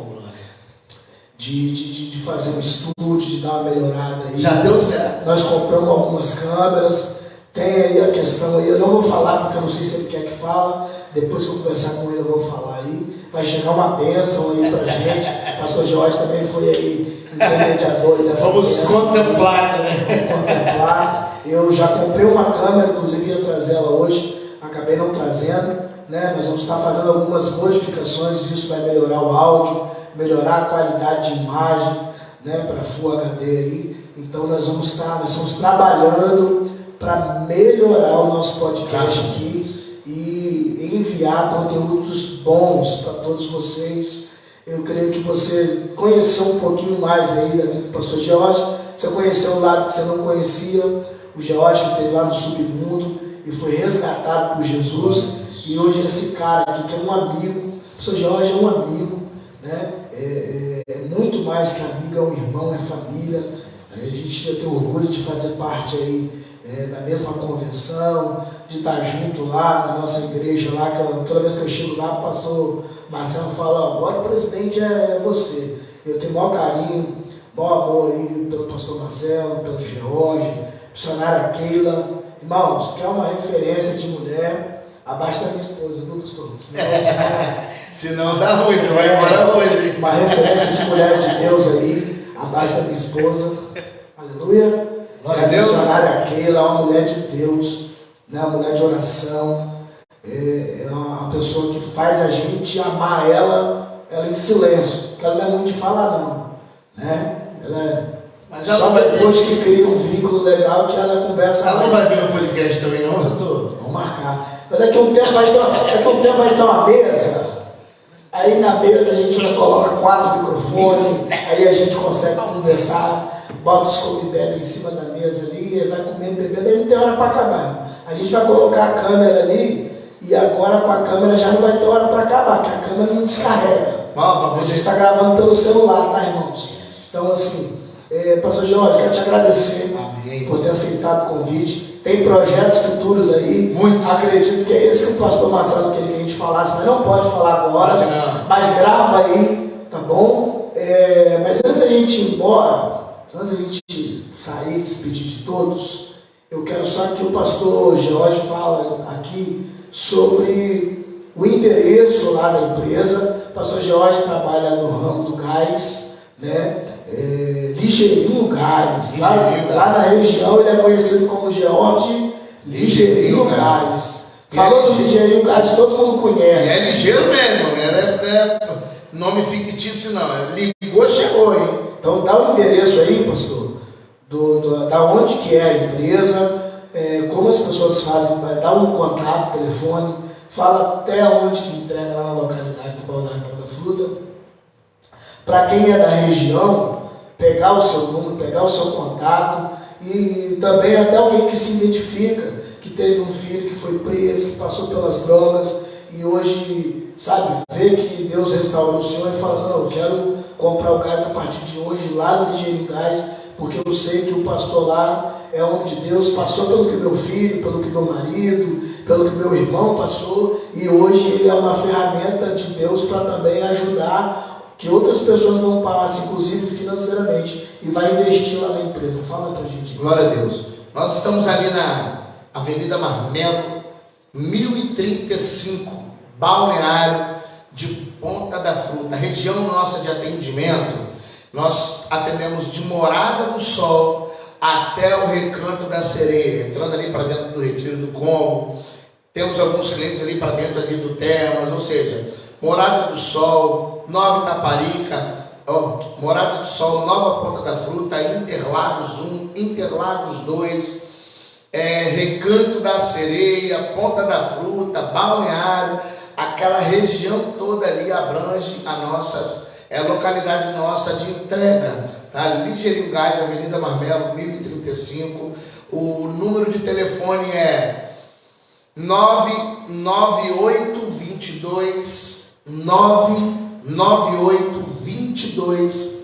de fazer um estúdio, de dar uma melhorada aí. Já deu certo. Nós compramos algumas câmeras, tem aí a questão aí, eu não vou falar porque eu não sei se ele quer que fala, depois que eu conversar com ele eu vou falar aí. Vai chegar uma bênção aí pra gente. O pastor Jorge também foi aí intermediador dessa Vamos bênção. contemplar, né? Vamos contemplar. Eu já comprei uma câmera, inclusive ia trazer ela hoje, acabei não trazendo, né? Nós vamos estar fazendo algumas modificações, isso vai melhorar o áudio, melhorar a qualidade de imagem, né, para Full HD aí. Então nós estamos trabalhando para melhorar o nosso podcast aqui e enviar conteúdos bons para todos vocês. Eu creio que você conheceu um pouquinho mais aí da vida do pastor Jorge. Você conheceu o lado que você não conhecia, o Jorge que esteve lá no submundo e foi resgatado por Jesus. E hoje esse cara aqui que é um amigo, o pastor Jorge é um amigo, né? É muito mais que amigo, é um irmão, é família. A gente tem orgulho de fazer parte aí da mesma convenção, de estar junto lá na nossa igreja lá, que toda vez que eu chego lá, o pastor Marcelo fala, agora o presidente é você. Eu tenho o maior carinho, maior amor aí pelo pastor Marcelo, pelo George, missionária Keila. Irmãos, que é uma referência de mulher, abaixo da minha esposa, viu, pastor? Senão dá ruim, você vai embora hoje. Uma referência de mulher de Deus aí, abaixo da minha esposa. Aleluia. Glória a Deus. A missionária Keila é uma mulher de Deus, né? Uma mulher de oração. É uma pessoa que faz a gente amar ela em silêncio, porque ela não é muito de falar não, né? Mas só depois que cria um vínculo legal que ela conversa. Ela não vai ver o podcast também não, doutor? Vamos marcar. Mas daqui a um tempo vai ter uma mesa. Aí na mesa a gente coloca 4 microfones, aí a gente consegue conversar bota os come-bebe em cima da mesa ali, ele vai comendo, bebendo, aí não tem hora para acabar. A gente vai colocar a câmera ali, e agora com a câmera já não vai ter hora para acabar, porque a câmera não descarrega. A gente está gravando pelo celular, tá, irmãos? Então, assim, pastor Jorge, quero te agradecer por ter aceitado o convite. Tem projetos futuros aí. Muitos. Acredito que é esse que o pastor Marcelo queria que a gente falasse, mas não pode falar agora. Mas grava aí, tá bom? Mas antes da gente ir embora, antes da gente sair, despedir de todos, eu quero só que o pastor Jorge fala aqui sobre o endereço lá da empresa. O pastor Jorge trabalha no ramo do gás, né? Ligeirinho Gás. Lá na região ele é conhecido como George Ligeirinho Gás. Falou do Ligeirinho Gás, todo mundo conhece. É ligeiro mesmo, não é nome fictício não. Ligou, chegou, hein? Então dá o endereço aí, pastor, da onde que é a empresa, como as pessoas fazem, dá um contato, telefone, fala até onde que entrega lá na localidade do Balneário Pão da Fruta. Para quem é da região, pegar o seu número, pegar o seu contato e também até alguém que se identifica, que teve um filho que foi preso, que passou pelas drogas e hoje, sabe, vê que Deus restaurou o senhor e fala, não, eu quero comprar o gás a partir de hoje lá no Ligeirinho Gás, porque eu sei que o pastor lá é homem de Deus, passou pelo que meu filho, pelo que meu marido, pelo que meu irmão passou e hoje ele é uma ferramenta de Deus para também ajudar que outras pessoas não passem, inclusive financeiramente, e vai investir lá na empresa. Fala pra gente. Glória a Deus. Nós estamos ali na Avenida Marmelo, 1035, Balneário de Ponta da Fruta. A região nossa de atendimento, nós atendemos de Morada do Sol até o Recanto da Sereia, entrando ali para dentro do Retiro do Combo. Temos alguns clientes ali para dentro ali do Termas, ou seja, Morada do Sol, Nova Itaparica, Morada do Sol, Nova Ponta da Fruta, Interlagos 1, Interlagos 2, Recanto da Sereia, Ponta da Fruta, Balneário, aquela região toda ali abrange a nossas, localidade nossa de entrega, tá? Ligeirinho Gás, Avenida Marmelo, 1035, o número de telefone é 99822 8109 99822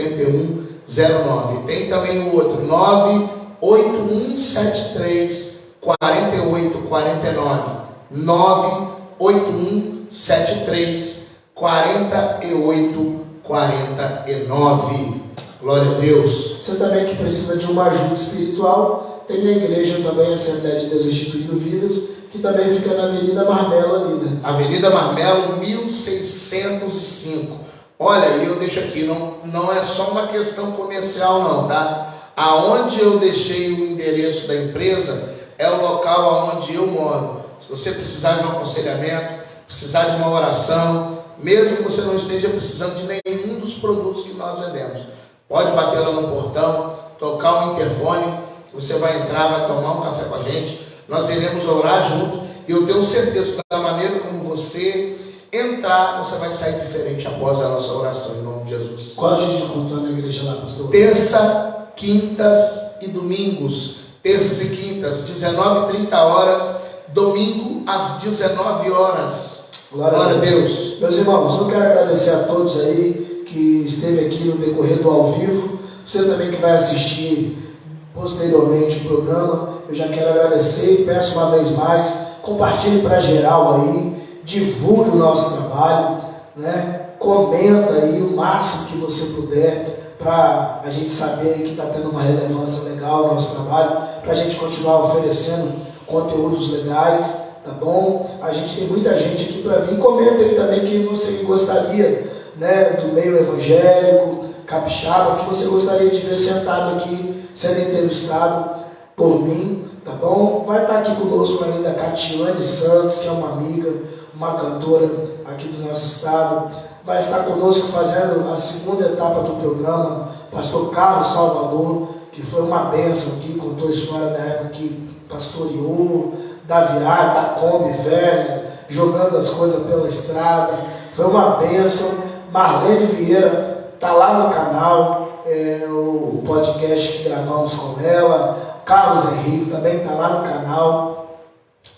8109. Tem também o outro 98173 4849 98173 4849. Glória a Deus. Você também que precisa de uma ajuda espiritual, tem a igreja também, a Assembleia de Deus Instituindo Vidas, que também fica na Avenida Marmelo ali, né? Avenida Marmelo, 1605. Olha, e eu deixo aqui, não é só uma questão comercial não, tá? Aonde eu deixei o endereço da empresa é o local aonde eu moro. Se você precisar de um aconselhamento, precisar de uma oração, mesmo que você não esteja precisando de nenhum dos produtos que nós vendemos, pode bater lá no portão, tocar o interfone, que você vai entrar, vai tomar um café com a gente, nós iremos orar junto, e eu tenho certeza que da maneira como você entrar, você vai sair diferente após a nossa oração, em nome de Jesus. Qual a gente encontrou na igreja lá, pastor? Terça, quintas e domingos. Terças e quintas, 19h30, domingo às 19 horas. Glória a Deus. Meus irmãos, eu quero agradecer a todos aí que esteve aqui no decorrer do ao vivo. Você também que vai assistir posteriormente o programa, eu já quero agradecer e peço uma vez mais, compartilhe para geral aí, divulgue o nosso trabalho, né? Comenta aí o máximo que você puder, para a gente saber que está tendo uma relevância legal no nosso trabalho, para a gente continuar oferecendo conteúdos legais, tá bom? A gente tem muita gente aqui para vir. Comenta aí também quem você gostaria, né, do meio evangélico, capixaba, que você gostaria de ver sentado aqui, sendo entrevistado por mim, tá bom? Vai estar aqui conosco ainda a Catiane Santos, que é uma amiga, uma cantora aqui do nosso estado. Vai estar conosco fazendo a segunda etapa do programa, pastor Carlos Salvador, que foi uma bênção aqui, contou a história da época que pastoreou, da viagem, da Kombi velha, jogando as coisas pela estrada. Foi uma bênção. Marlene Vieira está lá no canal, o podcast que gravamos com ela. Carlos Henrique também está lá no canal,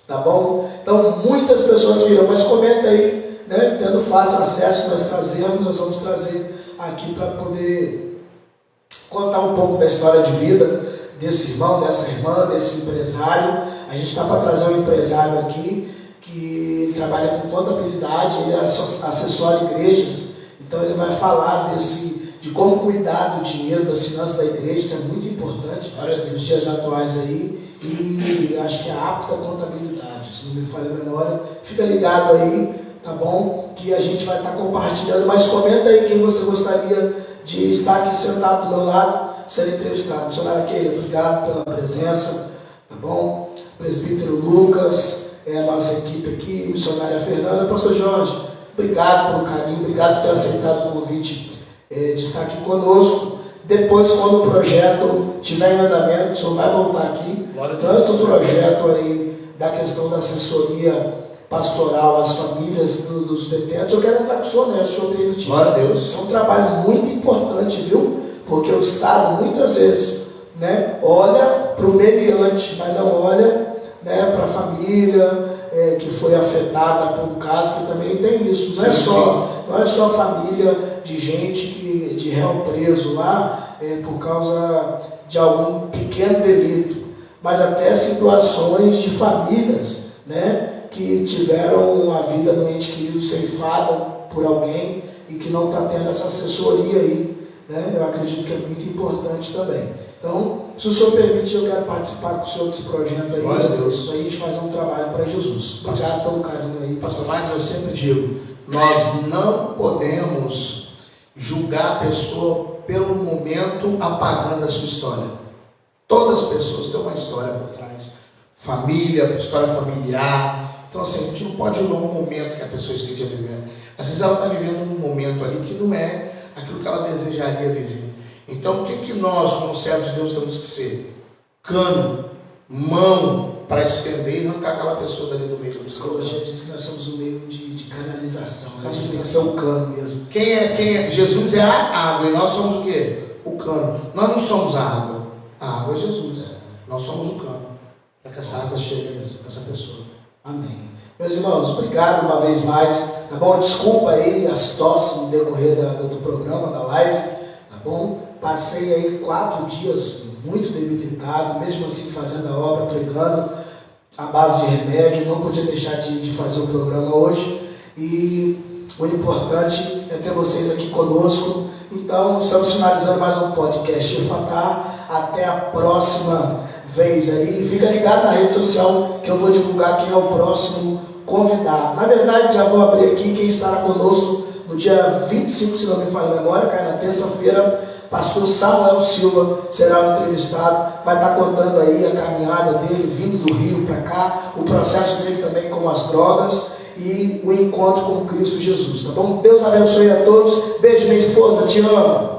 tá bom? Então muitas pessoas viram, mas comenta aí, né? Tendo fácil acesso, nós vamos trazer aqui para poder contar um pouco da história de vida desse irmão, dessa irmã, desse empresário. A gente está para trazer um empresário aqui que trabalha com contabilidade, ele assessora igrejas, então ele vai falar de como cuidar do dinheiro, das finanças da igreja. Isso é muito importante nos dias atuais aí, e acho que é apta a contabilidade, se não me falha a memória. Fica ligado aí, tá bom? Que a gente vai estar compartilhando, mas comenta aí quem você gostaria de estar aqui sentado do meu lado, ser entrevistado. Missionário Keila, obrigado pela presença, tá bom? Presbítero Lucas, a nossa equipe aqui, missionária Fernanda, pastor Jorge, obrigado pelo carinho, obrigado por ter aceitado o convite de estar aqui conosco. Depois, quando o projeto estiver em andamento, o senhor vai voltar aqui, tanto o projeto aí da questão da assessoria pastoral às famílias dos detentos, eu quero entrar com o senhor nessa, se o senhor permitir. Glória a Deus. Isso é um trabalho muito importante, viu? Porque o Estado muitas vezes, né, olha para o meliante, mas não olha, né, para a família que foi afetada por um caso, que também tem isso. Não é só a família de gente, de réu preso lá por causa de algum pequeno delito, mas até situações de famílias, né, que tiveram a vida do ente querido ceifada por alguém e que não está tendo essa assessoria aí, né? Eu acredito que é muito importante também. Então, se o senhor permitir, eu quero participar com o senhor desse projeto aí, glória a Deus, para a gente fazer um trabalho para Jesus. Obrigado pelo carinho aí. Pastor Max, eu sempre digo, nós não podemos julgar a pessoa pelo momento apagando a sua história. Todas as pessoas têm uma história por trás. Família, história familiar. Então, assim, a gente não pode julgar um momento que a pessoa esteja vivendo. Às vezes ela está vivendo um momento ali que não é aquilo que ela desejaria viver. Então, o que nós, como servos de Deus, temos que ser? Cano, mão, para estender e arrancar aquela pessoa dali do meio do céu. Já disse que nós somos um meio de canalização. A gente tem que ser um cano mesmo. Quem é? Jesus é a água e nós somos o quê? O cano. Nós não somos a água. A água é Jesus. Nós somos o cano. Para que essa água chegue a essa pessoa. Amém. Meus irmãos, obrigado uma vez mais. Tá bom? Desculpa aí as tosses no decorrer do programa, da live. Tá bom? Passei aí 4 dias muito debilitado, mesmo assim fazendo a obra, pregando à base de remédio. Não podia deixar de fazer o programa hoje. E o importante é ter vocês aqui conosco. Então, estamos finalizando mais um podcast Efatá. Até a próxima vez aí. Fica ligado na rede social que eu vou divulgar quem é o próximo convidado. Na verdade, já vou abrir aqui quem estará conosco no dia 25, se não me falha a memória, cai na terça-feira. Pastor Samuel Silva será o entrevistado, vai estar contando aí a caminhada dele, vindo do Rio para cá, o processo dele também com as drogas e o encontro com Cristo Jesus, tá bom? Deus abençoe a todos, beijo minha esposa, te amo.